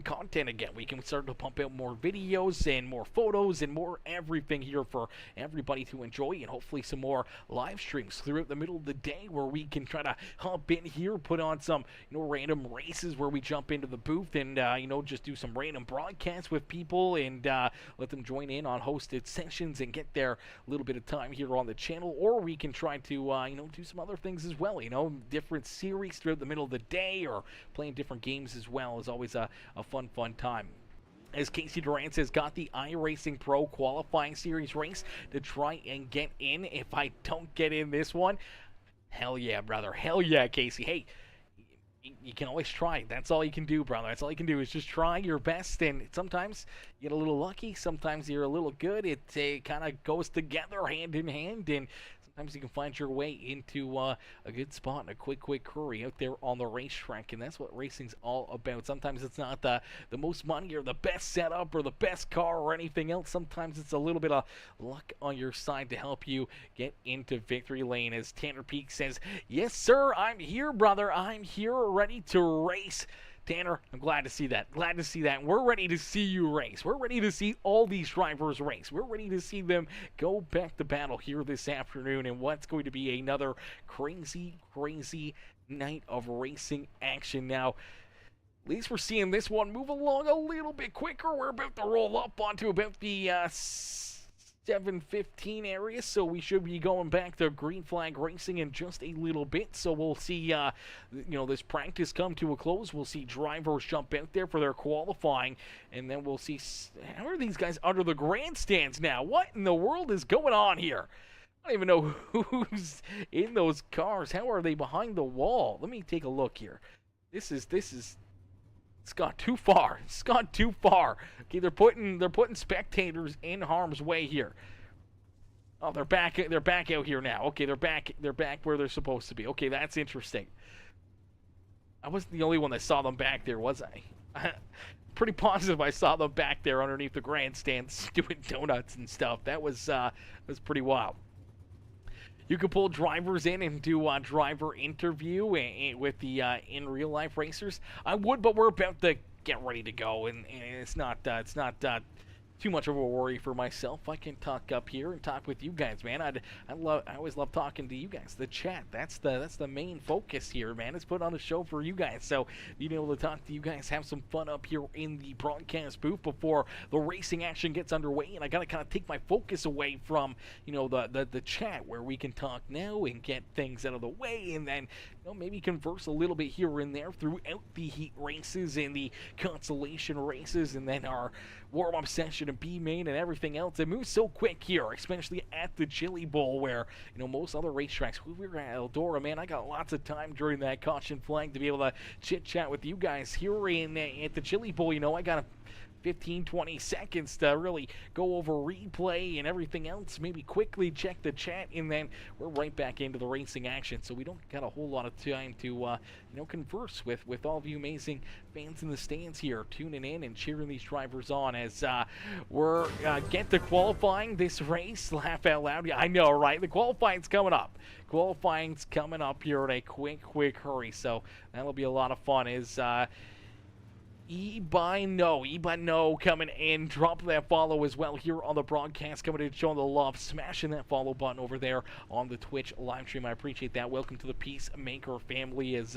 content again. We can start to pump out more videos and more photos and more everything here for everybody to enjoy, and hopefully some more live streams throughout the middle of the day where we can try to hop in here, put on some random races where we jump into the booth and just do some random broadcasts with people and let them join in on hosted sessions and get their little bit of time here on the channel. Or we can try to do some other things as well, different series throughout the middle of the day, or playing different games as well is always a fun time. As Casey Durant says, got the iRacing Pro qualifying series race to try and get in. If I don't get in this one, hell yeah, brother. Hell yeah, Casey. Hey, you can always try. That's all you can do, brother. That's all you can do is just try your best. And sometimes you get a little lucky. Sometimes you're a little good. It kind of goes together hand in hand. And sometimes you can find your way into a good spot in a quick hurry out there on the racetrack. And that's what racing's all about. Sometimes it's not the most money or the best setup or the best car or anything else. Sometimes it's a little bit of luck on your side to help you get into victory lane. As Tanner Peak says, yes, sir, I'm here, brother. I'm here ready to race. Tanner, I'm glad to see that. Glad to see that. We're ready to see you race. We're ready to see all these drivers race. We're ready to see them go back to battle here this afternoon in what's going to be another crazy night of racing action. Now, at least we're seeing this one move along a little bit quicker. We're about to roll up onto about the 7:15 area, so we should be going back to green flag racing in just a little bit. So we'll see this practice come to a close. We'll see drivers jump out there for their qualifying, and then we'll see how are these guys under the grandstands now. What in the world is going on here? I don't even know who's in those cars. How are they behind the wall? Let me take a look here. This is it's gone too far. It's gone too far. Okay, they're putting spectators in harm's way here. Oh, they're back out here now. Okay, they're back where they're supposed to be. Okay, that's interesting. I wasn't the only one that saw them back there, was I? Pretty positive I saw them back there underneath the grandstands doing donuts and stuff. That was pretty wild. You can pull drivers in and do a driver interview with the in real life racers. I would, but we're about to get ready to go, and it's not too much of a worry for myself. I can talk up here and talk with you guys, man. I always love talking to you guys. The chat, that's the main focus here, man. It's put on a show for you guys, so being able to talk to you guys, have some fun up here in the broadcast booth before the racing action gets underway. And I gotta kind of take my focus away from the chat, where we can talk now and get things out of the way, and then maybe converse a little bit here and there throughout the heat races and the consolation races, and then our warm-up session and B-main and everything else. It moves so quick here, especially at the Chili Bowl, where most other racetracks, we were at Eldora, man, I got lots of time during that caution flag to be able to chit-chat with you guys. Here at the Chili Bowl, I got a 15-20 seconds to really go over replay and everything else, maybe quickly check the chat, and then we're right back into the racing action. So we don't got a whole lot of time to converse with all of you amazing fans in the stands here, tuning in and cheering these drivers on as we're get to qualifying this race. Laugh out loud. Yeah, I know, right? The qualifying's coming up. Qualifying's coming up here in a quick hurry, so that'll be a lot of fun. Is Ebino coming in, drop that follow as well here on the broadcast, coming in showing the love, smashing that follow button over there on the Twitch live stream. I appreciate that. Welcome to the Peacemaker family. As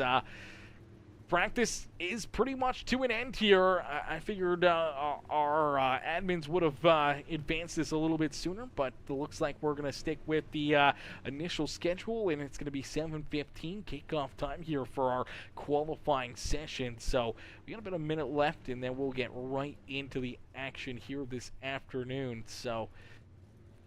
practice is pretty much to an end here. I figured our admins would have advanced this a little bit sooner, but it looks like we're going to stick with the initial schedule, and it's going to be 7:15 kickoff time here for our qualifying session. So we got about a minute left, and then we'll get right into the action here this afternoon. So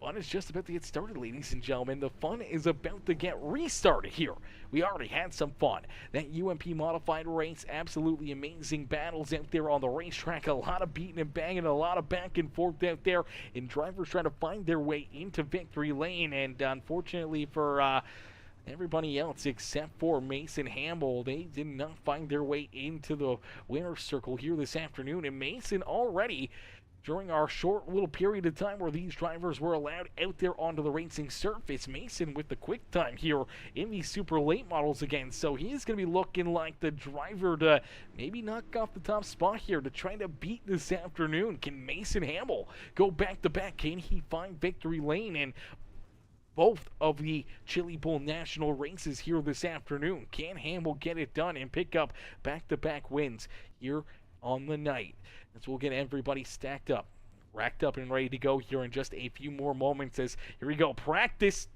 fun is just about to get started, ladies and gentlemen. The fun is about to get restarted here. We already had some fun. That UMP modified race, absolutely amazing battles out there on the racetrack. A lot of beating and banging, a lot of back and forth out there, and drivers trying to find their way into victory lane. And unfortunately for everybody else except for Mason Hamill, they did not find their way into the winner's circle here this afternoon. And Mason already, during our short little period of time where these drivers were allowed out there onto the racing surface, Mason with the quick time here in these super late models again. So he's going to be looking like the driver to maybe knock off the top spot here to try to beat this afternoon. Can Mason Hamill go back-to-back? Can he find victory lane in both of the Chili Bowl national races here this afternoon? Can Hamill get it done and pick up back-to-back wins here on the night? As we'll get everybody stacked up, racked up, and ready to go here in just a few more moments. As here we go, practice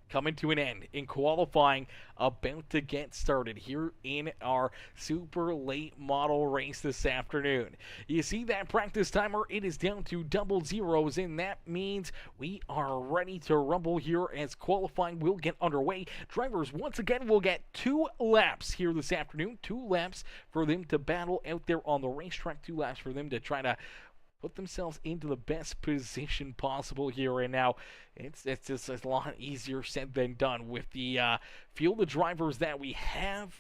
coming to an end in qualifying, about to get started here in our super late model race this afternoon. You see that practice timer, it is down to double zeros, and that means we are ready to rumble here as qualifying will get underway. Drivers once again will get 2 laps here this afternoon, 2 laps for them to battle out there on the racetrack, 2 laps for them to try to put themselves into the best position possible here. And now it's just a lot easier said than done with the field of drivers that we have.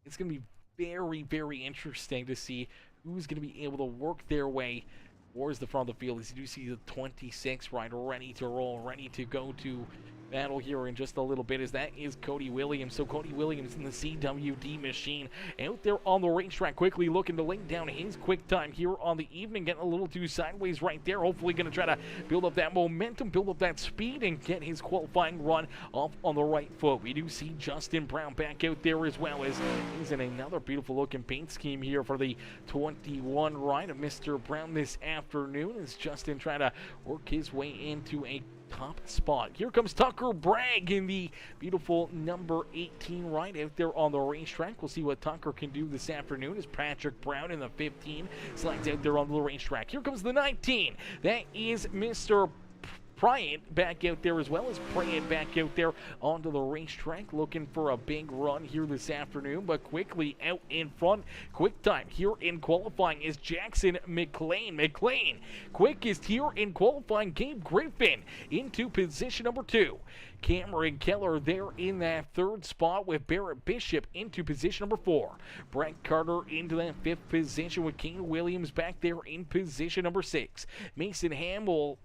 It's going to be very, very interesting to see who's going to be able to work their way towards the front of the field. As you do see the 26 rider ready to roll, ready to go to battle here in just a little bit, as that is Cody Williams. So Cody Williams in the CWD machine out there on the racetrack, quickly looking to lay down his quick time here on the evening, getting a little too sideways right there. Hopefully going to try to build up that momentum, build up that speed, and get his qualifying run off on the right foot. We do see Justin Brown back out there as well, as he's in another beautiful looking paint scheme here for the 21 ride of Mr. Brown this afternoon, as Justin trying to work his way into a top spot. Here comes Tucker Bragg in the beautiful number 18 right out there on the racetrack. We'll see what Tucker can do this afternoon as Patrick Brown in the 15 slides out there on the racetrack. Here comes the 19. That is Mr. Bryant back out there, as well as Bryant back out there onto the racetrack, looking for a big run here this afternoon. But quickly out in front, quick time here in qualifying is Jackson McLean. Quickest here in qualifying, Gabe Griffin into position number 2. Cameron Keller there in that third spot with Barrett Bishop into position number 4. Brett Carter into that 5th position with Kane Williams back there in position number 6. Mason Hamill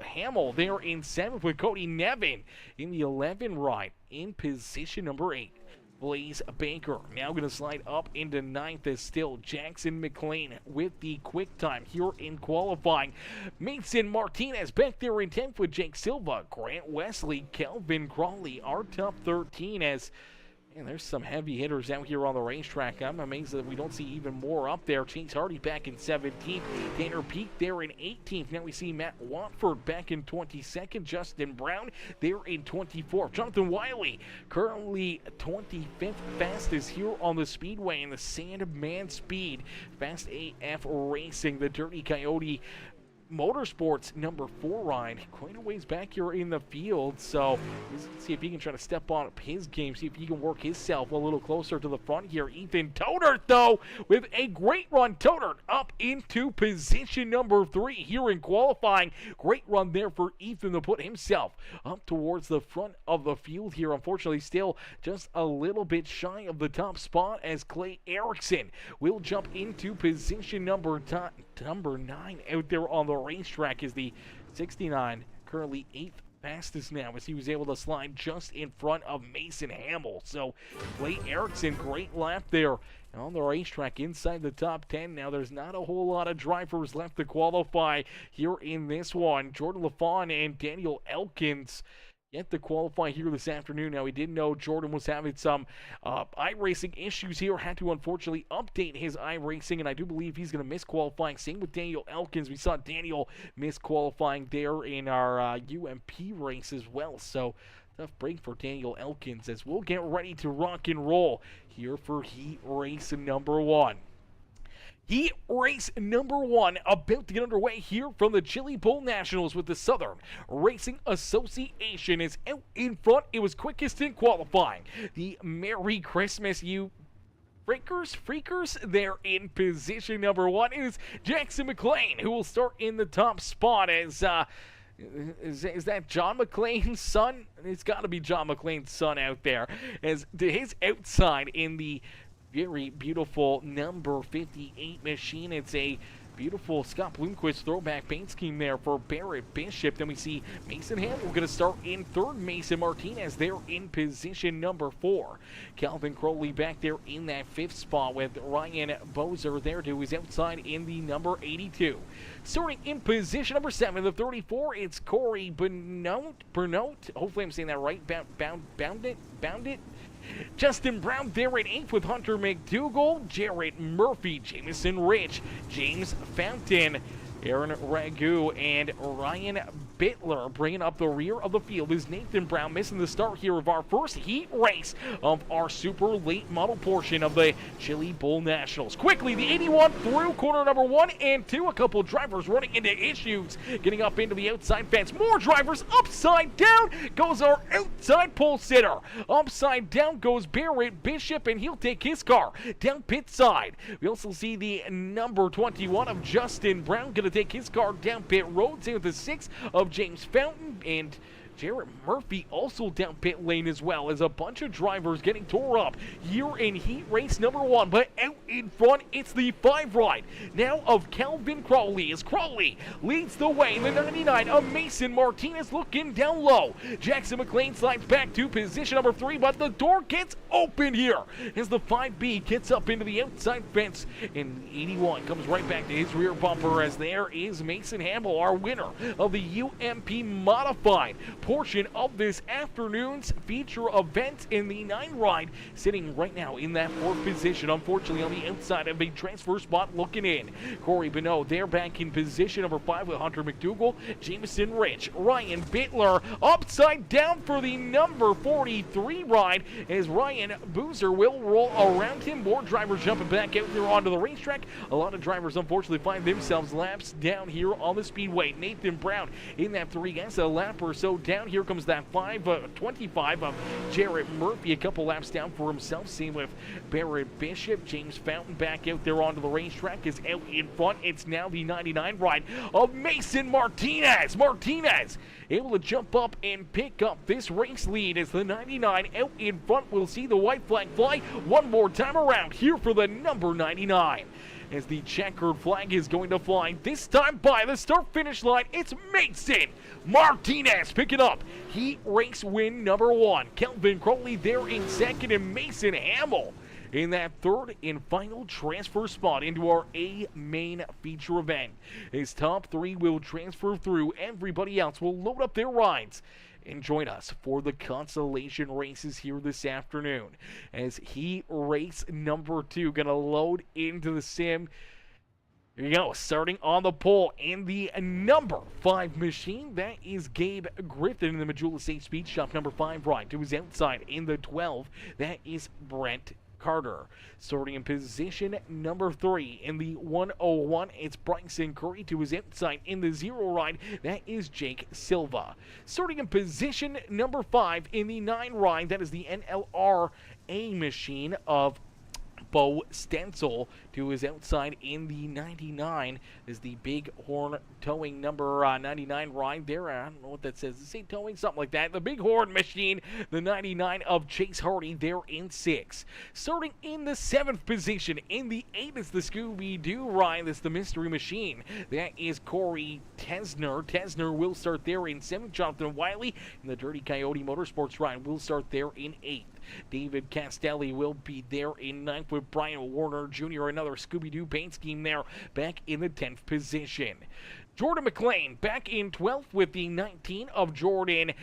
there in 7th with Cody Nevin in the 11 ride in position number 8. Blaze Baker now going to slide up into 9th as still Jackson McLean with the quick time here in qualifying. Mason Martinez back there in 10th with Jake Silva. Grant Wesley, Kelvin Crawley, our top 13 as... Man, there's some heavy hitters out here on the racetrack. I'm amazed that we don't see even more up there. Chase Hardy back in 17th. Tanner Peak there in 18th. Now we see Matt Watford back in 22nd. Justin Brown there in 24th. Jonathan Wiley currently 25th fastest here on the speedway in the Sandman Speed. Fast AF Racing, the Dirty Coyote Motorsports number 4 ride, quite a ways back here in the field, so let's see if he can try to step on up his game, see if he can work himself a little closer to the front here. Ethan Todert, though, with a great run. Todert up into position number 3 here in qualifying. Great run there for Ethan to put himself up towards the front of the field here. Unfortunately, still just a little bit shy of the top spot as Clay Erickson will jump into position number 9 out there on the racetrack is the 69, currently 8th fastest now as he was able to slide just in front of Mason Hamill. So Clay Erickson, great lap there on the racetrack inside the top 10. Now there's not a whole lot of drivers left to qualify here in this one. Jordan LaFawn and Daniel Elkins yet to qualify here this afternoon. Now, we did know Jordan was having some iRacing issues here. Had to unfortunately update his iRacing, and I do believe he's going to miss qualifying. Same with Daniel Elkins. We saw Daniel miss qualifying there in our UMP race as well. So, tough break for Daniel Elkins as we'll get ready to rock and roll here for Heat Race number 1. Heat Race number 1 about to get underway here from the Chili Bowl Nationals with the Southern Racing Association is out in front. It was quickest in qualifying. The Merry Christmas, you freakers there in position number 1 is Jackson McLean, who will start in the top spot as is that John McClane's son? It's got to be John McClane's son out there as to his outside in the very beautiful number 58 machine. It's a beautiful Scott Bloomquist throwback paint scheme there for Barrett Bishop. Then we see Mason Hamill going to start in 3rd. Mason Martinez there in position number 4. Calvin Crowley back there in that 5th spot with Ryan Bozer there to his outside in the number 82. Starting in position number 7, the 34, it's Corey Bernot. Hopefully I'm saying that right. Bound it. Justin Brown there at 8th with Hunter McDougall, Jarrett Murphy, Jameson Rich, James Fountain, Aaron Ragu, and Ryan Bittler. Bringing up the rear of the field is Nathan Brown, missing the start here of our first heat race of our super late model portion of the Chili Bowl Nationals. Quickly, the 81 through corner number 1 and 2. A couple drivers running into issues, getting up into the outside fence. More drivers upside down goes our outside pole sitter. Upside down goes Barrett Bishop, and he'll take his car down pit side. We also see the number 21 of Justin Brown going to take his car down pit road. Same with the 6 of James Fountain, and Jarrett Murphy also down pit lane as well, as a bunch of drivers getting tore up here in heat race number 1. But out in front, it's the 5 ride now of Calvin Crowley, as Crowley leads the way in the 99 of Mason Martinez looking down low. Jackson McLean slides back to position number 3, but the door gets open here as the 5B gets up into the outside fence, and 81 comes right back to his rear bumper as there is Mason Hamill, our winner of the UMP Modified portion of this afternoon's feature event in the 9 ride, sitting right now in that 4th position, unfortunately on the outside of a transfer spot looking in. Corey Bernot there back in position number 5 with Hunter McDougall, Jameson Rich, Ryan Bittler upside down for the number 43 ride as Ryan Boozer will roll around him. More drivers jumping back out there onto the racetrack. A lot of drivers unfortunately find themselves laps down here on the speedway. Nathan Brown in that 3 as a lap or so down down. Here comes that 25 of Jarrett Murphy, a couple laps down for himself. Same with Barrett Bishop. James Fountain back out there onto the racetrack is out in front. It's now the 99 ride of Mason Martinez. Martinez able to jump up and pick up this race lead as the 99 out in front. We'll see the white flag fly one more time around here for the number 99. As the checkered flag is going to fly this time by the start-finish line, it's Mason Martinez picking up heat race win number 1. Kelvin Crowley there in second, and Mason Hamill in that third and final transfer spot into our A main feature event. His top 3 will transfer through. Everybody else will load up their rides and join us for the consolation races here this afternoon as heat race number 2 gonna load into the sim. Here you go, starting on the pole in the number 5 machine. That is Gabe Griffin in the Majula State Speed Shop number 5 ride. To his outside in the 12, that is Brent Carter. Starting in position number 3 in the 101, it's Bryson Curry. To his outside in the 0 ride, that is Jake Silva. Starting in position number 5 in the 9 ride, that is the NLRA machine of Bo Stencil. To his outside in the 99 is the Big Horn Towing number 99 ride there. I don't know what that says. Does it say towing? Something like that. The Big Horn machine, the 99 of Chase Hardy there in 6. Starting in the 7th position, in the 8 is the Scooby-Doo ride. That's the Mystery Machine. That is Corey Tesner. Tesner will start there in 7th. Jonathan Wiley in the Dirty Coyote Motorsports ride will start there in 8th. David Castelli will be there in 9th with Brian Warner Jr., another Scooby-Doo paint scheme there, back in the 10th position. Jordan McLean back in 12th with the 19 of Josh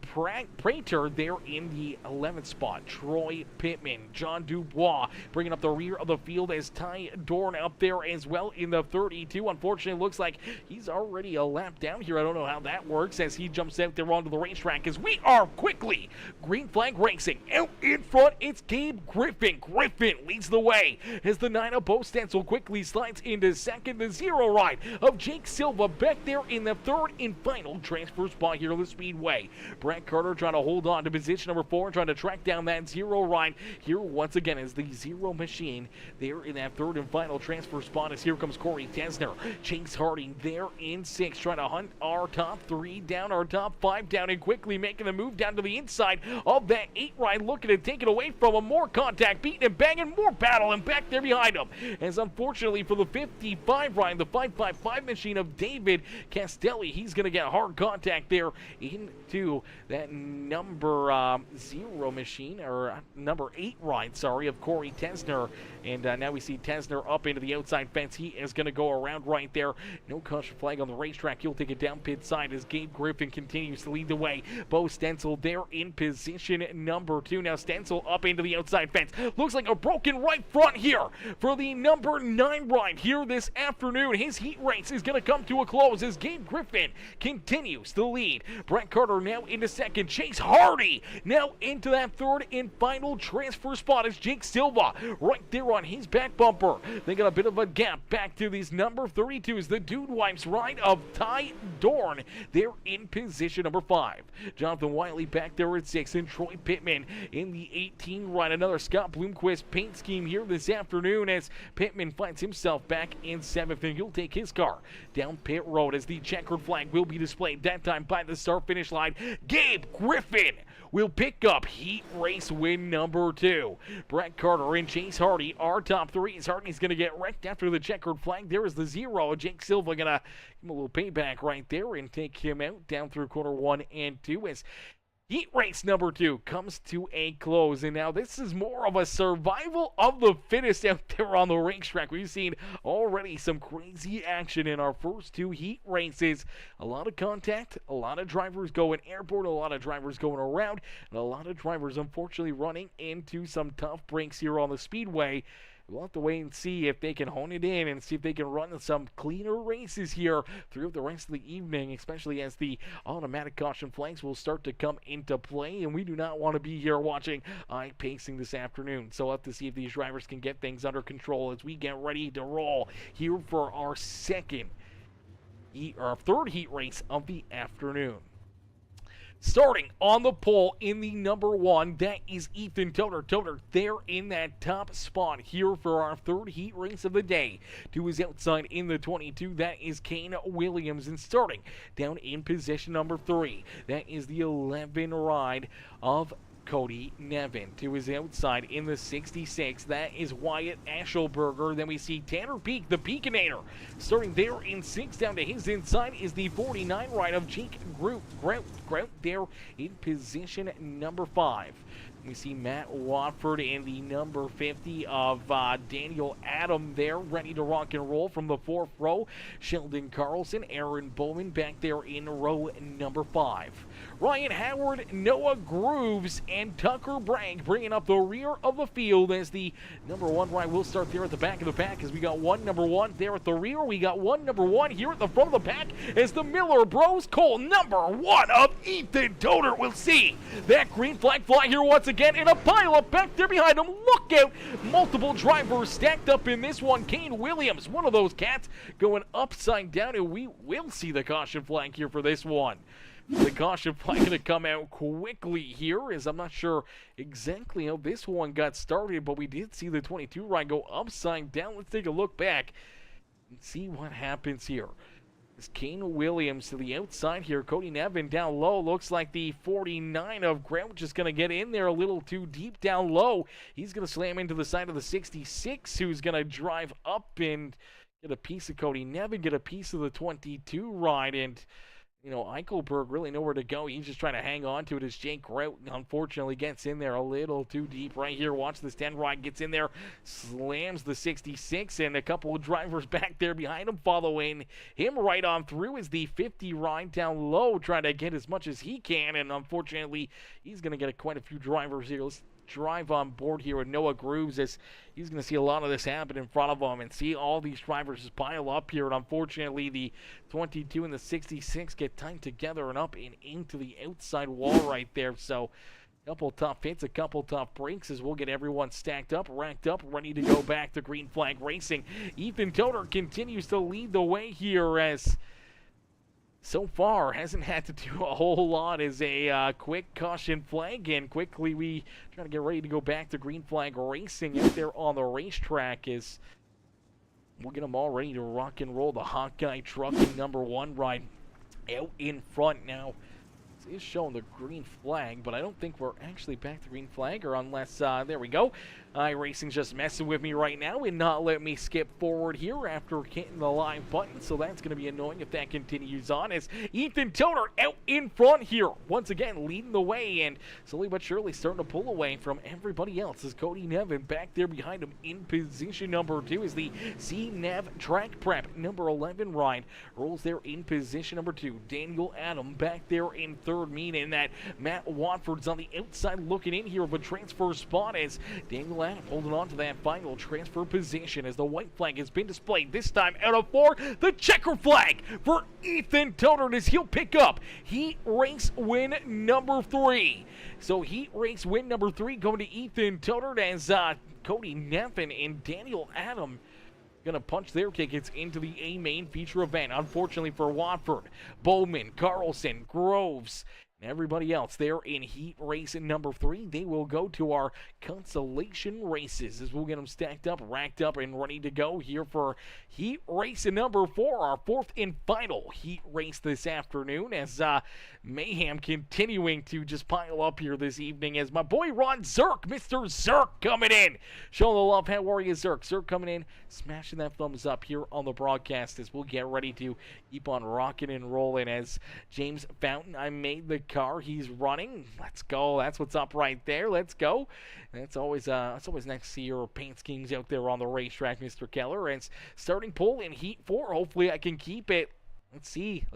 Prater there in the 11th spot. Troy Pittman, John Dubois bringing up the rear of the field as Ty Dorn up there as well in the 32. Unfortunately, looks like he's already a lap down here. I don't know how that works as he jumps out there onto the racetrack as we are quickly green flag racing. Out in front, it's Gabe Griffin. Griffin leads the way as the 9 of Bo Stencil quickly slides into second. The 0 ride of Jake Silva back there in the 3rd and final transfer spot here on the Speedway. Brett Carter trying to hold on to position number 4, trying to track down that 0 ride. Here once again is the 0 machine there in that 3rd and final transfer spot as here comes Corey Tesner. Chase Harding there in 6, trying to hunt our top 3 down, our top 5 down, and quickly making the move down to the inside of that 8 ride, looking to take it away from him. More contact, beating and banging, more battle, and back there behind him. As unfortunately for the 55 ride, the 555 machine of David Castelli, he's going to get hard contact there into that number 0 machine, or number 8 ride, sorry, of Corey Tesner. And now we see Tesner up into the outside fence. He is going to go around right there. No caution flag on the racetrack. He'll take it down pit side as Gabe Griffin continues to lead the way. Bo Stencil there in position number 2. Now Stencil up into the outside fence. Looks like a broken right front here for the number 9 ride here this afternoon. His heat race is going to come to a close as Gabe Griffin continues to lead. Brett Carter now into second. Chase Hardy now into that 3rd and final transfer spot as Jake Silva right there on his back bumper. They got a bit of a gap back to these number 32s. The Dude Wipes ride of Ty Dorn. They're in position number 5. Jonathan Wiley back there at 6, and Troy Pittman in the 18 ride. Another Scott Bloomquist paint scheme here this afternoon as Pittman finds himself back in 7th, and he'll take his car down pit road as the checkered flag will be displayed that time by the start-finish line. Gabe Griffin will pick up heat race win number 2. Brett Carter and Chase Hardy are top 3. Hardy's going to get wrecked after the checkered flag. There is the 0. Jake Silva going to give him a little payback right there and take him out down through corner 1 and 2 as heat race number 2 comes to a close. And now this is more of a survival of the fittest out there on the racetrack. We've seen already some crazy action in our first 2 heat races. A lot of contact, a lot of drivers going airborne, a lot of drivers going around, and a lot of drivers unfortunately running into some tough breaks here on the Speedway. We'll have to wait and see if they can hone it in and see if they can run some cleaner races here throughout the rest of the evening, especially as the automatic caution flags will start to come into play. And we do not want to be here watching eye-pacing this afternoon. So we'll have to see if these drivers can get things under control as we get ready to roll here for our 3rd heat race of the afternoon. Starting on the pole in the number 1, that is Ethan Toter. Toter there in that top spot here for our third heat race of the day. To his outside in the 22, that is Kane Williams. And starting down in position number 3, that is the 11 ride of Cody Nevin. To his outside in the 66, that is Wyatt Ashelberger. Then we see Tanner Peak, the Peakinator. Starting there in 6, down to his inside is the 49 ride of Jake Grout there in position number 5. We see Matt Watford in the number 50 of Daniel Adam there, ready to rock and roll from the 4th row. Sheldon Carlson, Aaron Bowman back there in row number 5. Ryan Howard, Noah Grooves, and Tucker Bragg bringing up the rear of the field as the number 1 ride will start there at the back of the pack as we got one number 1 there at the rear. We got one number 1 here at the front of the pack as the Miller Bros Cole number 1 of Ethan Toter. We'll see that green flag fly here once again in a pile up back there behind him. Look out! Multiple drivers stacked up in this one. Kane Williams, one of those cats going upside down, and we will see the caution flag here for this one. The caution flag going to come out quickly here, as I'm not sure exactly how this one got started, but we did see the 22 ride go upside down. Let's take a look back and see what happens here. It's Kane Williams to the outside here. Cody Nevin down low. Looks like the 49 of Grouch is going to get in there a little too deep down low. He's going to slam into the side of the 66, who's going to drive up and get a piece of Cody Nevin, get a piece of the 22 ride, and you know, Eichelberg really nowhere to go. He's just trying to hang on to it as Jake Grout unfortunately gets in there a little too deep right here. Watch this 10 ride, gets in there, slams the 66, and a couple of drivers back there behind him following him right on through as the 50 ride down low, trying to get as much as he can, and unfortunately he's going to get quite a few drivers here. Let's drive on board here with Noah Grooves as he's going to see a lot of this happen in front of him and see all these drivers just pile up here, and unfortunately the 22 and the 66 get tied together and up and into the outside wall right there. So a couple tough hits, a couple tough breaks as we'll get everyone stacked up, racked up, ready to go back to green flag racing. Ethan Toter continues to lead the way here as so far hasn't had to do a whole lot as a quick caution flag, and quickly we try to get ready to go back to green flag racing out there on the racetrack as we'll get them all ready to rock and roll. The Hawkeye Trucking number 1 ride out in front now. Is showing the green flag, but I don't think we're actually back to green flag, or unless, there we go. iRacing's just messing with me right now and not letting me skip forward here after hitting the live button, so that's going to be annoying if that continues on as Ethan Toter out in front here, once again leading the way and slowly but surely starting to pull away from everybody else as Cody Nevin back there behind him in position number 2 as the C-Nav Track Prep number 11 ride rolls there in position number 2. Daniel Adam back there in third, meaning that Matt Watford's on the outside looking in here of a transfer spot as Daniel Adam holding on to that final transfer position as the white flag has been displayed, this time out of 4, the checker flag for Ethan Toter as he'll pick up heat race win number 3. So heat race win number 3 going to Ethan Toter as Cody Nevin and Daniel Adam going to punch their tickets into the A main feature event. Unfortunately for Watford, Bowman, Carlson, Groves, and everybody else there in heat race number 3, they will go to our consolation races as we'll get them stacked up, racked up, and ready to go here for heat race number 4, our 4th and final heat race this afternoon as mayhem continuing to just pile up here this evening as my boy Ron Zirk, Mr. Zirk coming in, showing the love. How are you, Zirk? Zirk coming in, smashing that thumbs up here on the broadcast as we'll get ready to keep on rocking and rolling as James Fountain, I made the car, he's running. Let's go. That's what's up right there. Let's go. That's always nice to see your paint schemes out there on the racetrack, Mr. Keller. And starting pole in heat 4. Hopefully I can keep it. Let's see.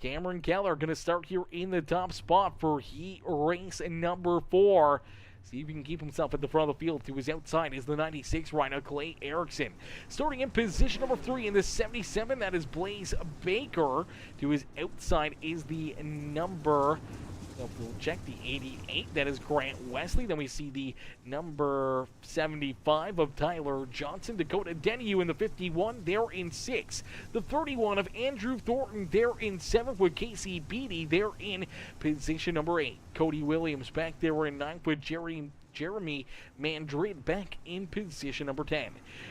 Cameron Keller going to start here in the top spot for heat race number 4. See if he can keep himself at the front of the field. To his outside is the 96 rider, Clay Erickson. Starting in position number 3 in the 77, that is Blaze Baker. To his outside is the number We'll check the 88. That is Grant Wesley. Then we see the number 75 of Tyler Johnson. Dakota Dennew in the 51. They're in 6. The 31 of Andrew Thornton. They're in 7th with Casey Beatty. They're in position number 8. Cody Williams back there in 9th with Jeremy Mandrid back in position number 10.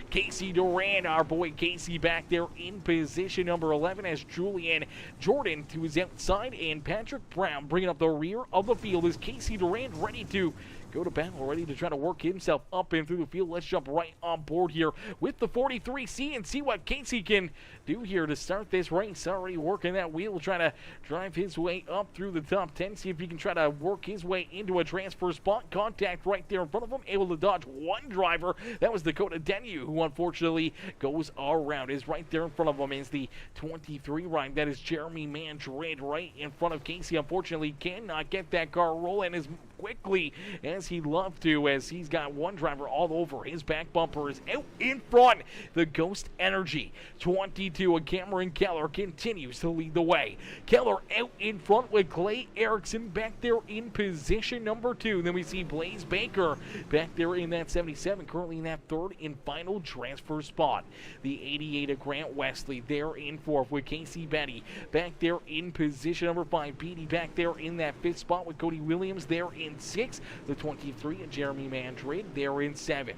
Casey Duran, our boy Casey, back there in position number 11 as Julian Jordan to his outside, and Patrick Brown bringing up the rear of the field as Casey Duran ready to go to battle, ready to try to work himself up and through the field. Let's jump right on board here with the 43C and see what Casey can do here to start this race. Already working that wheel, trying to drive his way up through the top 10, see if he can try to work his way into a transfer spot. Contact right there in front of him, able to dodge one driver. That was Dakota Dennew, who unfortunately goes around. Is right there in front of him is the 23 ride. That is Jeremy Mandrid right in front of Casey. Unfortunately, cannot get that car rolling as quickly as he'd love to, as he's got one driver all over. His back bumper is out in front. The Ghost Energy 22 of Cameron Keller continues to lead the way. Keller out in front with Clay Erickson back there in position number 2. Then we see Blaze Baker back there in that 77, currently in that third and final transfer spot. The 88 of Grant Wesley there in 4th with Casey Betty back there in position number 5. Beatty back there in that 5th spot with Cody Williams there in 6th. The 23 of Jeremy Mandrid there in 7th.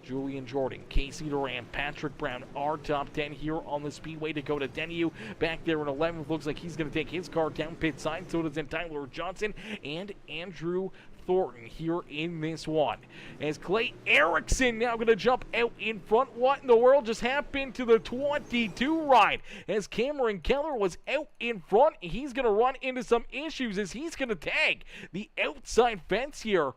Julian Jordan, Casey Duran, Patrick Brown, our top 10 here on the Speedway. Dakota Dennew back there in 11th. Looks like he's going to take his car down pit side. So does Tyler Johnson and Andrew Thornton here in this one. As Clay Erickson now going to jump out in front. What in the world just happened to the 22 ride? As Cameron Keller was out in front, he's going to run into some issues as he's going to tag the outside fence here.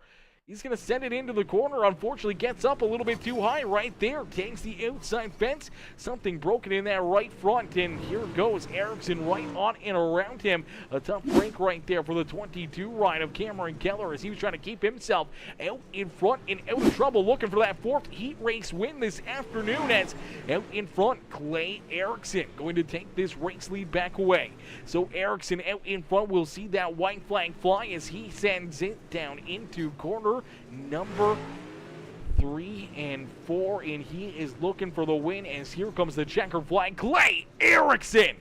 He's going to send it into the corner. Unfortunately, gets up a little bit too high right there. Takes the outside fence. Something broken in that right front. And here goes Erickson right on and around him. A tough break right there for the 22 ride of Cameron Keller as he was trying to keep himself out in front and out of trouble. Looking for that 4th heat race win this afternoon as out in front, Clay Erickson going to take this race lead back away. So Erickson out in front. We'll see that white flag fly as he sends it down into corner number 3 and 4, and he is looking for the win as here comes the checker flag. Clay Erickson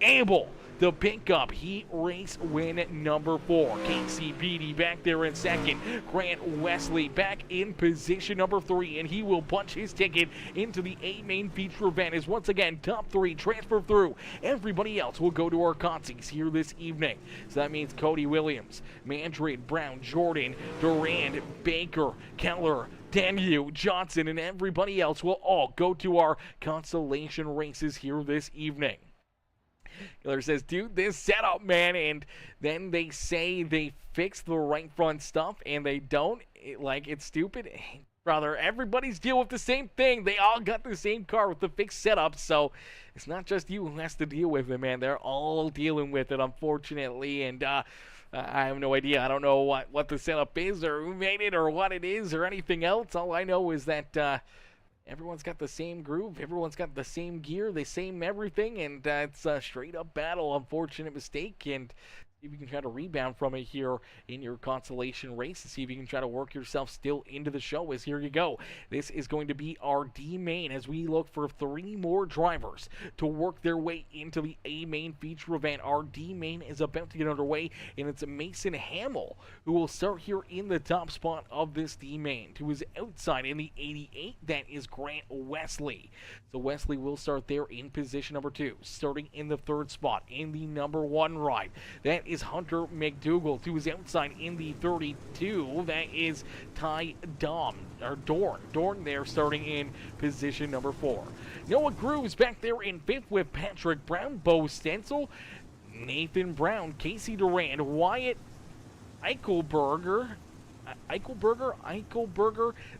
able to pick up heat race win number 4. Casey Beatty back there in 2nd. Grant Wesley back in position number 3, and he will punch his ticket into the A main feature event as once again top 3 transfer through. Everybody else will go to our consigs here this evening. So that means Cody Williams, Mandrid, Brown, Jordan, Durand, Baker, Keller, Dennew, Johnson, and everybody else will all go to our consolation races here this evening. Keller says, dude, this setup, man, and then they say they fix the right front stuff, and they don't. It's stupid. Brother, everybody's dealing with the same thing. They all got the same car with the fixed setup, so it's not just you who has to deal with it, man. They're all dealing with it, unfortunately, and I have no idea. I don't know what the setup is or who made it or what it is or anything else. All I know is that everyone's got the same groove. Everyone's got the same gear, the same everything, and it's a straight-up battle. Unfortunate mistake, and see if you can try to rebound from it here in your consolation race and see if you can try to work yourself still into the show. As here you go. This is going to be our D main as we look for 3 more drivers to work their way into the A main feature event. Our D main is about to get underway, and it's Mason Hamill who will start here in the top spot of this D main. To his outside in the 88, that is Grant Wesley. So Wesley will start there in position number 2. Starting in the 3rd spot in the number 1 ride, that is Hunter McDougal. To his outside in the 32, that is Ty Dorn there starting in position number 4. Noah Grooves back there in 5th with Patrick Brown, Bo Stencil, Nathan Brown, Casey Durand, Wyatt Eichelberger,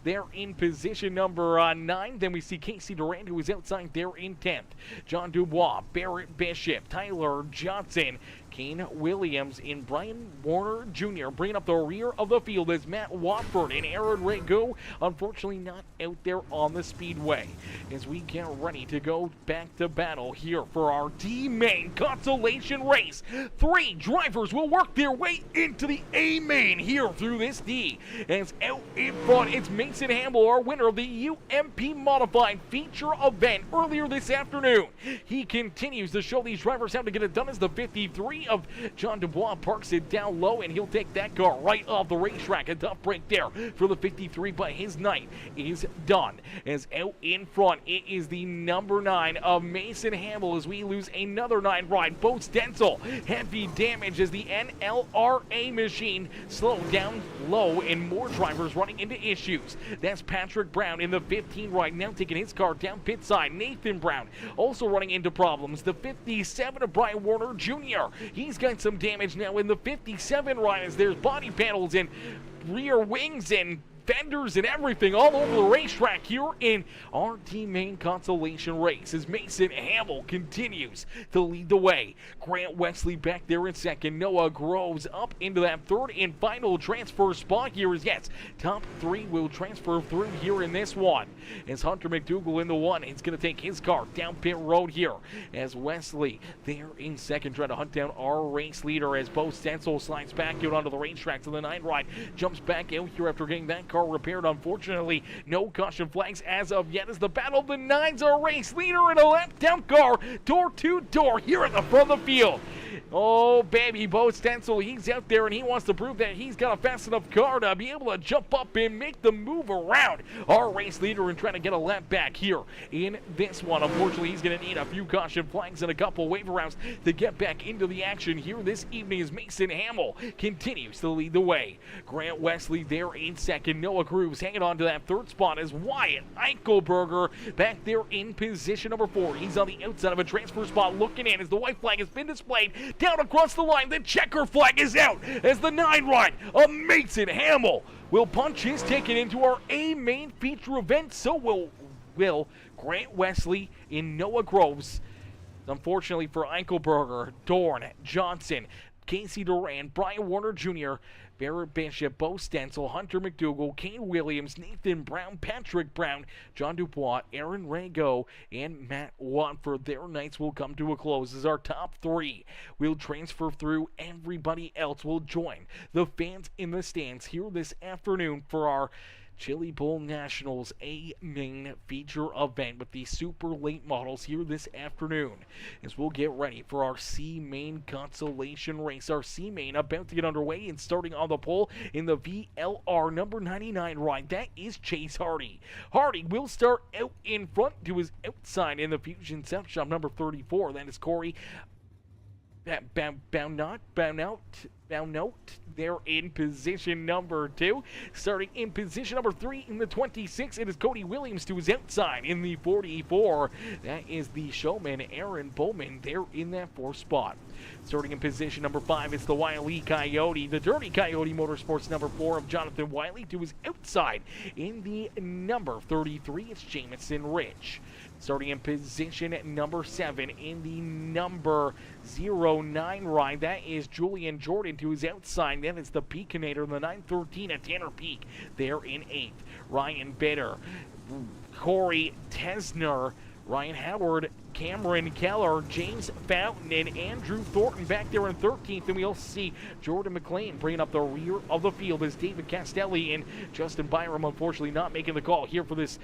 there in position number 9. Then we see Casey Durand, who is outside there in 10th. John Dubois, Barrett Bishop, Tyler Johnson, Kane Williams and Brian Warner Jr. bringing up the rear of the field as Matt Watford and Aaron Rago, unfortunately not out there on the speedway. As we get ready to go back to battle here for our D-Main consolation race. 3 drivers will work their way into the A-Main here through this D. As out in front, it's Mason Hamill, our winner of the UMP Modified feature event earlier this afternoon. He continues to show these drivers how to get it done as the 53 of John Dubois parks it down low, and he'll take that car right off the racetrack. A tough break there for the 53, but his night is done. As out in front, it is the number 9 of Mason Hamill as we lose another 9 ride. Bo Stenzel, heavy damage as the NLRA machine slowed down low and more drivers running into issues. That's Patrick Brown in the 15 ride, now taking his car down pit side. Nathan Brown also running into problems. The 57 of Brian Warner Jr. He's got some damage now in the 57 ride as there's body panels and rear wings and fenders and everything all over the racetrack here in our D-Main consolation race as Mason Hamill continues to lead the way. Grant Wesley back there in second. Noah Groves up into that third and final transfer spot here as, yes, top 3 will transfer through here in this one. As Hunter McDougal in the 1, he's going to take his car down pit road here as Wesley there in second trying to hunt down our race leader as Bo Stenzel slides back out onto the racetrack to the 9 ride. Jumps back out here after getting that car repaired. Unfortunately, no caution flags as of yet as the battle of the 9s, our race leader in a lap down car, door to door here at the front of the field. Oh, baby, Bo Stenzel, he's out there and he wants to prove that he's got a fast enough car to be able to jump up and make the move around our race leader and trying to get a lap back here in this one. Unfortunately, he's going to need a few caution flags and a couple waiver rounds to get back into the action here this evening as Mason Hamill continues to lead the way. Grant Wesley there in second. Noah Grooves hanging on to that third spot as Wyatt Eichelberger back there in position number 4. He's on the outside of a transfer spot looking in as the white flag has been displayed down across the line. The checker flag is out as the 9 ride of Mason Hamill will punch his ticket into our A-Main feature event. So will Grant Wesley in Noah Groves. Unfortunately for Eichelberger, Dorn, Johnson, Casey Duran, Brian Warner Jr., Barrett Bishop, Bo Stenzel, Hunter McDougal, Kane Williams, Nathan Brown, Patrick Brown, John Dubois, Aaron Rago, and Matt Watford. Their nights will come to a close as our top 3 will transfer through. Everybody else will join the fans in the stands here this afternoon for our Chili Bowl Nationals A-Main feature event with the super late models here this afternoon as we'll get ready for our C-Main consolation race. Our C-Main about to get underway and starting on the pole in the VLR number 99 ride. That is Chase Hardy. Hardy will start out in front to his outside in the Fusion South Shop number 34. That is Corey Bounnout. They're in position number 2. Starting in position number 3 in the 26, it is Cody Williams to his outside in the 44. That is the showman Aaron Bowman there in that 4th spot. Starting in position number 5, it's the Wiley Coyote, the Dirty Coyote Motorsports number 4 of Jonathan Wiley to his outside in the number 33, it's Jamison Rich. Starting in position number 7 in the number 09 ride, that is Julian Jordan to his outside. That is the Peakinator, the 913 at Tanner Peak there in 8th. Ryan Bitter, Corey Tesner, Ryan Howard, Cameron Keller, James Fountain, and Andrew Thornton back there in 13th. And we also see Jordan McLean bringing up the rear of the field as David Castelli and Justin Byram unfortunately not making the call here for this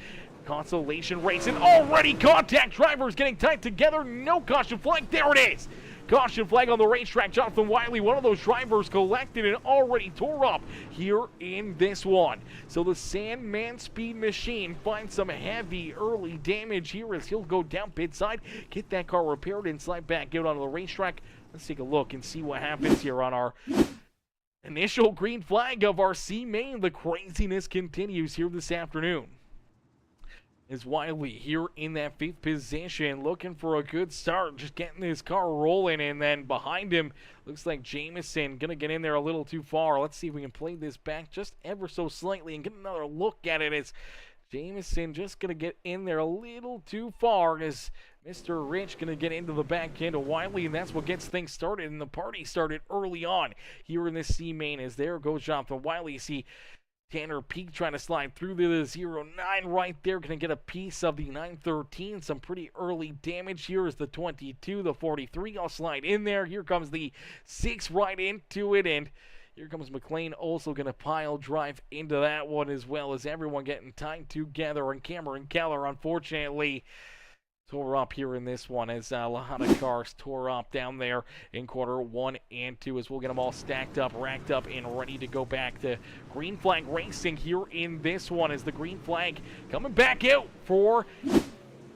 consolation race. And already contact drivers getting tight together. No caution flag. There it is. Caution flag on the racetrack. Jonathan Wiley, one of those drivers, collected and already tore up here in this one. So the Sandman Speed Machine finds some heavy early damage here as he'll go down pit side, get that car repaired, and slide back out onto the racetrack. Let's take a look and see what happens here on our initial green flag of our C-Main. The craziness continues here this afternoon. Is Wiley here in that 5th position, looking for a good start, just getting his car rolling, and then behind him, looks like Jamison gonna get in there a little too far. Let's see if we can play this back just ever so slightly and get another look at it as Jamison just gonna get in there a little too far as Mr. Rich going to get into the back end of Wiley, and that's what gets things started. And the party started early on here in this C main as there goes Jonathan Wiley. See Tanner Peak trying to slide through the 09 right there. Going to get a piece of the 913. Some pretty early damage here is the 22, the 43. I'll slide in there. Here comes the 6 right into it, and here comes McLean also going to pile drive into that one as well as everyone getting tied together. And Cameron Keller, unfortunately, tore up here in this one as a lot of cars tore up down there in quarter 1 and 2 as we'll get them all stacked up, racked up, and ready to go back to green flag racing here in this one as the green flag coming back out for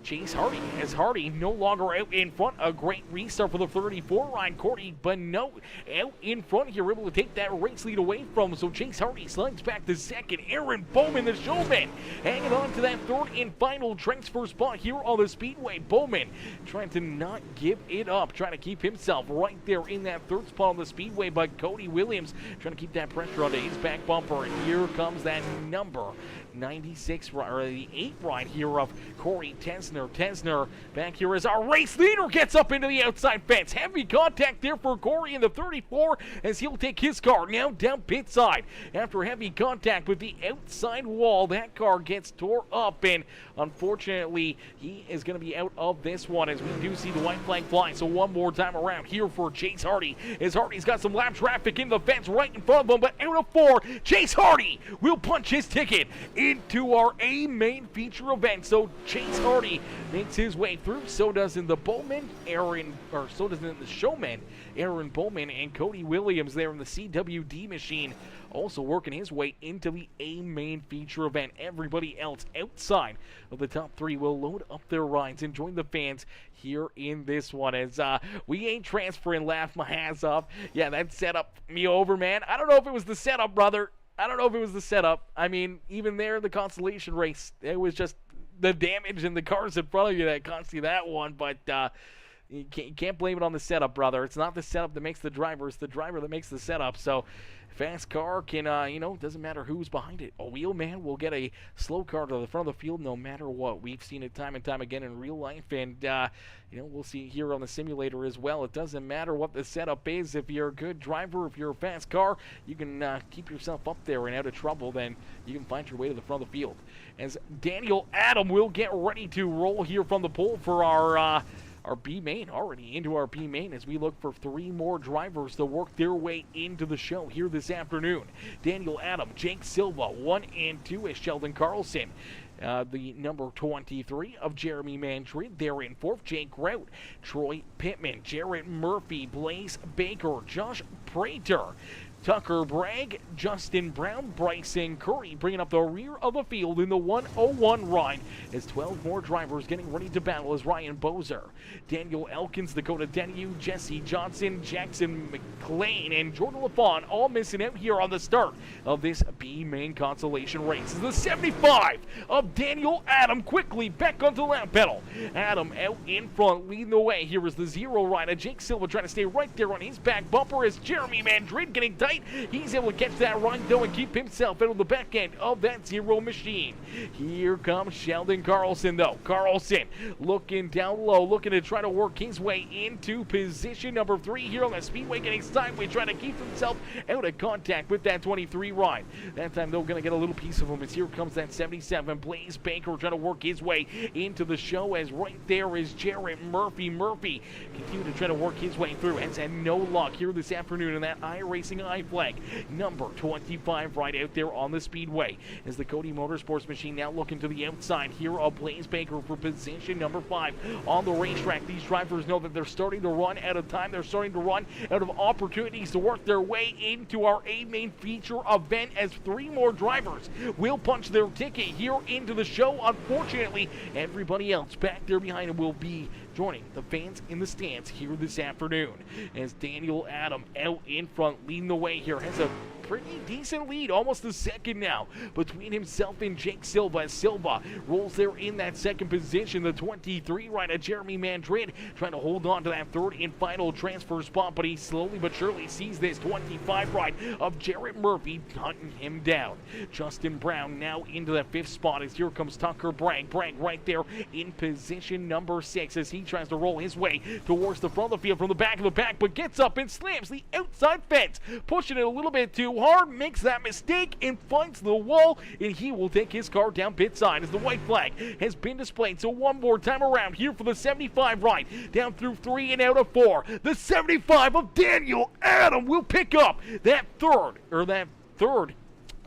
Chase Hardy, as Hardy no longer out in front. A great restart for the 34 Ryan Cordy, but no, out in front here, able to take that race lead away from him. So Chase Hardy slides back to second. Aaron Bowman, the showman, hanging on to that third and final transfer spot here on the Speedway. Bowman trying to not give it up, trying to keep himself right there in that third spot on the Speedway, but Cody Williams trying to keep that pressure onto his back bumper, and here comes that number 96, or the 8 ride here of Corey Tesner. Tesner back here as our race leader gets up into the outside fence. Heavy contact there for Corey in the 34 as he'll take his car now down pit side. After heavy contact with the outside wall, that car gets tore up, and unfortunately he is going to be out of this one as we do see the white flag fly. So one more time around here for Chase Hardy as Hardy's got some lap traffic in the fence right in front of him, but out of 4, Chase Hardy will punch his ticket into our A main feature event. So Chase Hardy makes his way through. So does in the Bowman, so does in the showman, Aaron Bowman, and Cody Williams there in the CWD machine also working his way into the A main feature event. Everybody else outside of the top 3 will load up their rides and join the fans here in this one as we ain't transferring. Laugh my ass off. Yeah, that setup me over, man. I don't know if it was the setup, brother. I don't know if it was the setup. I mean, even there, the consolation race, it was just the damage in the cars in front of you that cost you that one. But you can't blame it on the setup, brother. It's not the setup that makes the driver. It's the driver that makes the setup. So fast car can, doesn't matter who's behind it. A wheel man will get a slow car to the front of the field no matter what. We've seen it time and time again in real life, and we'll see here on the simulator as well. It doesn't matter what the setup is. If you're a good driver, if you're a fast car, you can keep yourself up there and out of trouble, then you can find your way to the front of the field. As Daniel Adam will get ready to roll here from the pole for our B main, already into our B main as we look for 3 more drivers to work their way into the show here this afternoon. Daniel Adam, Jake Silva, 1 and 2 is Sheldon Carlson. The number 23 of Jeremy Mandrid there in 4th, Jake Grout, Troy Pittman, Jarrett Murphy, Blaze Baker, Josh Prater, Tucker Bragg, Justin Brown, Bryson Curry bringing up the rear of the field in the 101 ride as 12 more drivers getting ready to battle as Ryan Bozer, Daniel Elkins, Dakota Denu, Jesse Johnson, Jackson McLean, and Jordan LaFawn all missing out here on the start of this B main consolation race. As the 75 of Daniel Adam quickly back onto the lap pedal. Adam out in front leading the way. Here is the 0 rider, Jake Silva trying to stay right there on his back bumper as Jeremy Mandrid getting tight. He's able to catch that run though and keep himself out of the back end of that 0 machine. Here comes Sheldon Carlson though. Carlson looking down low, looking to try to work his way into position number 3 here on the Speedway, getting sideways, trying to keep himself out of contact with that 23 ride. That time though, going to get a little piece of him as here comes that 77 Blaze Baker trying to work his way into the show as right there is Jarrett Murphy. Murphy continue to try to work his way through. Has had no luck here this afternoon in that iRacing flag. Number 25 right out there on the Speedway as the Cody Motorsports machine now looking to the outside here of Blaze Baker for position number 5 on the racetrack. These drivers know that they're starting to run out of time. They're starting to run out of opportunities to work their way into our A main feature event as 3 more drivers will punch their ticket here into the show. Unfortunately, everybody else back there behind them will be joining the fans in the stands here this afternoon as Daniel Adam out in front leading the way here. Has a pretty decent lead, almost a second now, between himself and Jake Silva. As Silva rolls there in that second position. The 23 rider, Jeremy Mandrid, trying to hold on to that third and final transfer spot, but he slowly but surely sees this 25 ride of Jarrett Murphy hunting him down. Justin Brown now into the 5th spot as here comes Tucker Bragg. Bragg right there in position number 6 as he tries to roll his way towards the front of the field from the back of the pack, but gets up and slams the outside fence, pushing it a little bit too hard, makes that mistake and finds the wall, and he will take his car down pit side as the white flag has been displayed. So one more time around here for the 75 ride, down through 3 and out of 4. The 75 of Daniel Adam will pick up that third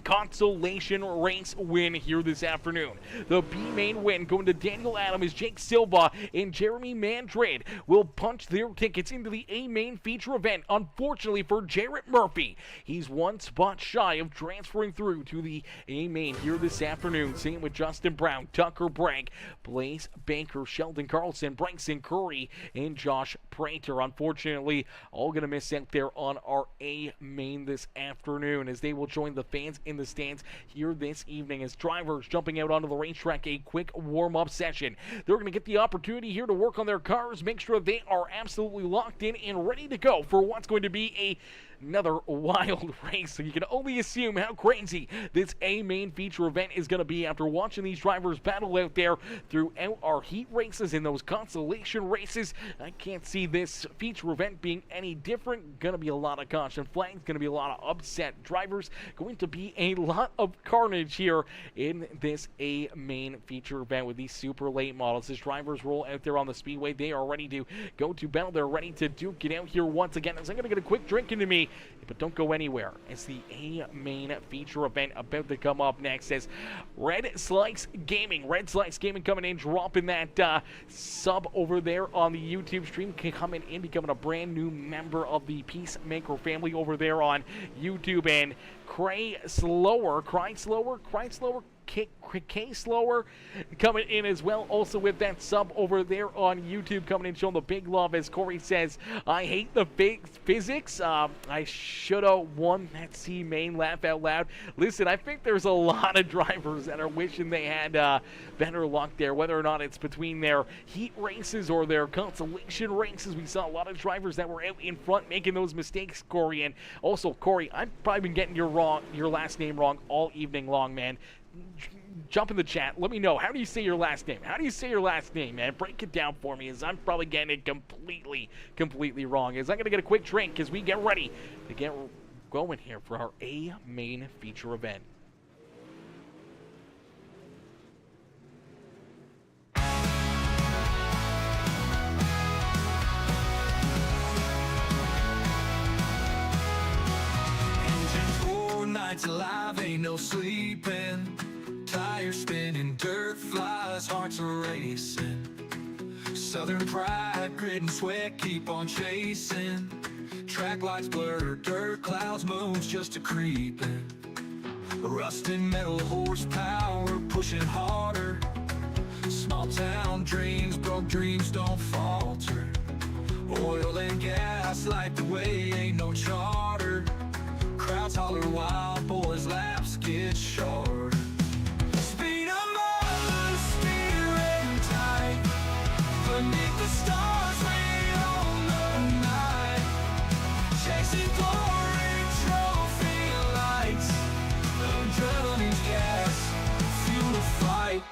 consolation race win here this afternoon. The B main win going to Daniel Adam as Jake Silva and Jeremy Mandrid will punch their tickets into the A main feature event. Unfortunately for Jarrett Murphy, he's one spot shy of transferring through to the A main here this afternoon. Same with Justin Brown, Tucker Bragg, Blaze Banker, Sheldon Carlson, Bryson Curry, and Josh Prater. Unfortunately, all going to miss out there on our A main this afternoon as they will join the fans in the stands here this evening as drivers jumping out onto the racetrack, a quick warm-up session. They're going to get the opportunity here to work on their cars, make sure they are absolutely locked in and ready to go for what's going to be another wild race. So you can only assume how crazy this A main feature event is going to be after watching these drivers battle out there throughout our heat races and those consolation races. I can't see this feature event being any different. Going to be a lot of caution flags, going to be a lot of upset drivers, going to be a lot of carnage here in this A main feature event with these super late models. As drivers roll out there on the speedway, they are ready to go to battle. They're ready to duke it out here once again. As I'm going to get a quick drink into me, but don't go anywhere. It's the A main feature event about to come up next as Red Slice Gaming coming in, dropping that sub over there on the YouTube stream, coming in, becoming a brand new member of the Peacemaker family over there on YouTube. And Cry Slower, K Slower coming in as well, also with that sub over there on YouTube, coming in, showing the big love as Corey says, I hate the big physics. I should have won that C main, laugh out loud. Listen, I think there's a lot of drivers that are wishing they had better luck there, whether or not it's between their heat races or their consolation races. We saw a lot of drivers that were out in front making those mistakes, Corey. And also, Corey, I've probably been getting your last name wrong all evening long, man. Jump in the chat. Let me know. How do you say your last name? How do you say your last name, man? Break it down for me, as I'm probably getting it completely wrong. As I'm going to get a quick drink as we get ready to get going here for our A main feature event. Nights alive, ain't no sleeping. Tires spinning, dirt flies, hearts are racing. Southern pride, grit and sweat, keep on chasing. Track lights blur, dirt clouds, moons just a creeping. Rusting metal horsepower, pushing harder. Small town dreams, broke dreams don't falter. Oil and gas light the way, ain't no charter. Crowds holler wild, boys' laps get short. Speed 'em up, steering tight. Beneath the stars, we own the night. Chasing glory, trophy lights. Adrenaline's gas, fuel to fight.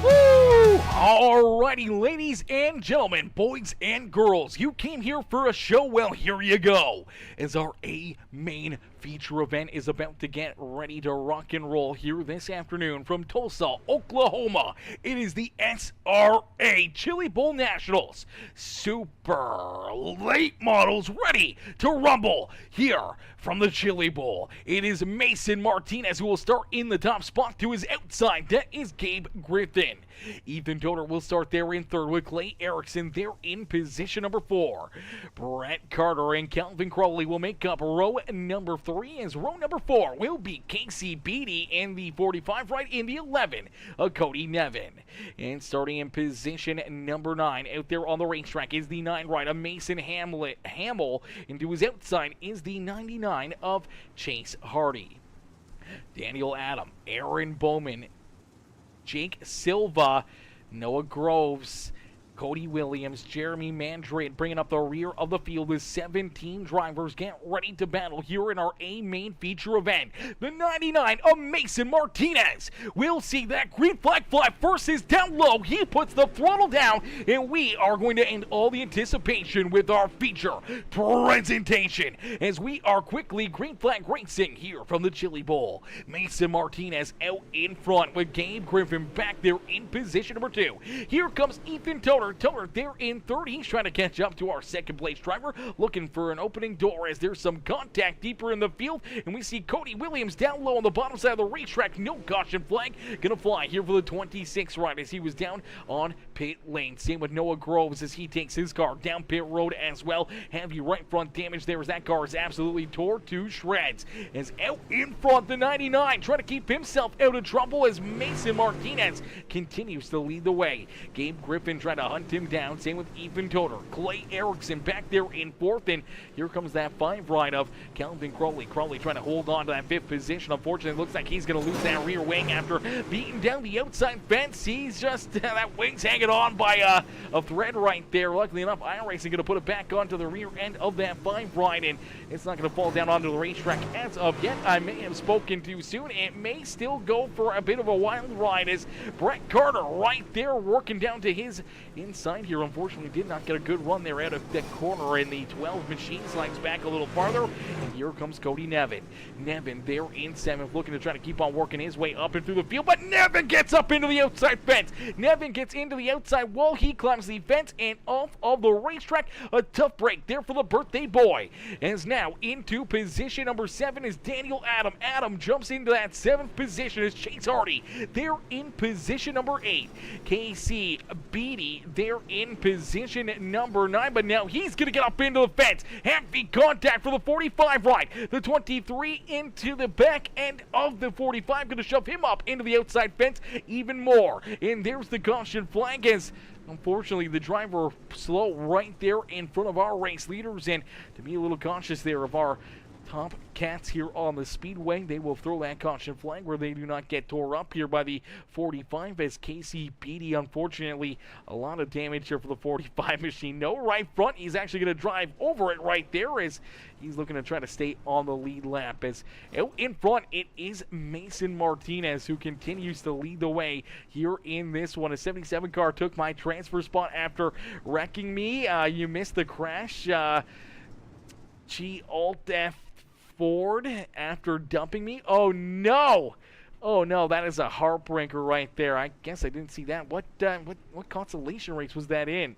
Woo! Alrighty, ladies and gentlemen, boys and girls, you came here for a show, well, here you go, as our A main feature event is about to get ready to rock and roll here this afternoon from Tulsa, Oklahoma. It is the SRA Chili Bowl Nationals. Super late models ready to rumble here from the Chili Bowl. It is Mason Martinez who will start in the top spot. To his outside, that is Gabe Griffin. Ethan Doder will start there in third with Clay Erickson there in position number 4. Brett Carter and Calvin Crowley will make up row number 3 as row number 4 will be Casey Beatty in the 45 right in the 11 of Cody Nevin. And starting in position number 9 out there on the racetrack is the 9 right of Mason Hamill. Into his outside is the 99 of Chase Hardy. Daniel Adam, Aaron Bowman, Jake Silva, Noah Groves, Cody Williams, Jeremy Mandred bringing up the rear of the field as 17 drivers get ready to battle here in our A main feature event. The 99 of Mason Martinez. We'll see that green flag fly first is down low. He puts the throttle down, and we are going to end all the anticipation with our feature presentation as we are quickly green flag racing here from the Chili Bowl. Mason Martinez out in front with Gabe Griffin back there in position number 2. Here comes Ethan Toter there in third. He's trying to catch up to our second place driver, looking for an opening door as there's some contact deeper in the field, and we see Cody Williams down low on the bottom side of the racetrack. No caution flag gonna fly here for the 26 right as he was down on pit lane. Same with Noah Groves as he takes his car down pit road as well. Heavy right front damage there as that car is absolutely tore to shreds. As out in front, the 99 trying to keep himself out of trouble as Mason Martinez continues to lead the way. Gabe Griffin trying to hunt him down. Same with Ethan Toter. Clay Erickson back there in 4th, and here comes that 5 ride of Calvin Crowley. Crowley trying to hold on to that 5th position. Unfortunately, it looks like he's going to lose that rear wing after beating down the outside fence. He's just, that wing's hanging on by a thread right there. Luckily enough, iRacing going to put it back onto the rear end of that 5 ride, and it's not going to fall down onto the racetrack as of yet. I may have spoken too soon. It may still go for a bit of a wild ride as Brett Carter right there working down to his inside here. Unfortunately, did not get a good run there out of that corner, and the 12 machine slides back a little farther, and here comes Cody Nevin. Nevin there in 7th, looking to try to keep on working his way up and through the field, but Nevin gets up into the outside fence. Nevin gets into the outside wall. He climbs the fence and off of the racetrack. A tough break there for the birthday boy. As now into position number 7 is Daniel Adam. Adam jumps into that 7th position as Chase Hardy. They're in position number 8. Casey Beatty there in position number 9, but now he's going to get up into the fence. Heavy contact for the 45 right. The 23 into the back end of the 45, going to shove him up into the outside fence even more. And there's the caution flag as unfortunately the driver slow right there in front of our race leaders, and to be a little cautious there of our top cats here on the speedway, they will throw that caution flag where they do not get tore up here by the 45 as Casey Beatty. Unfortunately, a lot of damage here for the 45 machine. No right front. He's actually going to drive over it right there as he's looking to try to stay on the lead lap. As out in front, it is Mason Martinez who continues to lead the way here in this one. A 77 car took my transfer spot after wrecking me. You missed the crash. Alt-F Ford after dumping me. Oh no! Oh no, that is a heartbreaker right there. I guess I didn't see that. What consolation race was that in?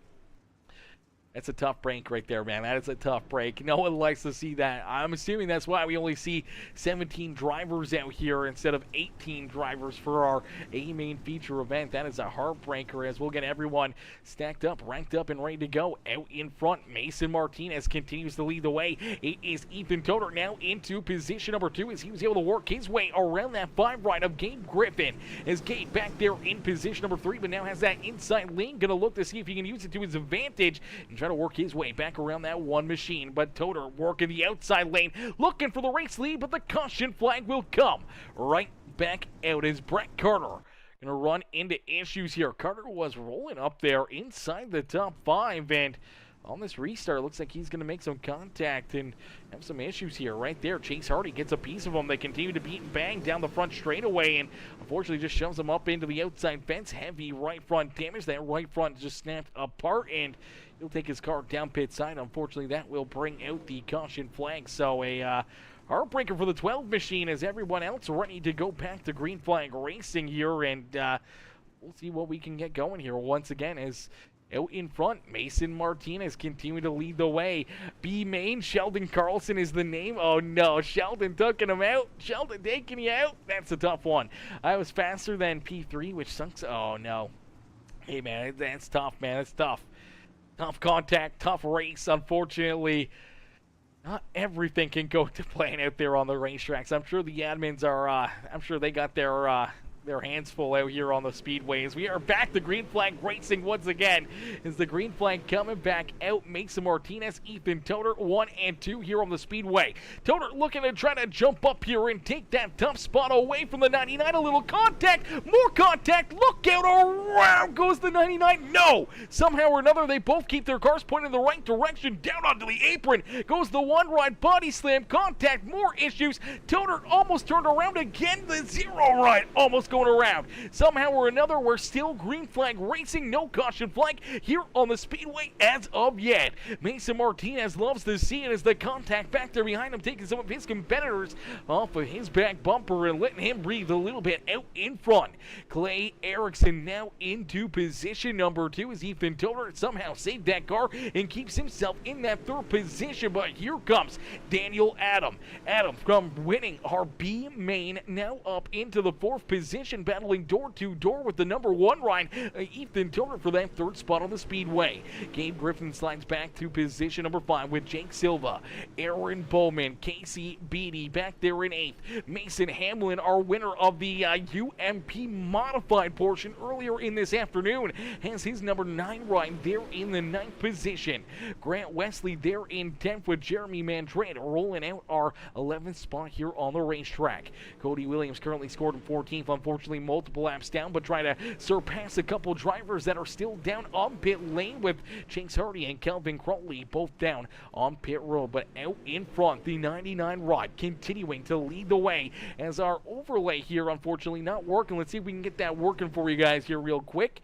That's a tough break right there, man. That is a tough break. No one likes to see that. I'm assuming that's why we only see 17 drivers out here instead of 18 drivers for our A-Main feature event. That is a heartbreaker as we'll get everyone stacked up, ranked up, and ready to go. Out in front, Mason Martinez continues to lead the way. It is Ethan Toter now into position number 2 as he was able to work his way around that 5 right of Gabe Griffin. As Gabe back there in position number 3, but now has that inside lane. Going to look to see if he can use it to his advantage and try to work his way back around that 1 machine, but Toter working the outside lane, looking for the race lead, but the caution flag will come right back out as Brett Carter gonna run into issues here. Carter was rolling up there inside the top 5, and on this restart, looks like he's going to make some contact and have some issues here. Right there, Chase Hardy gets a piece of him. They continue to beat and bang down the front straightaway, and unfortunately just shoves him up into the outside fence. Heavy right front damage. That right front just snapped apart, and he'll take his car down pit side. Unfortunately, that will bring out the caution flag. So a heartbreaker for the 12 machine as everyone else ready to go back to green flag racing here, and we'll see what we can get going here once again as out in front, Mason Martinez continuing to lead the way. B-Main, Sheldon Carlson is the name. Oh no, Sheldon took him out. Sheldon taking you out. That's a tough one. I was faster than P3, which sucks. Oh no. Hey man, that's tough, man. It's tough. Tough contact, tough race. Unfortunately, Not everything can go to plan out there on the racetracks. I'm sure the admins are, I'm sure they got their hands full out here on the speedways. We are back to green flag racing once again. Is the green flag coming back out? Mason Martinez, Ethan Toter, 1 and 2 here on the speedway. Toter looking to try to jump up here and take that tough spot away from the 99. A little contact, more contact. Look out, around goes the 99. No! Somehow or another, they both keep their cars pointed in the right direction. Down onto the apron goes the one-ride body slam. Contact, more issues. Toter almost turned around again. The zero ride almost going around. Somehow or another, we're still green flag racing. No caution flag here on the speedway as of yet. Mason Martinez loves to see it as the contact back there behind him, taking some of his competitors off of his back bumper and letting him breathe a little bit out in front. Clay Erickson now into position number 2 as Ethan Toter somehow saved that car and keeps himself in that 3rd position. But here comes Daniel Adam. Adam from winning our B main now up into the 4th position, battling door to door with the number 1 ride, Ethan Toter, for that 3rd spot on the speedway. Gabe Griffin slides back to position number 5 with Jake Silva, Aaron Bowman, Casey Beatty back there in 8th. Mason Hamlin, our winner of the UMP modified portion earlier in this afternoon, has his number 9 ride there in the 9th position. Grant Wesley there in 10th with Jeremy Mandred rolling out our 11th spot here on the racetrack. Cody Williams currently scored in 14th, unfortunately multiple laps down, but trying to surpass a couple drivers that are still down on pit lane, with Chase Hardy and Kelvin Crowley both down on pit road. But out in front, the 99 rod continuing to lead the way as our overlay here unfortunately not working. Let's see if we can get that working for you guys here real quick.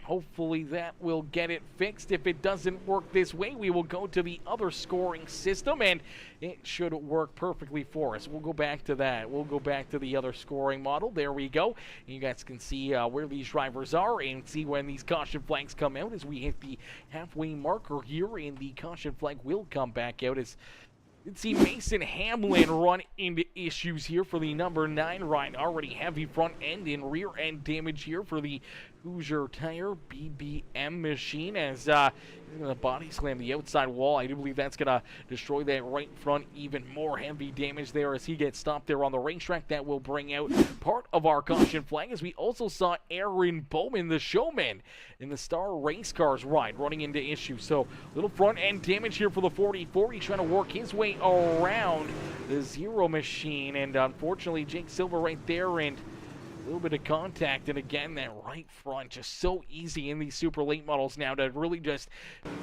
Hopefully that will get it fixed. If it doesn't work this way, we will go to the other scoring system, and it should work perfectly for us. We'll go back to that. We'll go back to the other scoring model. There we go. You guys can see where these drivers are and see when these caution flags come out as we hit the halfway marker here, and the caution flag will come back out as let's see Mason Hamlin run into issues here for the number 9 ride. Already heavy front end and rear end damage here for the Hoosier Tire BBM machine as he's going to body slam the outside wall. I do believe that's going to destroy that right front. Even more heavy damage there as he gets stopped there on the racetrack. That will bring out part of our caution flag, as we also saw Aaron Bowman, the showman in the Star Race Cars ride, running into issues. So little front end damage here for the 44. He's trying to work his way around the zero machine, and unfortunately Jake Silva right there, and a little bit of contact, and again that right front just so easy in these super late models now to really just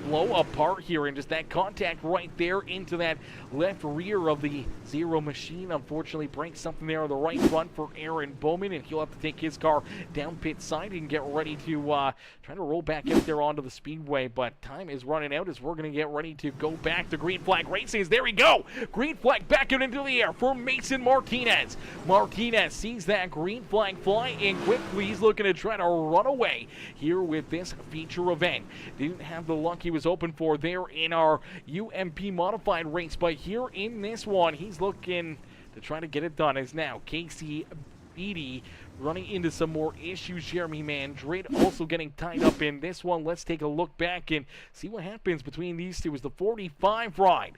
blow apart here, and just that contact right there into that left rear of the zero machine unfortunately breaks something there on the right front for Aaron Bowman, and he'll have to take his car down pit side and get ready to try to roll back out there onto the speedway. But time is running out as we're going to get ready to go back to green flag racing. There we go, green flag back out into the air for Mason Martinez. Martinez sees that green flag fly in quickly. He's looking to try to run away here with this feature event. Didn't have the luck he was hoping for there in our UMP modified race, but here in this one, he's looking to try to get it done. As now Casey Beatty running into some more issues. Jeremy Mandred also getting tied up in this one. Let's take a look back and see what happens between these two as the 45 ride.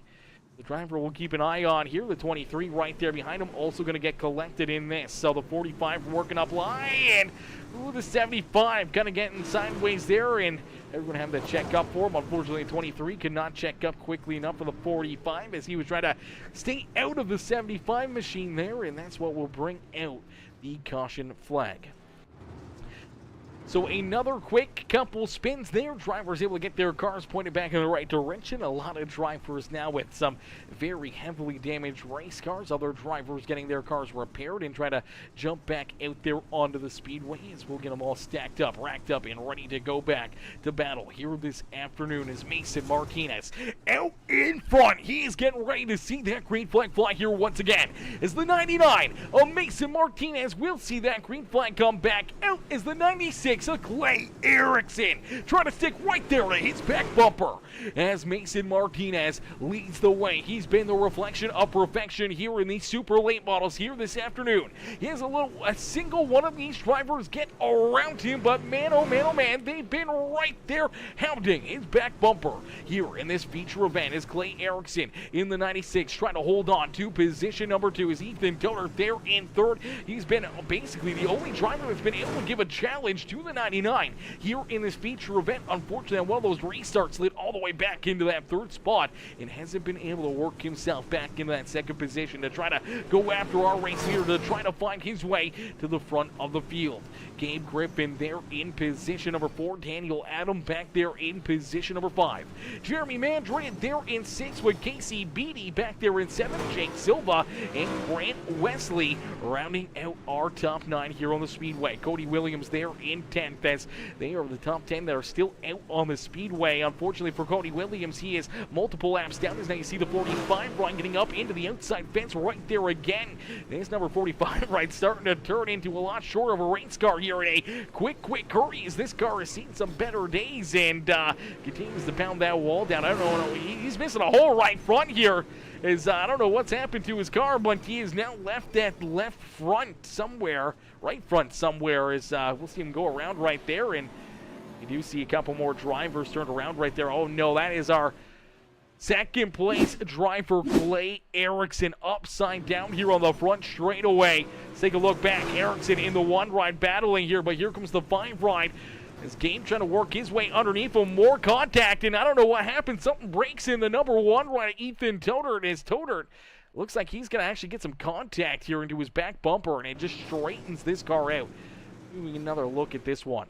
The driver will keep an eye on here. The 23 right there behind him also going to get collected in this. So the 45 working up line, and ooh, the 75 kind of getting sideways there, and everyone having to check up for him. Unfortunately, 23 could not check up quickly enough for the 45 as he was trying to stay out of the 75 machine there, and that's what will bring out the caution flag. So another quick couple spins there. Drivers able to get their cars pointed back in the right direction. A lot of drivers now with some very heavily damaged race cars. Other drivers getting their cars repaired and trying to jump back out there onto the speedways. We'll get them all stacked up, racked up, and ready to go back to battle here this afternoon as Mason Martinez out in front. He is getting ready to see that green flag fly here once again. As the 99 of Mason Martinez will see that green flag come back out as the 96 96, Clay Erickson trying to stick right there to his back bumper as Mason Martinez leads the way. He's been the reflection of perfection here in these super late models here this afternoon. He has a single one of these drivers get around him, but man, oh man, oh man, they've been right there hounding his back bumper here in this feature event as Clay Erickson in the 96 trying to hold on to position number 2 as Ethan Toner there in third. He's been basically the only driver that's been able to give a challenge to the 99 here in this feature event. Unfortunately, one of those restarts slid all the way back into that third spot and hasn't been able to work himself back into that second position to try to go after our race leader to try to find his way to the front of the field. Gabe Griffin there in position number 4. Daniel Adam back there in position number 5. Jeremy Mandrin there in 6 with Casey Beatty back there in 7. Jake Silva and Grant Wesley rounding out our top 9 here on the Speedway. Cody Williams there in 10th as they are the top 10 that are still out on the Speedway. Unfortunately for Cody Williams, he is multiple laps down as now you see the 45 ride getting up into the outside fence right there again. This number 45 ride starting to turn into a lot short of a race car here in a quick hurry as this car has seen some better days and continues to pound that wall down. I don't know, he's missing a hole right front here. I don't know what's happened to his car, but he is now left at left front somewhere, right front somewhere. We'll see him go around right there, and you do see a couple more drivers turned around right there. Oh no, that is our second place driver, Clay Erickson, upside down here on the front straightaway. Let's take a look back. Erickson in the 1 ride battling here, but here comes the 5 ride. As Gabe trying to work his way underneath him, more contact, and I don't know what happened. Something breaks in the number 1 ride, Ethan Todert. As Todert looks like he's going to actually get some contact here into his back bumper, and it just straightens this car out. Doing another look at this one.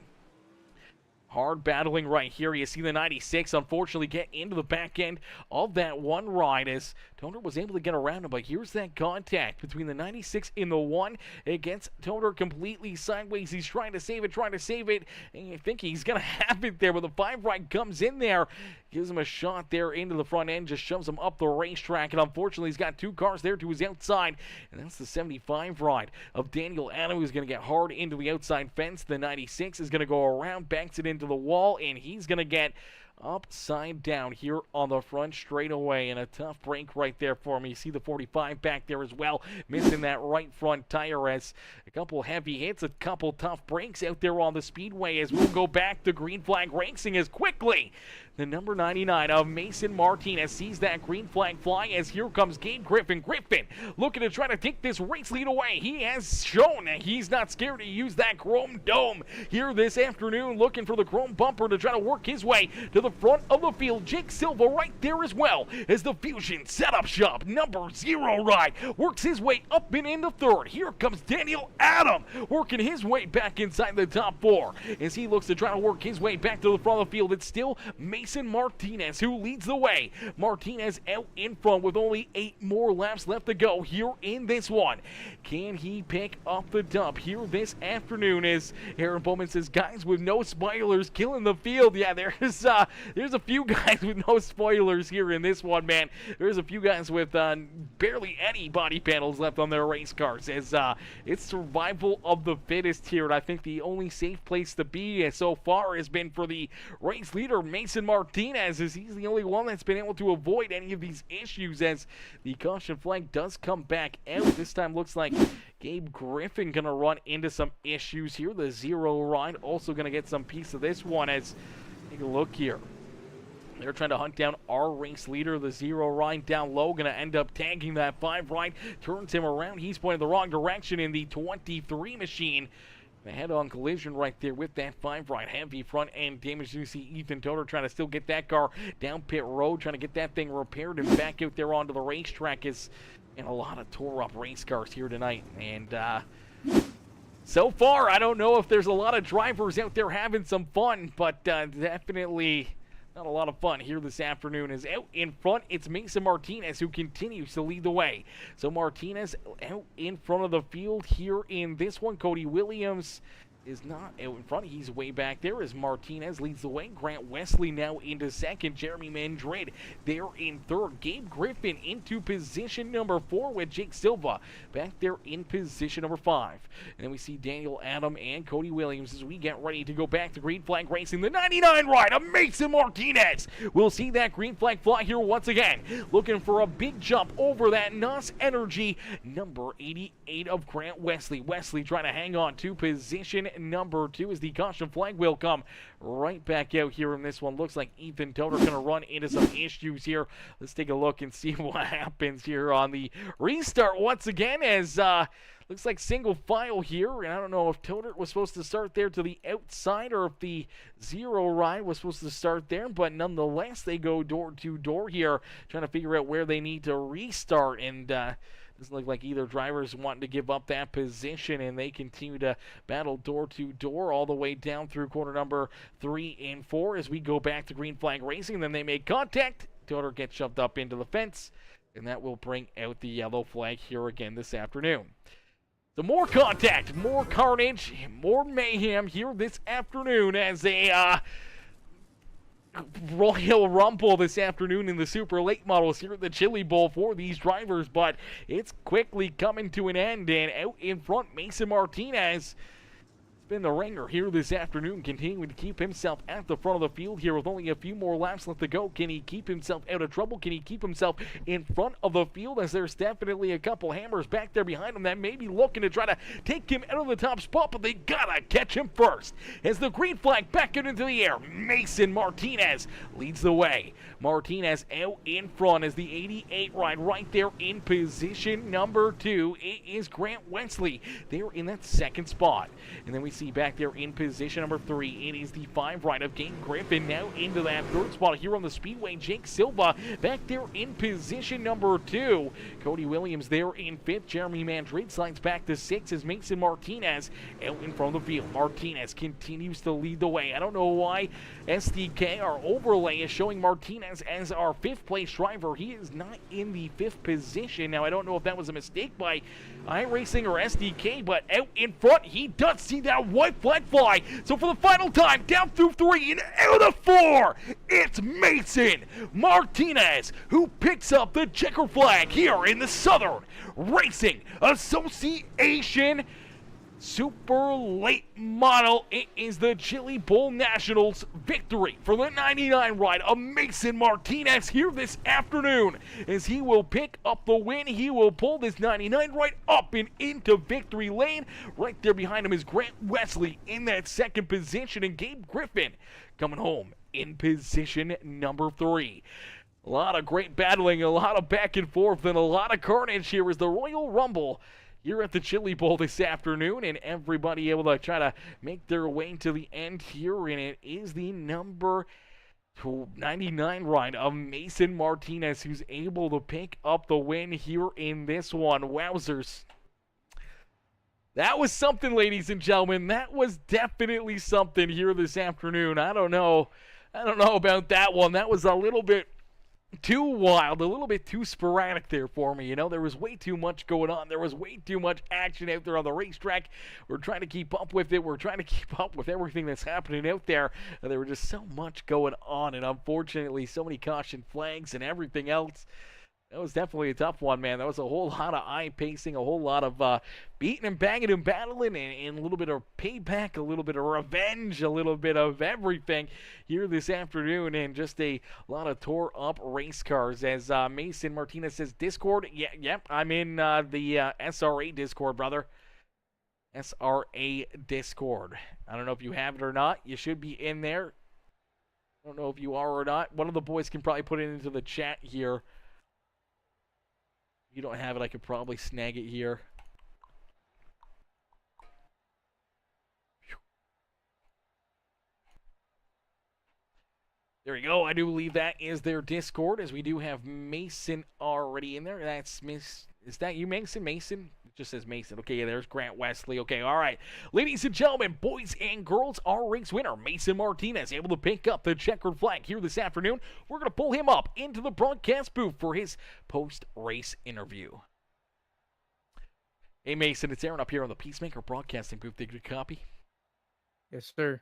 Hard battling right here. You see the 96 unfortunately get into the back end of that 1 ride as Toner was able to get around him, but here's that contact between the 96 in the 1 against Toner completely sideways. He's trying to save it, and you think he's going to have it there, but the 5 ride comes in there, gives him a shot there into the front end, just shoves him up the racetrack, and unfortunately he's got 2 cars there to his outside, and that's the 75 ride of Daniel Adam, who's going to get hard into the outside fence. The 96 is going to go around, banks it into the wall, and he's going to get upside down here on the front straightaway, and a tough break right there for me. You see the 45 back there as well, missing that right front tire as a couple heavy hits, a couple tough breaks out there on the Speedway as we'll go back to green flag racing as quickly the number 99 of Mason Martinez sees that green flag fly as here comes Gabe Griffin. Griffin looking to try to take this race lead away. He has shown that he's not scared to use that chrome dome here this afternoon, looking for the chrome bumper to try to work his way to the front of the field. Jake Silva right there as well as the Fusion Setup Shop number 0 ride works his way up and into 3rd. Here comes Daniel Adam working his way back inside the top 4 as he looks to try to work his way back to the front of the field. It's still Mason Martinez who leads the way. Martinez out in front with only 8 more laps left to go here in this one. Can he pick up the dub here this afternoon? As Aaron Bowman says, guys with no spoilers killing the field. Yeah, there's a few guys with no spoilers here in this one, man. There's a few guys with barely any body panels left on their race cars as it's survival of the fittest here, and I think the only safe place to be so far has been for the race leader, Mason Martinez, as he's the only one that's been able to avoid any of these issues as the caution flag does come back out. This time looks like Gabe Griffin gonna run into some issues here. The 0 ride also gonna get some piece of this one as take a look here. They're trying to hunt down our race leader, the 0 ride down low, going to end up tagging that 5 ride, turns him around. He's pointing the wrong direction in the 23 machine. A head-on collision right there with that 5 ride. Heavy front end damage. You see Ethan Toder trying to still get that car down pit road, trying to get that thing repaired and back out there onto the racetrack. And a lot of tore-up race cars here tonight. And so far, I don't know if there's a lot of drivers out there having some fun, but definitely not a lot of fun here this afternoon. Is out in front, it's Mason Martinez who continues to lead the way. So Martinez out in front of the field here in this one. Cody Williams is not out in front. He's way back there as Martinez leads the way. Grant Wesley now into second. Jeremy Mandred there in third. Gabe Griffin into position number 4 with Jake Silva back there in position number 5. And then we see Daniel Adam and Cody Williams as we get ready to go back to green flag racing. The 99 ride of Mason Martinez. We'll see that green flag fly here once again. Looking for a big jump over that NOS Energy number 88 of Grant Wesley. Wesley trying to hang on to position number 2 as the caution flag will come right back out here in this one. Looks like Ethan Toder going to run into some issues here. Let's take a look and see what happens here on the restart once again as looks like single file here, and I don't know if Toder was supposed to start there to the outside or if the 0 ride was supposed to start there, but nonetheless they go door to door here trying to figure out where they need to restart, and doesn't look like either driver's wanting to give up that position, and they continue to battle door to door all the way down through corner number 3 and 4 as we go back to green flag racing. Then they make contact. Toder gets shoved up into the fence, and that will bring out the yellow flag here again this afternoon. So more contact, more carnage, more mayhem here this afternoon as a Royal Rumble this afternoon in the super late models here at the Chili Bowl for these drivers, but it's quickly coming to an end, and out in front, Mason Martinez been the ringer here this afternoon, continuing to keep himself at the front of the field here with only a few more laps left to go. Can he keep himself out of trouble? Can he keep himself in front of the field, as there's definitely a couple hammers back there behind him that may be looking to try to take him out of the top spot, but they gotta catch him first. As the green flag back out into the air, Mason Martinez leads the way. Martinez out in front as the 88 ride right there in position number 2. It is Grant Wesley there in that second spot. And then we see back there in position number 3, it is the 5 ride of Gabe Griffin now into that third spot here on the speedway. Jake Silva back there in position number 2. Cody Williams there in 5th. Jeremy Mandred slides back to 6 as Mason Martinez out in front of the field. Martinez continues to lead the way. I don't know why SDK, our overlay, is showing Martinez as our 5th place driver. He is not in the 5th position. Now, I don't know if that was a mistake by iRacing or SDK, but out in front, he does see that white flag fly. So for the final time, down through 3 and out of 4, it's Mason Martinez who picks up the checker flag here in the Southern Racing Association super late model. It is the Chili Bowl Nationals victory for the 99 ride of Mason Martinez here this afternoon, as he will pick up the win. He will pull this 99 right up and into victory lane. Right there behind him is Grant Wesley in that second position, and Gabe Griffin coming home in position number 3. A lot of great battling, a lot of back and forth, and a lot of carnage here as the Royal Rumble here at the Chili Bowl this afternoon, and everybody able to try to make their way to the end here, and it is the number 99 ride of Mason Martinez who's able to pick up the win here in this one. Wowzers. That was something, ladies and gentlemen. That was definitely something here this afternoon. I don't know about that one. That was a little bit too wild, a little bit too sporadic there for me. You know, there was way too much going on. There was way too much action out there on the racetrack. We're trying to keep up with it. We're trying to keep up with everything that's happening out there. And there was just so much going on, and unfortunately, so many caution flags and everything else. That was definitely a tough one, man. That was a whole lot of eye-pacing, a whole lot of beating and banging and battling, and a little bit of payback, a little bit of revenge, a little bit of everything here this afternoon, and just a lot of tore-up race cars. As Mason Martinez says, Discord, yep, I'm in the SRA Discord, brother. SRA Discord. I don't know if you have it or not. You should be in there. I don't know if you are or not. One of the boys can probably put it into the chat here. If you don't have it, I could probably snag it here. There we go. I do believe that is their Discord, as we do have Mason already in there. That's is that you, Mason? Mason? It just says Mason. Okay, yeah, there's Grant Wesley. Okay, all right. Ladies and gentlemen, boys and girls, our race winner, Mason Martinez, able to pick up the checkered flag here this afternoon. We're going to pull him up into the broadcast booth for his post-race interview. Hey, Mason, it's Aaron up here on the Peacemaker Broadcasting booth. Did you copy? Yes, sir.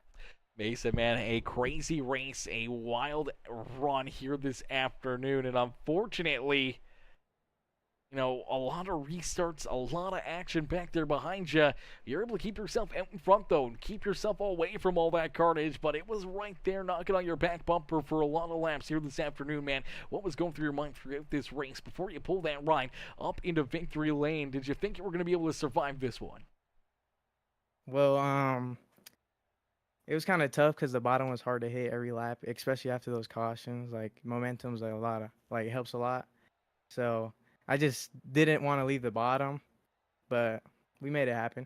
Mason, man, a crazy race, a wild run here this afternoon, and unfortunately, a lot of restarts, a lot of action back there behind you. You're able to keep yourself out in front, though, and keep yourself away from all that carnage, but it was right there knocking on your back bumper for a lot of laps here this afternoon, man. What was going through your mind throughout this race before you pulled that ride up into victory lane? Did you think you were going to be able to survive this one? Well, it was kind of tough because the bottom was hard to hit every lap, especially after those cautions. Like momentum's like a lot of like it helps a lot. So I just didn't want to leave the bottom, but we made it happen.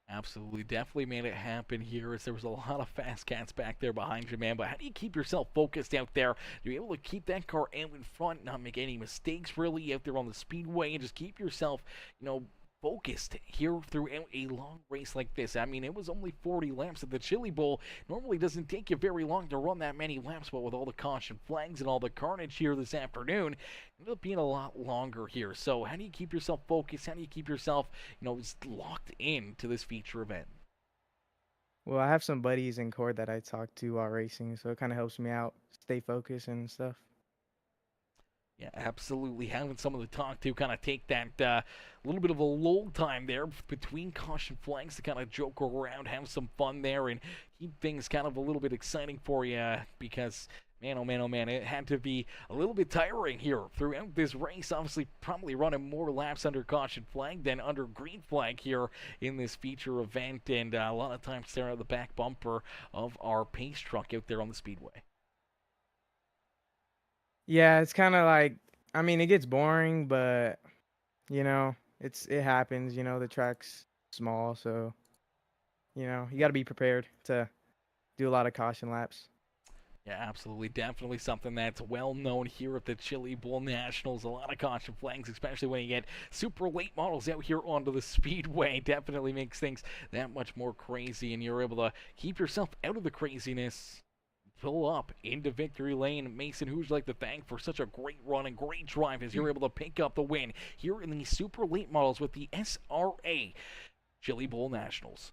Absolutely, definitely made it happen here as there was a lot of fast cats back there behind you, man. But how do you keep yourself focused out there? You're able to keep that car out in front, not make any mistakes really out there on the speedway, and just keep yourself, focused here throughout a long race like this. I mean, it was only 40 laps at the Chili Bowl. Normally doesn't take you very long to run that many laps, but with all the caution flags and all the carnage here this afternoon, it ended up being a lot longer here. So how do you keep yourself focused? How do you keep yourself, locked in to this feature event? Well, I have some buddies in court that I talk to while racing, so it kind of helps me out, stay focused and stuff. Yeah, absolutely. Having someone to talk to, kind of take that little bit of a lull time there between caution flags to kind of joke around, have some fun there, and keep things kind of a little bit exciting for you because, man, oh man, oh man, it had to be a little bit tiring here throughout this race. Obviously, probably running more laps under caution flag than under green flag here in this feature event, and a lot of times staring at the back bumper of our pace truck out there on the speedway. Yeah, it's kind of like, I mean, it gets boring, but it happens. The track's small, so you got to be prepared to do a lot of caution laps. Yeah, absolutely. Definitely something that's well known here at the Chili Bowl Nationals. A lot of caution flags, especially when you get super late models out here onto the speedway. Definitely makes things that much more crazy, and you're able to keep yourself out of the craziness. Pull up into victory lane. Mason, who'd you like to thank for such a great run and great drive as you're able to pick up the win here in the super late models with the SRA Chili Bowl Nationals?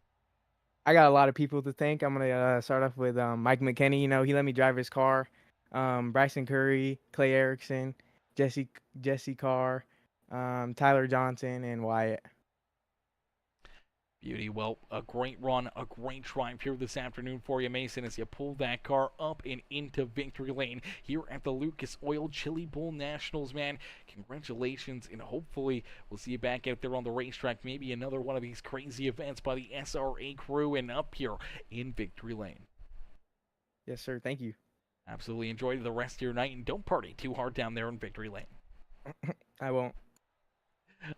I got a lot of people to thank. I'm gonna start off with Mike McKinney. He let me drive his car. Bryson Curry, Clay Erickson, Jesse Carr, Tyler Johnson, and Wyatt. Beauty. Well, a great run, a great drive here this afternoon for you, Mason, as you pull that car up and into victory lane here at the Lucas Oil Chili Bowl Nationals, man. Congratulations, and hopefully we'll see you back out there on the racetrack. Maybe another one of these crazy events by the SRA crew and up here in victory lane. Yes, sir. Thank you. Absolutely. Enjoy the rest of your night, and don't party too hard down there in victory lane. I won't.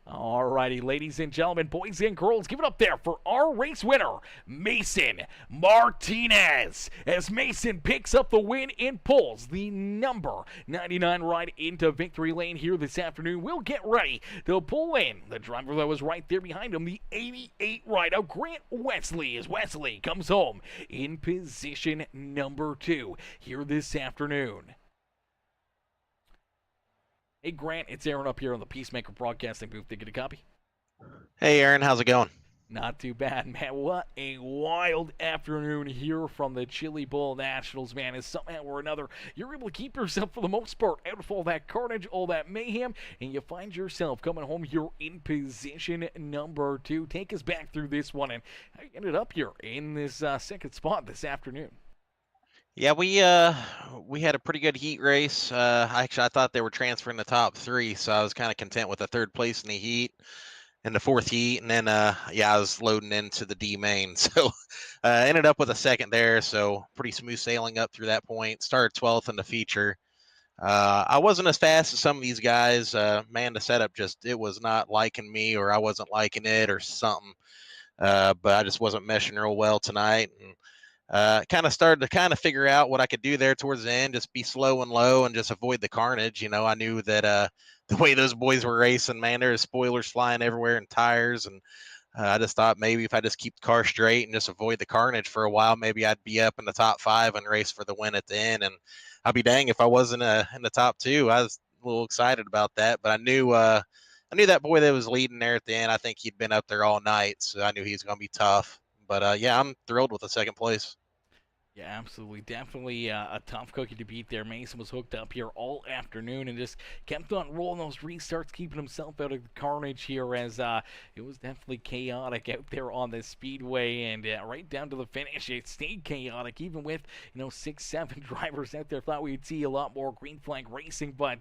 Alrighty, ladies and gentlemen, boys and girls, give it up there for our race winner, Mason Martinez, as Mason picks up the win and pulls the number 99 ride into victory lane here this afternoon. We'll get ready to pull in the driver that was right there behind him, the 88 ride of Grant Wesley, as Wesley comes home in position number 2 here this afternoon. Hey, Grant, it's Aaron up here on the Peacemaker Broadcasting booth. Did you get a copy? Hey, Aaron, how's it going? Not too bad, man. What a wild afternoon here from the Chili Bowl Nationals, man. As somehow or another, you're able to keep yourself, for the most part, out of all that carnage, all that mayhem, and you find yourself coming home here in position number 2. Take us back through this one and how you ended up here in this second spot this afternoon. Yeah, we had a pretty good heat race. I thought they were transferring the top 3, so I was kind of content with the 3rd place in the heat and the 4th heat, and then I was loading into the D main, so ended up with a 2nd there. So pretty smooth sailing up through that point. Started 12th in the feature. I wasn't as fast as some of these guys. Man, the setup it was not liking me, or I wasn't liking it, or something. But I just wasn't meshing real well tonight. And kind of started to kind of figure out what I could do there towards the end, just be slow and low and just avoid the carnage. I knew that the way those boys were racing, man, there's spoilers flying everywhere and tires. And I just thought maybe if I just keep the car straight and just avoid the carnage for a while, maybe I'd be up in the top 5 and race for the win at the end. And I'll be dang if I wasn't in the top 2. I was a little excited about that, but I knew that boy that was leading there at the end, I think he'd been up there all night, so I knew he was going to be tough. But yeah, I'm thrilled with the second place. Yeah, absolutely. Definitely a tough cookie to beat there. Mason was hooked up here all afternoon and just kept on rolling those restarts, keeping himself out of the carnage here as it was definitely chaotic out there on the speedway and right down to the finish. It stayed chaotic, even with, 6, 7 drivers out there. Thought we'd see a lot more green flag racing, but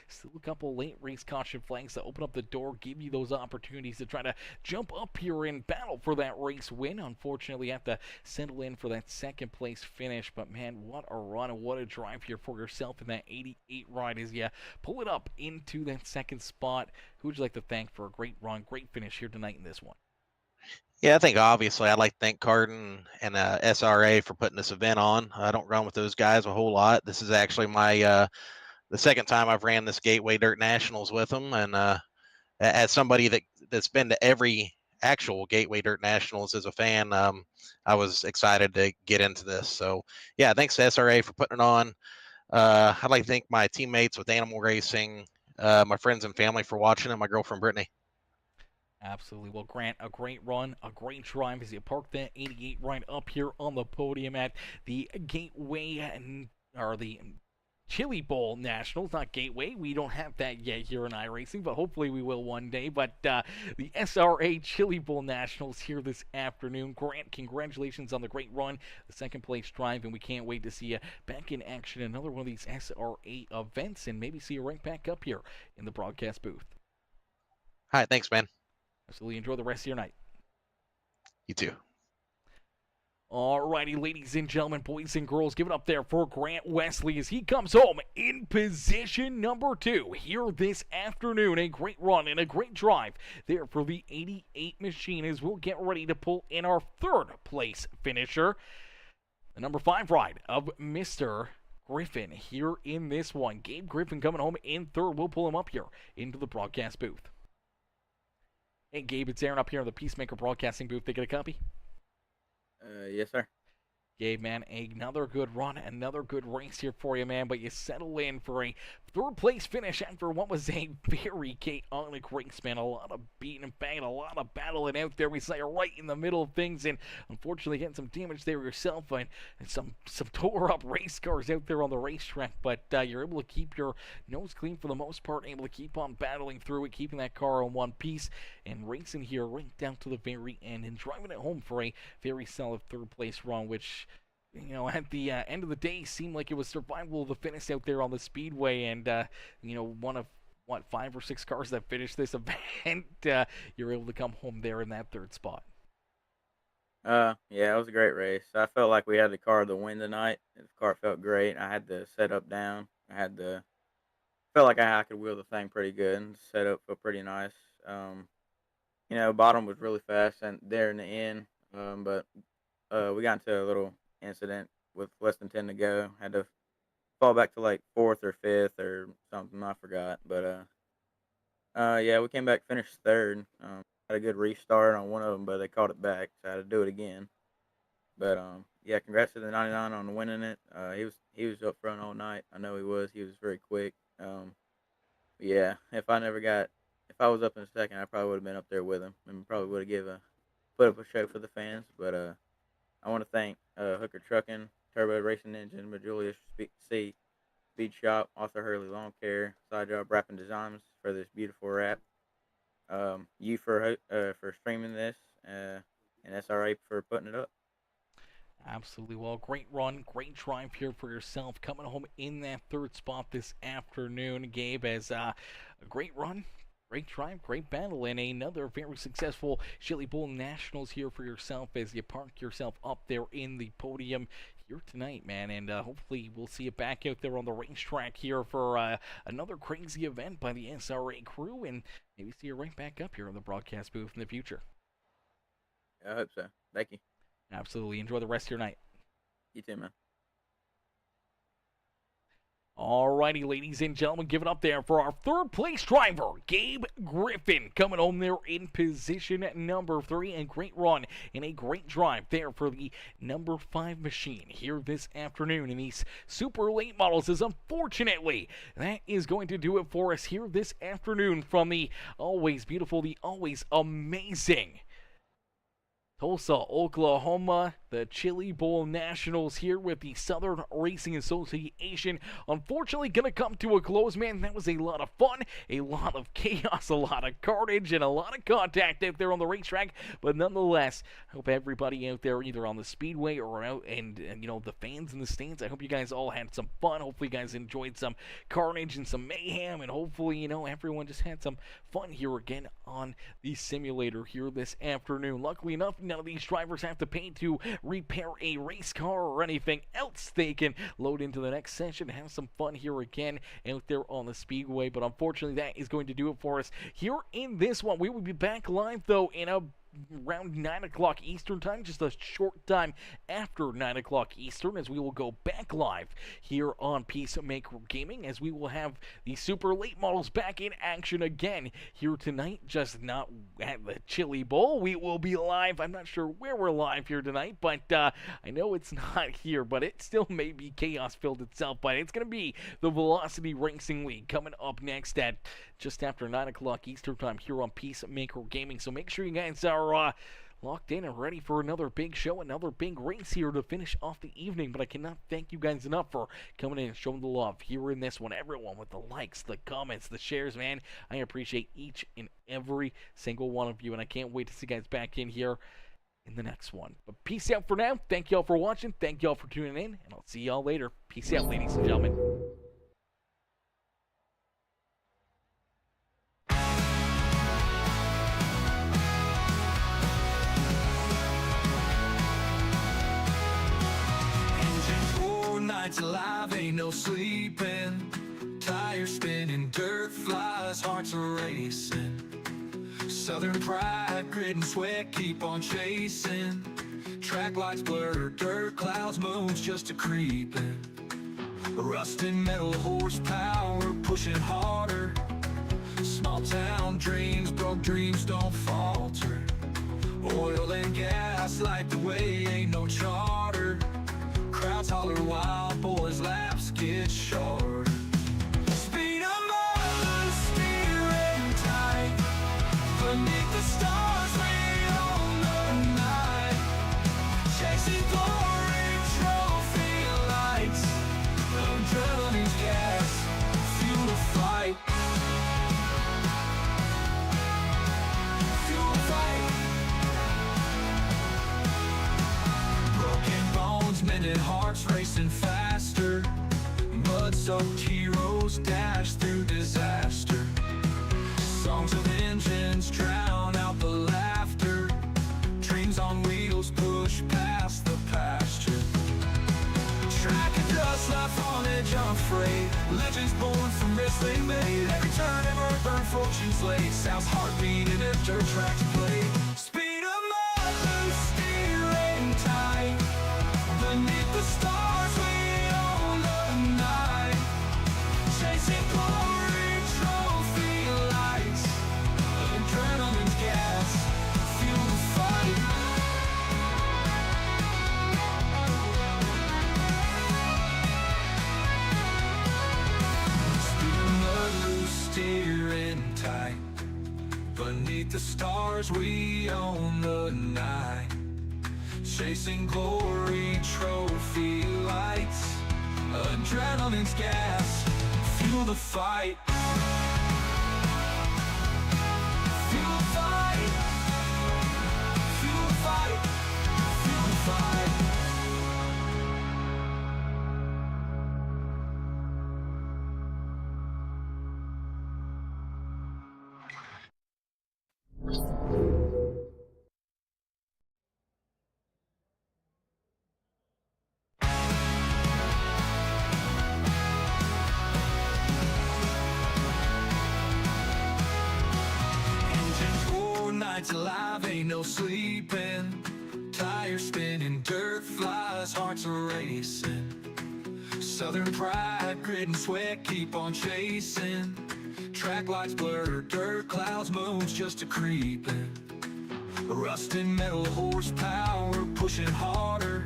still a couple late race caution flags to open up the door, give you those opportunities to try to jump up here and battle for that race win. Unfortunately, you have to settle in for that second place finish, but man, what a run and what a drive here for yourself in that 88 ride as you pull it up into that second spot. Who would you like to thank for a great run, great finish here tonight in this one? Yeah, I think obviously I'd like to thank Carden and SRA for putting this event on. I don't run with those guys a whole lot. This is actually my the second time I've ran this Gateway Dirt Nationals with them, and as somebody that's been to every actual Gateway Dirt Nationals as a fan, I was excited to get into this. So yeah, thanks to SRA for putting it on. I'd like to thank my teammates with Animal Racing, my friends and family for watching, and my girlfriend Brittany. Absolutely. Well, Grant, a great run, a great drive as you park that 88 right up here on the podium at the Gateway, or the Chili Bowl Nationals, not Gateway. We don't have that yet here in iRacing, but hopefully we will one day. But the SRA Chili Bowl Nationals here this afternoon. Grant, congratulations on the great run, the second place drive, and we can't wait to see you back in action in another one of these SRA events and maybe see you right back up here in the broadcast booth. All right, thanks, man. Absolutely. Enjoy the rest of your night. You too. Alrighty, ladies and gentlemen, boys and girls, give it up there for Grant Wesley as he comes home in position number 2 here this afternoon. A great run and a great drive there for the 88 machine as we'll get ready to pull in our third place finisher, the number 5 ride of Mr. Griffin here in this one. Gabe Griffin coming home in third. We'll pull him up here into the broadcast booth. Hey, Gabe, it's Aaron up here in the Peacemaker Broadcasting booth. They get a copy? Yes, sir. Gabe, man, another good run, another good race here for you, man, but you settle in for a third-place finish after what was a very chaotic race, man. A lot of beating and banging, a lot of battling out there. We saw you right in the middle of things, and unfortunately getting some damage there yourself, and some tore-up race cars out there on the racetrack, but you're able to keep your nose clean for the most part, able to keep on battling through it, keeping that car in one piece, and racing here right down to the very end, and driving it home for a very solid third-place run, which at the end of the day, seemed like it was survival of the finish out there on the speedway, and one of 5 or 6 cars that finished this event, you're able to come home there in that third spot. Yeah, it was a great race. I felt like we had the car to win tonight. The car felt great. I had the setup down. Felt like I could wheel the thing pretty good, and the setup felt pretty nice. Bottom was really fast and there in the end, but we got into a little incident with less than 10 to go. Had to fall back to like 4th or 5th or something. I forgot, but yeah, we came back, finished third. Had a good restart on one of them, but they called it back, so I had to do it again. But yeah, congrats to the 99 on winning it. He was up front all night. I know he was. He was very quick. Yeah, if I was up in second, I probably would have been up there with him and probably would have put up a show for the fans. But I want to thank Hooker Trucking, Turbo Racing Engine, Julius C, Speed Shop, Arthur Hurley Lawn Care, Side Job Wrapping Designs for this beautiful wrap. You for streaming this, and SRA for putting it up. Absolutely. Well, great run, great drive here for yourself. Coming home in that third spot this afternoon, Gabe, as a great run, great drive, great battle, and another very successful Chili Bowl Nationals here for yourself as you park yourself up there in the podium here tonight, man. And hopefully we'll see you back out there on the racetrack here for another crazy event by the SRA crew, and maybe see you right back up here on the broadcast booth in the future. I hope so. Thank you. Absolutely. Enjoy the rest of your night. You too, man. Alrighty, ladies and gentlemen, give it up there for our third place driver, Gabe Griffin, coming home there in position number 3. And great run and a great drive there for the number 5 machine here this afternoon in these super late models. As unfortunately, that is going to do it for us here this afternoon from the always beautiful, the always amazing Tulsa, Oklahoma, the Chili Bowl Nationals here with the Southern Racing Association. Unfortunately, going to come to a close, man. That was a lot of fun, a lot of chaos, a lot of carnage, and a lot of contact out there on the racetrack. But nonetheless, I hope everybody out there, either on the speedway or out, and you know, the fans in the stands, I hope you guys all had some fun. Hopefully, you guys enjoyed some carnage and some mayhem, and hopefully, you know, everyone just had some fun here again on the simulator here this afternoon. Luckily enough, none of these drivers have to pay to repair a race car or anything else. They can load into the next session and have some fun here again out there on the speedway. But unfortunately, that is going to do it for us here in this one. We will be back live, though, in around 9 o'clock Eastern time, just a short time after 9 o'clock Eastern, as we will go back live here on Peacemaker Gaming, as we will have the super late models back in action again here tonight, just not at the Chili Bowl. We will be live. I'm not sure where we're live here tonight, but I know it's not here, but it still may be chaos-filled itself. But it's going to be the Velocity Racing League coming up next at just after 9 o'clock Eastern time here on Peacemaker Gaming. So make sure you guys are locked in and ready for another big show, another big race here to finish off the evening. But I cannot thank you guys enough for coming in and showing the love here in this one. Everyone with the likes, the comments, the shares, man. I appreciate each and every single one of you, and I can't wait to see you guys back in here in the next one. But peace out for now. Thank y'all for watching. Thank y'all for tuning in, and I'll see y'all later. Peace out, ladies and gentlemen. Nights alive, ain't no sleeping. Tires spinning, dirt flies, hearts are racing. Southern pride, grit and sweat, keep on chasing. Track lights blur, dirt clouds, moons just a creeping. Rusting metal horsepower, pushing harder. Small town dreams, broke dreams don't falter. Oil and gas light the way, ain't no charter. Crowds holler wild, boys' laps get short. Speed 'em up, steering tight. Beneath the stars, we own the night. Chasing glory, trophy lights. Adrenaline's gas, fuel the fight. Fuel the fight. Broken bones, mended hearts racing faster. Mud-soaked heroes dash through disaster. Songs of engines drown out the laughter. Dreams on wheels push past the pasture. Track and dust, life on edge, unafraid. Legends born from risks they made. Every turn, ever burn, fortune's late. Sounds heartbeating if dirt tracks play. Speed 'em up and steering tight. Beneath the stars, we own the night. Chasing glory, trophy lights. Adrenaline's gas, fuel the fight. Speeding loose, steering tight. Beneath the stars, we own the night. Chasing glory, trophy lights. Adrenaline's gas, fuel the fight. Fuel the fight. Fuel the fight. Fuel the fight. Nights alive, ain't no sleeping. Tires spinning, dirt flies, hearts are racing. Southern pride, grit and sweat, keep on chasing. Track lights blur, dirt clouds, moons just a creeping. Rusting metal horsepower, pushing harder.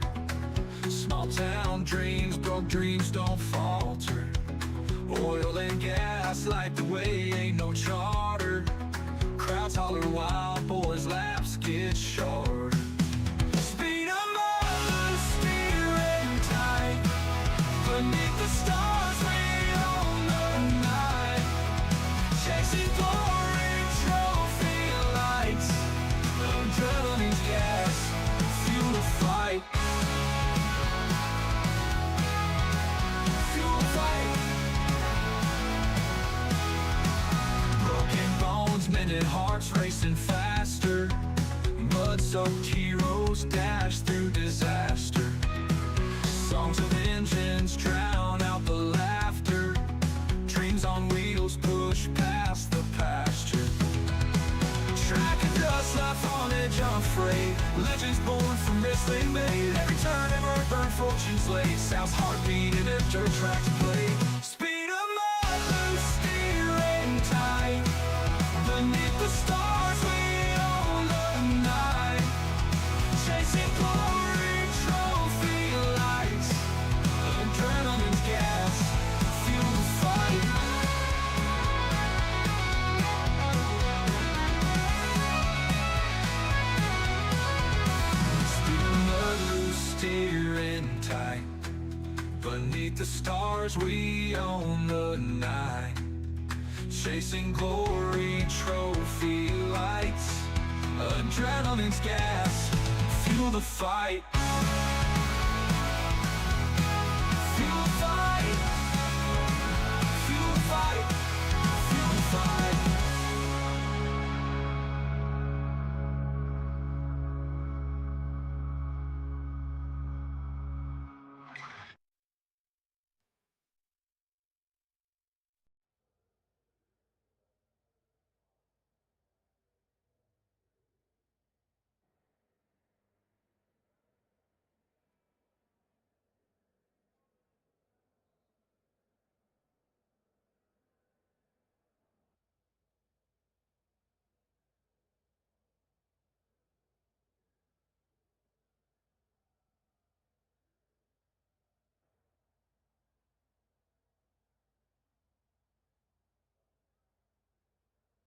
Small town dreams, broke dreams don't falter. Oil and gas light the way, ain't no charter. Crowds holler wild, boys' laps get short. Abandoned hearts racing faster. Mud-soaked heroes dash through disaster. Songs of engines drown out the laughter. Dreams on wheels push past the pasture. Track and dust, life on edge, unafraid. Legends born from risks they made. Every turn, ever burn, fortune's late. South's heartbeat in a dirt track to play. Speed of mud, loose steering tight. Beneath the stars, we own the night. Chasing glory, trophy lights. Adrenaline's gas, fuel the fight. Steering tight. Beneath the stars, we own the night. Chasing glory, trophy lights. Adrenaline's gas, fuel the fight.